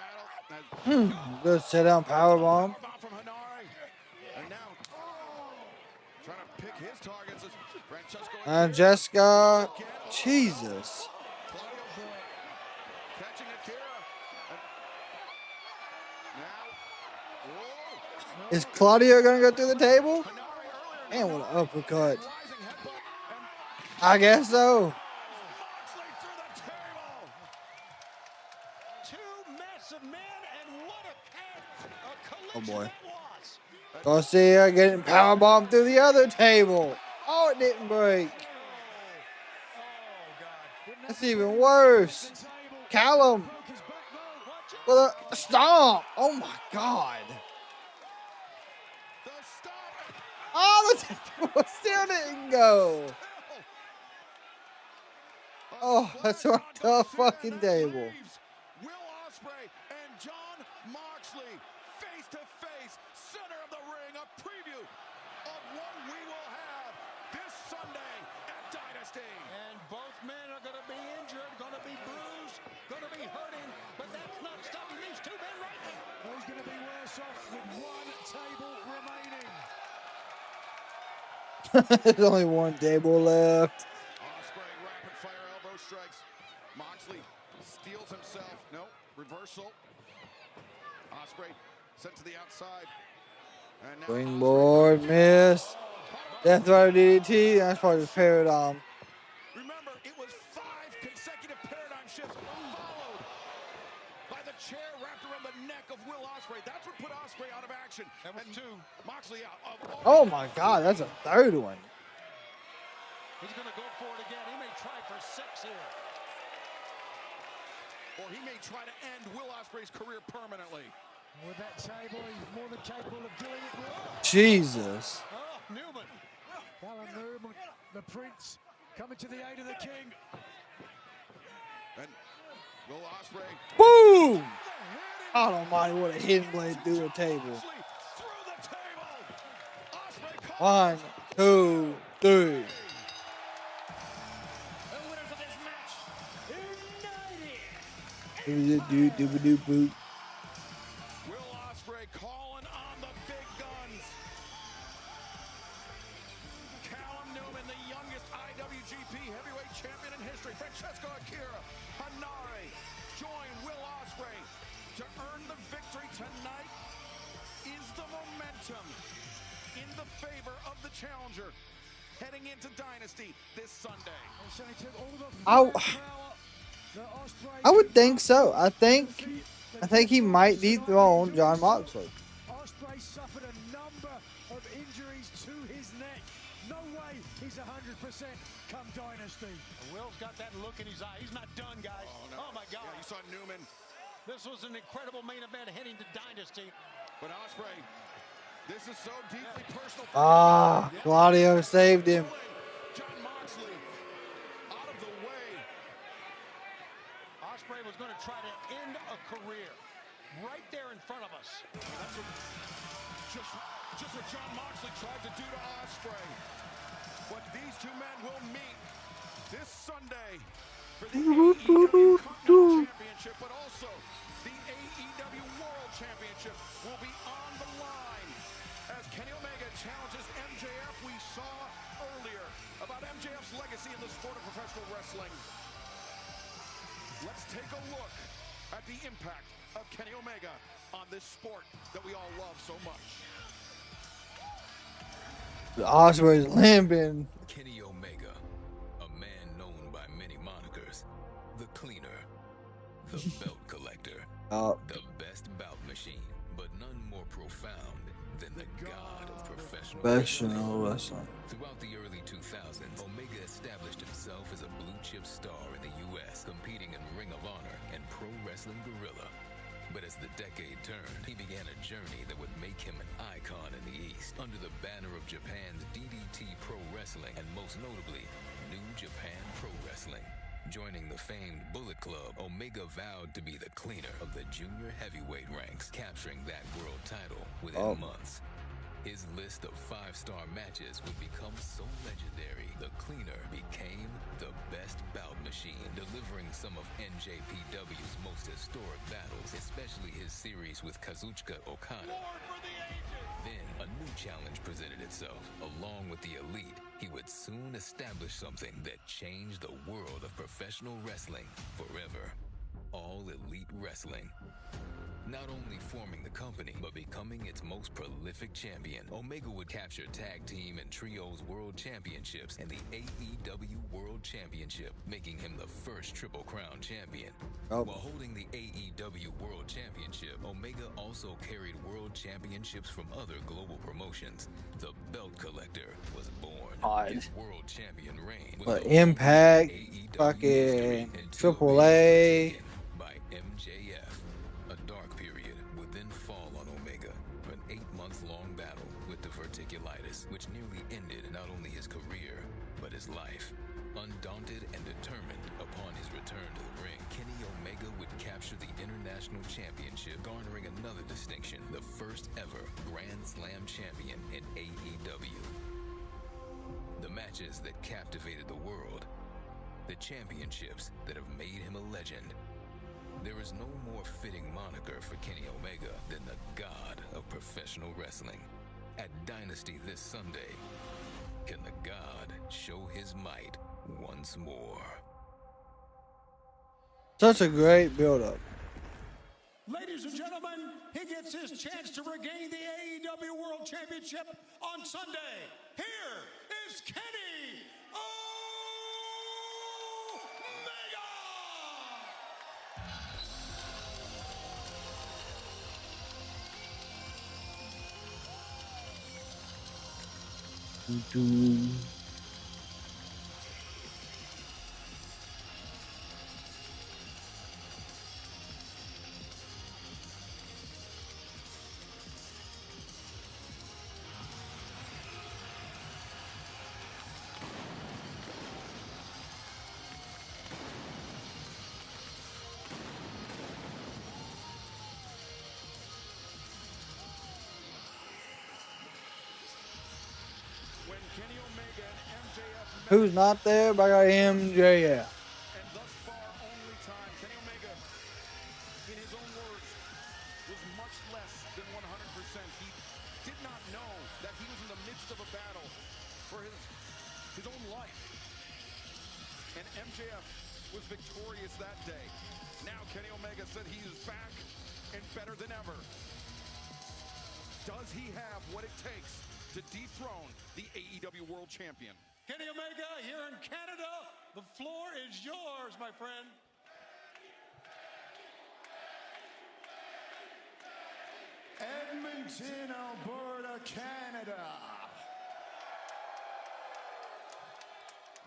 battle. Good sit down powerbomb. From Hanare. And now trying to pick his targets as Francesco. And Jessica. Jesus. Catching Akira. Now. Is Claudio going to go through the table? And what an uppercut. I guess so. Two massive men, and what a Oh, boy. was. Garcia getting powerbombed through the other table. Oh, it didn't break. That's even worse. Callum with a stomp. Oh, my God. Oh, the table still didn't go. Oh, that's a tough fucking table. Will Ospreay and Jon Moxley face to face, center of the ring, a preview of what we will have this Sunday at Dynasty. And both men are going to be injured, going to be bruised, going to be hurting, but that's not stopping these two men right now. Who's going to be worse off with one table remaining? There's only one table left. Ospreay rapid fire elbow strikes. Moxley steals himself. No, reversal. Ospreay sent to the outside. And now Springboard miss. Death Rider DDT. That's part of his paradigm. remember, it was 5 consecutive paradigm shifts followed by the chair wrapped around the neck of Will Ospreay. That's what put Ospreay out of action. That was 2. Moxley out. Oh my God, that's a third one. He's going to go for it again. He may try for 6 here. Or he may try to end Will Ospreay's career permanently. With that table, he's more than capable of doing it. Jesus. Oh, Newman. Alan Newman, the prince, coming to the aid of the king. And Will Ospreay. Boom! God almighty, what a hidden blade through the table. 1, 2, 3. Do-do-do-do-do-boo. Will Ospreay calling on the big guns. Callum Newman, the youngest IWGP heavyweight champion in history. Francesco Akira Hanare join Will Ospreay to earn the victory tonight. Is the momentum in the favor of the challenger heading into Dynasty this Sunday? I would think so. I think he might dethrone Jon Moxley. Ospreay suffered a number of injuries to his neck. No way he's 100% come Dynasty. Will's got that look in his eye. He's not done, guys. Oh, my God. Yeah, you saw Newman. This was an incredible main event heading to Dynasty. But Ospreay, this is so deeply personal. Ah, Claudio saved him. Jon Moxley out of the way. Ospreay was going to try to end a career right there in front of us. That's what, just what Jon Moxley tried to do to Ospreay. But these two men will meet this Sunday for the AEW Championship, but also the AEW World Championship will be on the line as Kenny Omega challenges MJF. We saw earlier about MJF's legacy in the sport of professional wrestling. Let's take a look at the impact of Kenny Omega on this sport that we all love so much. The Ospreay's limping. Kenny Omega, a man known by many monikers, the Cleaner, the Belt Collector, the best bout machine, but none more profound than the god of professional wrestling. Throughout the early 2000s, Omega established himself as a blue-chip star in the U.S., competing in Ring of Honor and Pro Wrestling Guerrilla. But as the decade turned, he began a journey that would make him an icon in the East, under the banner of Japan's DDT Pro Wrestling and most notably, New Japan Pro Wrestling. Joining the famed Bullet Club, Omega vowed to be the cleaner of the junior heavyweight ranks, capturing that world title within months. His list of 5-star matches would become so legendary, the Cleaner became the best bout machine, delivering some of NJPW's most historic battles, especially his series with Kazuchika Okada. Then, a new challenge presented itself. Along with the Elite, he would soon establish something that changed the world of professional wrestling forever. All Elite Wrestling. Not only forming the company, but becoming its most prolific champion, Omega would capture Tag Team and Trios World Championships and the AEW World Championship, making him the first Triple Crown champion. While holding the AEW World Championship, Omega also carried World Championships from other global promotions. The Belt Collector was born. His World Champion reign was But Impact, fucking AAA. by MJF. A dark period would then fall on Omega, an 8-month-long battle with diverticulitis, which nearly ended not only his career, but his life. Undaunted and determined upon his return to the ring, Kenny Omega would capture the International Championship, garnering another distinction, the first ever Grand Slam champion in AEW. The matches that captivated the world, the championships that have made him a legend. There is no more fitting moniker for Kenny Omega than the God of professional wrestling. At Dynasty this Sunday, can the God show his might once more? Such a great build-up. Ladies and gentlemen, he gets his chance to regain the AEW World Championship on Sunday. Here is Kenny Omega. Who's not there? But I got MJF. And thus far, only time, Kenny Omega, in his own words, was much less than 100%. He did not know that he was in the midst of a battle for his own life. And MJF was victorious that day. Now Kenny Omega said he is back and better than ever. Does he have what it takes to dethrone the AEW World Champion? Kenny Omega here in Canada. The floor is yours, my friend. Edmonton, Alberta, Canada.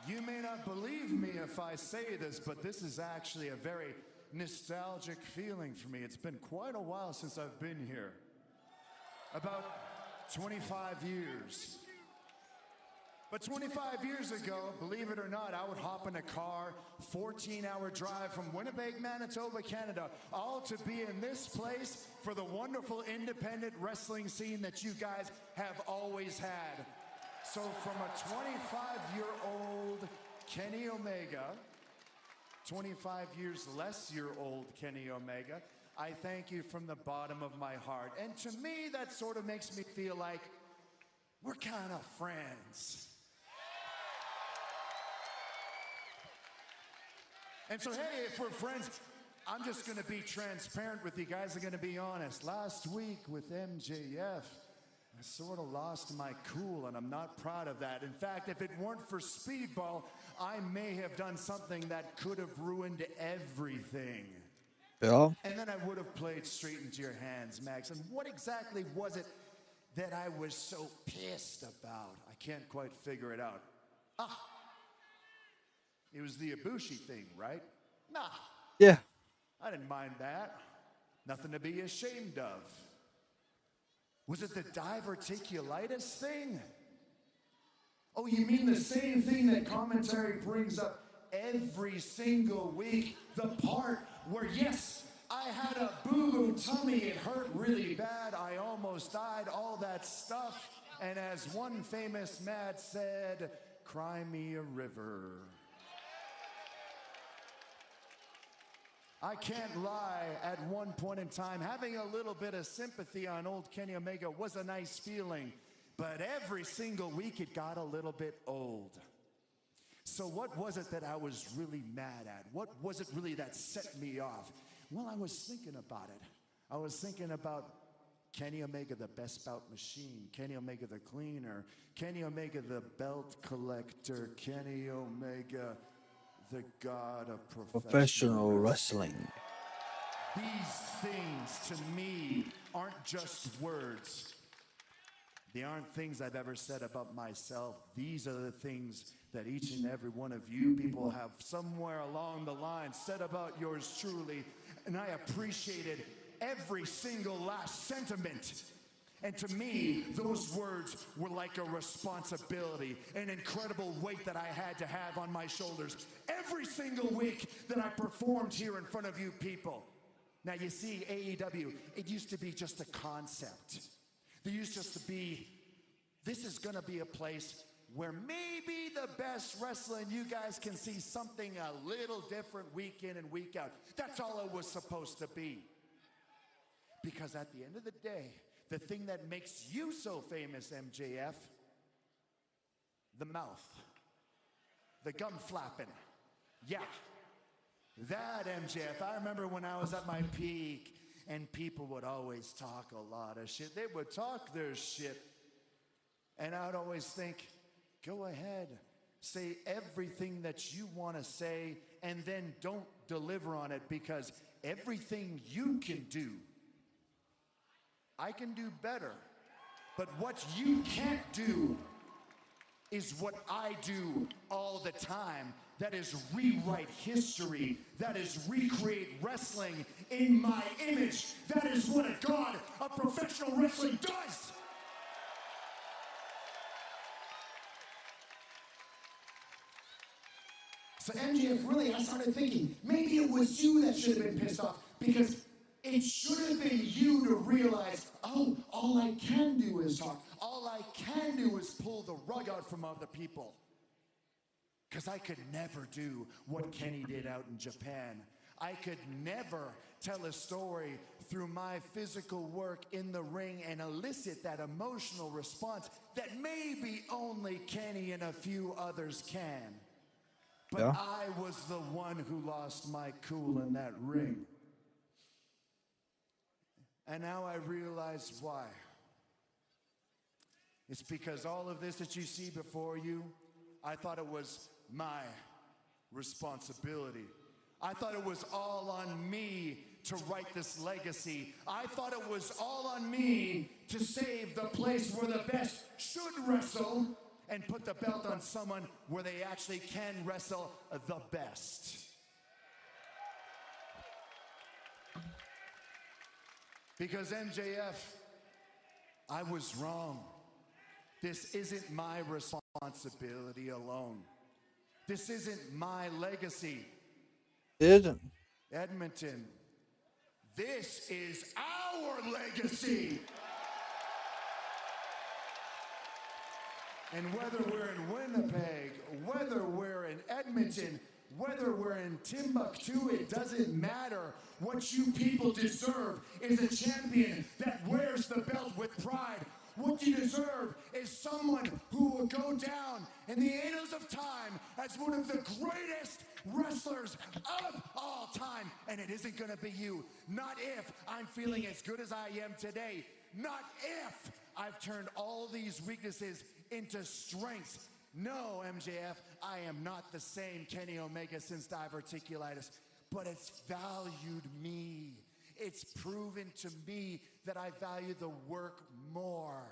You may not believe me if I say this, but this is actually a very nostalgic feeling for me. It's been quite a while since I've been here. About 25 years. But 25 years ago, believe it or not, I would hop in a car, 14-hour drive from Winnipeg, Manitoba, Canada, all to be in this place for the wonderful independent wrestling scene that you guys have always had. So from a 25-year-old Kenny Omega, 25 years less year old Kenny Omega, I thank you from the bottom of my heart. And to me, that sort of makes me feel like we're kind of friends. And so, hey, if we're friends, I'm just going to be transparent with you guys. I'm going to be honest. Last week with MJF, I sort of lost my cool, and I'm not proud of that. In fact, if it weren't for Speedball, I may have done something that could have ruined everything. Yeah. And then I would have played straight into your hands, Max. And what exactly was it that I was so pissed about? I can't quite figure it out. It was the Ibushi thing, right? Nah. Yeah. I didn't mind that. Nothing to be ashamed of. Was it the diverticulitis thing? Oh, you mean the same thing that commentary brings up every single week? The part where, yes, I had a boo-boo tummy, it hurt really bad, I almost died, all that stuff. And as one famous man said, cry me a river. I can't lie, at one point in time, having a little bit of sympathy on old Kenny Omega was a nice feeling, but every single week it got a little bit old. So what was it that I was really mad at? What was it really that set me off? Well, I was thinking about it. I was thinking about Kenny Omega, the best bout machine, Kenny Omega, the cleaner, Kenny Omega, the belt collector, Kenny Omega, the god of professional wrestling. These things to me aren't just words. They aren't things I've ever said about myself. These are the things that each and every one of you people have somewhere along the line said about yours truly. And I appreciated every single last sentiment. And to me, those words were like a responsibility, an incredible weight that I had to have on my shoulders every single week that I performed here in front of you people. Now you see, AEW, it used to be just a concept. There used just to be, this is gonna be a place where maybe the best wrestling you guys can see something a little different week in and week out. That's all it was supposed to be. Because at the end of the day, the thing that makes you so famous, MJF, the mouth, the gum flapping. Yeah, that MJF. I remember when I was at my peak and people would always talk a lot of shit. They would talk their shit. And I would always think, go ahead, say everything that you want to say and then don't deliver on it, because everything you can do, I can do better. But what you can't do is what I do all the time. That is rewrite history. That is recreate wrestling in my image. That is what a god of professional wrestling does. So MJF, really, I started thinking, maybe it was you that should have been pissed off, because it should have been you to realize, oh, all I can do is talk. All I can do is pull the rug out from other people. Because I could never do what Kenny did out in Japan. I could never tell a story through my physical work in the ring and elicit that emotional response that maybe only Kenny and a few others can. But Yeah. I was the one who lost my cool in that ring. And now I realize why. It's because all of this that you see before you, I thought it was my responsibility. I thought it was all on me to write this legacy. I thought it was all on me to save the place where the best should wrestle and put the belt on someone where they actually can wrestle the best. Because MJF, I was wrong. This isn't my responsibility alone. This isn't my legacy. It isn't. Edmonton, this is our legacy. And whether we're in Winnipeg, whether we're in Edmonton, whether we're in Timbuktu, it doesn't matter. What you people deserve is a champion that wears the belt with pride. What you deserve is someone who will go down in the annals of time as one of the greatest wrestlers of all time. And it isn't going to be you. Not if I'm feeling as good as I am today. Not if I've turned all these weaknesses into strengths. No, MJF, I am not the same Kenny Omega since diverticulitis, but it's valued me. It's proven to me that I value the work more.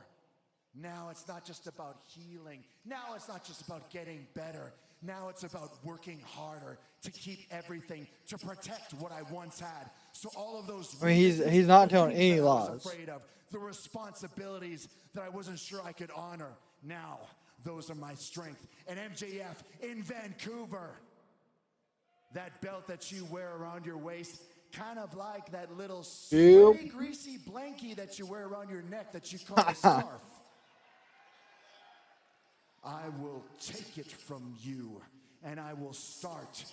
Now it's not just about healing. Now it's not just about getting better. Now it's about working harder to keep everything, to protect what I once had. So all of those, I mean, he's not telling any that I was lies. afraid of, the responsibilities that I wasn't sure I could honor, now those are my strength. And MJF in Vancouver, that belt that you wear around your waist, kind of like that little sweaty, greasy blankie that you wear around your neck that you call a scarf. I will take it from you, and I will start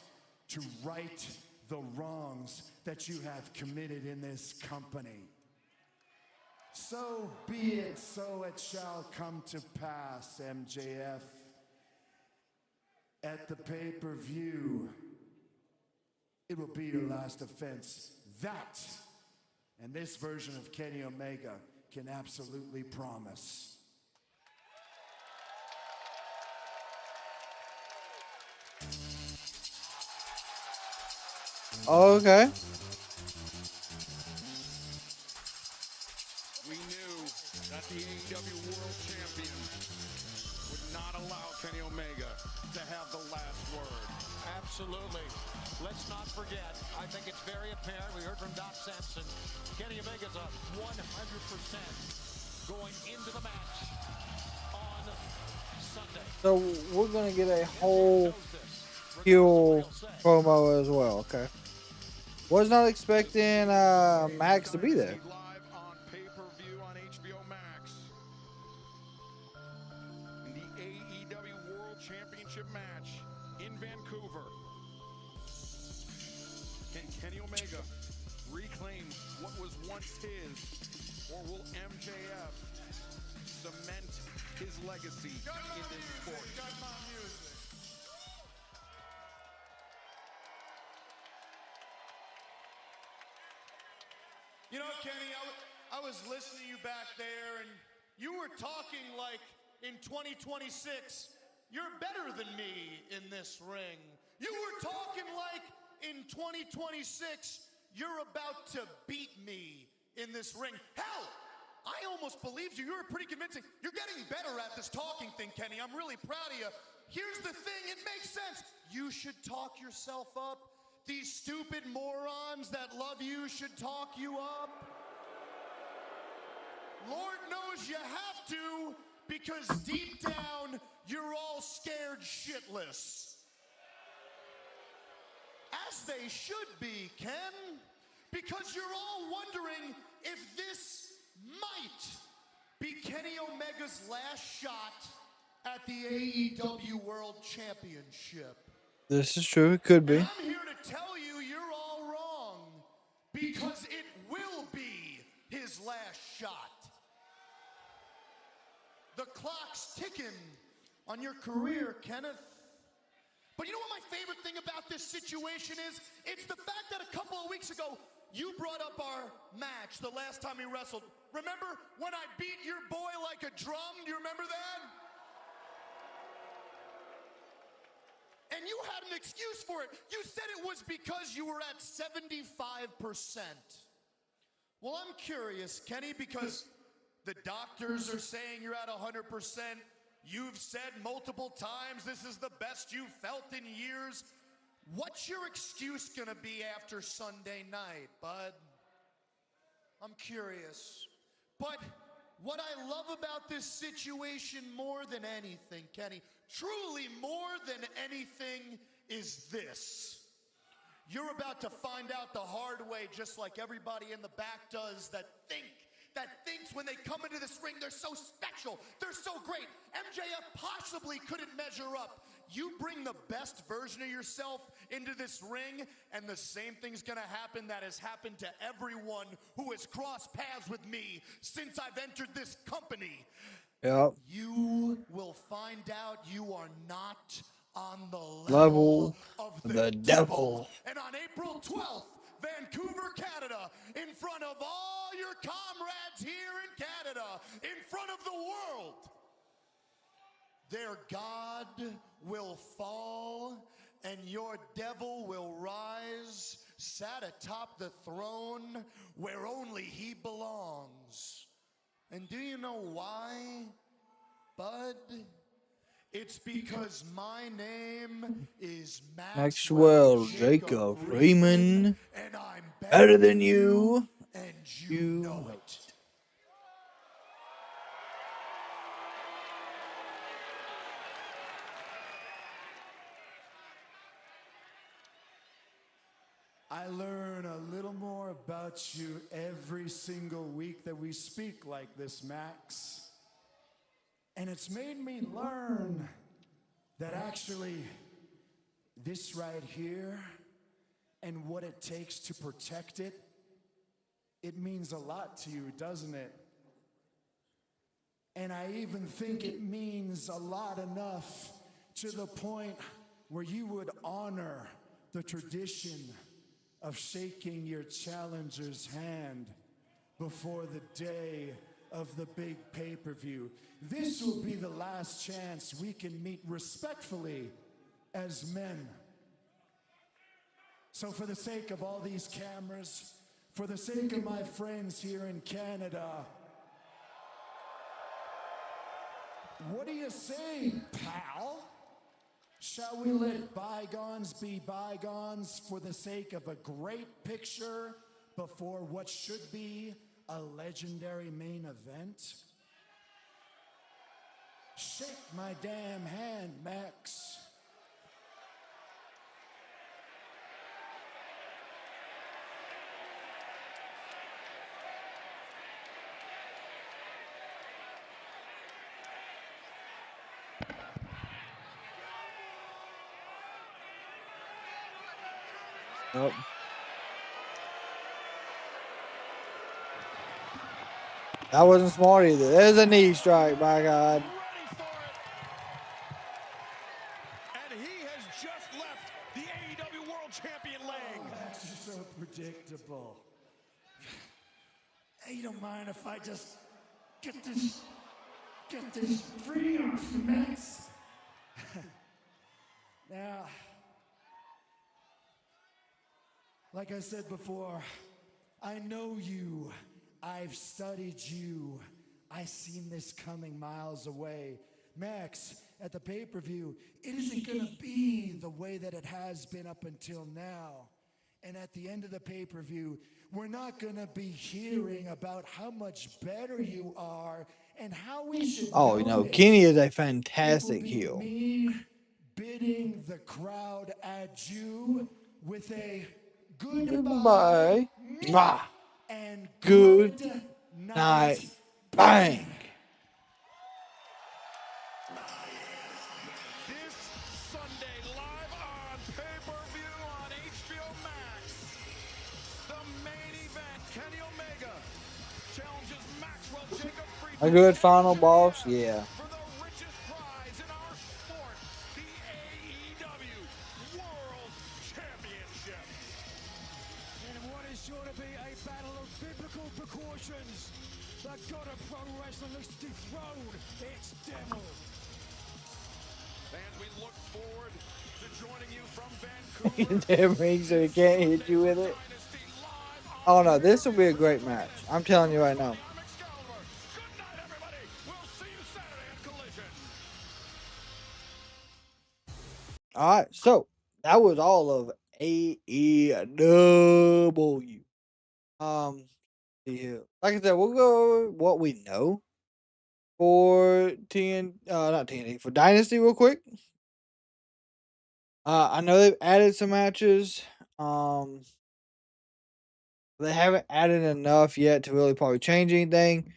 to right the wrongs that you have committed in this company. So be it, so it shall come to pass, MJF. At the pay-per-view, it will be your last offense. That, and this version of Kenny Omega can absolutely promise. Okay. We knew that the AEW World Champion would not allow Kenny Omega to have the last word. Absolutely. Let's not forget, I think it's very apparent, we heard from Doc Sampson, Kenny Omega's a 100% going into the match on Sunday. So we're gonna get a whole heel promo as well. Okay. Was not expecting Max to be there. Live on pay-per-view on HBO Max. In the AEW World Championship Match in Vancouver. Can Kenny Omega reclaim what was once his, or will MJF cement his legacy in this sport? You know, Kenny, I was listening to you back there, and you were talking like in 2026, you're better than me in this ring. You were talking like in 2026, you're about to beat me in this ring. Hell, I almost believed you. You were pretty convincing. You're getting better at this talking thing, Kenny. I'm really proud of you. Here's the thing, it makes sense. You should talk yourself up. These stupid morons that love you should talk you up. Lord knows you have to, because deep down, you're all scared shitless. As they should be, Ken. Because you're all wondering if this might be Kenny Omega's last shot at the AEW World Championship. This is true. It could be. And I'm here to tell you you're all wrong, because it will be his last shot. The clock's ticking on your career, Kenneth. But you know what my favorite thing about this situation is? It's the fact that a couple of weeks ago, you brought up our match the last time we wrestled. Remember when I beat your boy like a drum? Do you remember that? And you had an excuse for it. You said it was because you were at 75%. Well, I'm curious, Kenny, because the doctors are saying you're at 100%. You've said multiple times this is the best you've felt in years. What's your excuse gonna be after Sunday night, bud? I'm curious. But what I love about this situation more than anything, Kenny, truly more than anything, is this. You're about to find out the hard way, just like everybody in the back does, that thinks when they come into this ring, they're so special, they're so great. MJF possibly couldn't measure up. You bring the best version of yourself into this ring, and the same thing's gonna happen that has happened to everyone who has crossed paths with me since I've entered this company. Yep. You will find out you are not on the Level of the devil. And on April 12th, Vancouver, Canada, in front of all your comrades here in Canada, in front of the world, their God will fall and your devil will rise, sat atop the throne where only he belongs. And do you know why, bud? It's because my name is Maxwell Jacob Freeman. and I'm Better than you. And you know it. I learn a little more about you every single week that we speak like this, Max. And it's made me learn that actually this right here and what it takes to protect it, it means a lot to you, doesn't it? And I even think it means a lot enough to the point where you would honor the tradition of shaking your challenger's hand before the day of the big pay-per-view. This will be the last chance we can meet respectfully as men. So for the sake of all these cameras, for the sake of my friends here in Canada, what do you say, pal? Shall we let bygones be bygones for the sake of a great picture before what should be a legendary main event? Shake my damn hand, Max. Nope. That wasn't smart either. There's a knee strike, my God. And he has just left the AEW World Champion leg. Max, you're so predictable. Hey, you don't mind if I just get this free off, Max? Now, like I said before, I know you. I've studied you. I seen this coming miles away. Max, at the pay-per-view, it isn't gonna be the way that it has been up until now. And at the end of the pay-per-view, we're not gonna be hearing about how much better you are and how we should Oh, you know, Kenny is a fantastic heel. me bidding the crowd adieu with a Goodbye. Mwah. and Good night. Bang. This Sunday, live on pay-per-view on HBO Max, the main event, Kenny Omega challenges Maxwell Jacob Friedman A good final boss, yeah. for the richest prize in our sport, the AEW World Championship. And what is sure to be a battle of biblical proportions. The god of pro wrestling looks to dethrone its devil. And we look forward to joining you from Vancouver. That ring so he can't hit you with it. Oh no, this will be a great match. I'm telling you right now. Alright, so that was all of AEW. Yeah. Like I said, we'll go over what we know for not TNT, for Dynasty real quick. I know they've added some matches. They haven't added enough yet to really probably change anything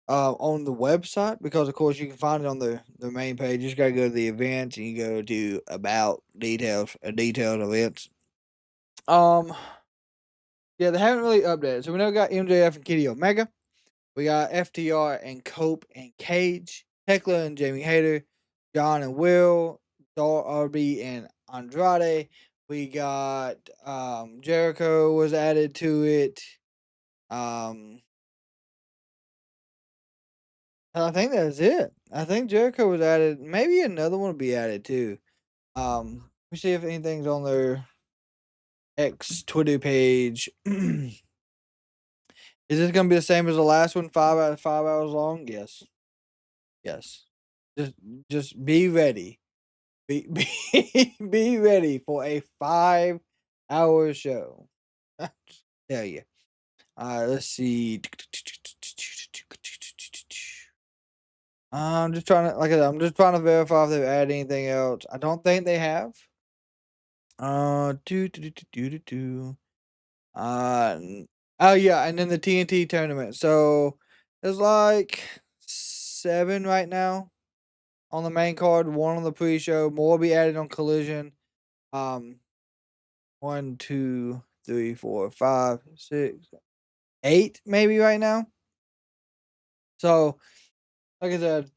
on the website, because of course you can find it on the main page. You just gotta go to the events and you go to about detailed events. Yeah, they haven't really updated. So we know we got MJF and Kenny Omega. We got FTR and Cope and Cage, Tekla and Jamie Hayter, John and Will, Darby and Andrade. We got Jericho was added to it. And I think that's it. I think Jericho was added. Maybe another one will be added too. Let me see if anything's on their X Twitter page. Is this gonna be the same as the last one? 5 hours long? Yes. Yes. Just be ready. Be ready for a 5-hour show. Tell you. Let's see. I'm just trying to, like I said, I'm just trying to verify if they've added anything else. I don't think they have. Oh yeah, and then the TNT tournament. So there's like 7 right now on the main card, 1 on the pre-show. More will be added on Collision. 1, 2, 3, 4, 5, 6, 8 maybe right now. So, like I said,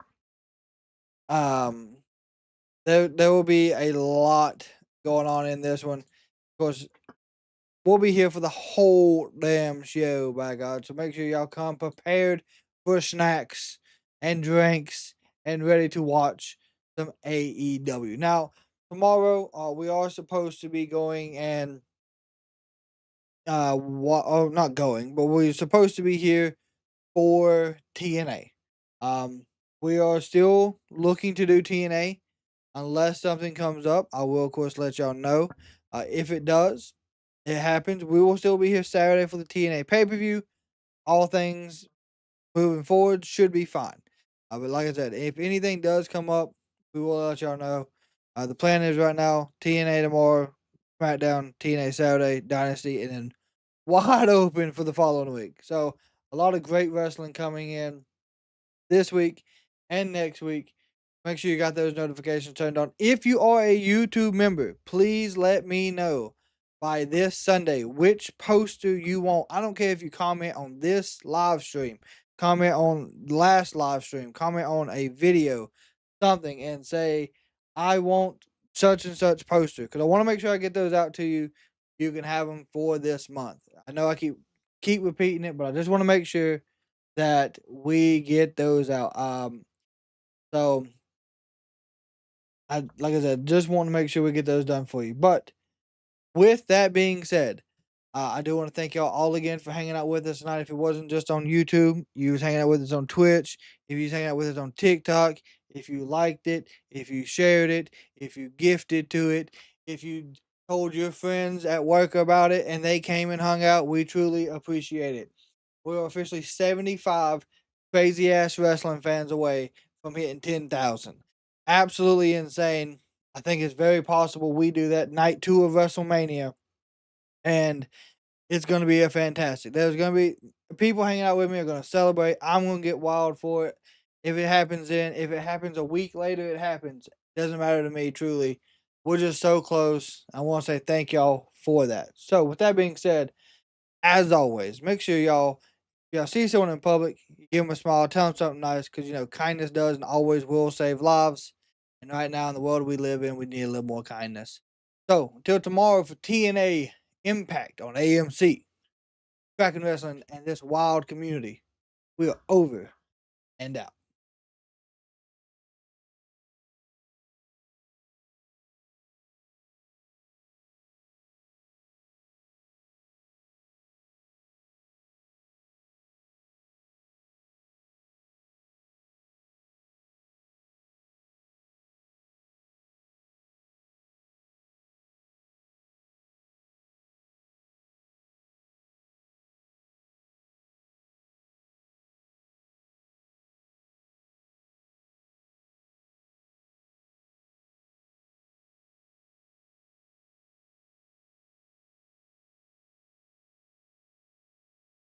there will be a lot going on in this one. Of course, we'll be here for the whole damn show, by God. So make sure y'all come prepared for snacks and drinks and ready to watch some AEW. Now, tomorrow, we are supposed to be going and not going, but we're supposed to be here for TNA. We are still looking to do TNA. Unless something comes up, I will of course let y'all know. If it does, it happens, we will still be here Saturday for the TNA pay-per-view. All things moving forward should be fine. But like I said, if anything does come up, we will let y'all know. The plan is right now TNA tomorrow, SmackDown, TNA Saturday, Dynasty, and then wide open for the following week. So a lot of great wrestling coming in this week and next week. Make sure you got those notifications turned on. If you are a YouTube member, please let me know by this Sunday which poster you want. I don't care if you comment on this live stream, comment on last live stream, comment on a video, something, and say, I want such and such poster. Because I want to make sure I get those out to you. You can have them for this month. I know I keep repeating it, but I just want to make sure that we get those out. So like I said, just want to make sure we get those done for you. But with that being said, I do want to thank y'all all again for hanging out with us tonight. If it wasn't just on YouTube, you was hanging out with us on Twitch, if you was hanging out with us on TikTok, if you liked it, if you shared it, if you gifted to it, if you told your friends at work about it and they came and hung out, we truly appreciate it. We're officially 75 crazy ass wrestling fans away from hitting 10,000. Absolutely insane. I think it's very possible we do that night 2 of WrestleMania, and it's going to be a fantastic. There's going to be people hanging out with me are going to celebrate. I'm going to get wild for it. If it happens if it happens a week later, it happens. Doesn't matter to me, truly. We're just so close. I want to say thank y'all for that. So, with that being said, as always, make sure y'all see someone in public, give them a smile, tell them something nice, because, kindness does and always will save lives. And right now in the world we live in, we need a little more kindness. So, until tomorrow for TNA Impact on AMC, Kraken Wrestling, and this wild community, we are over and out.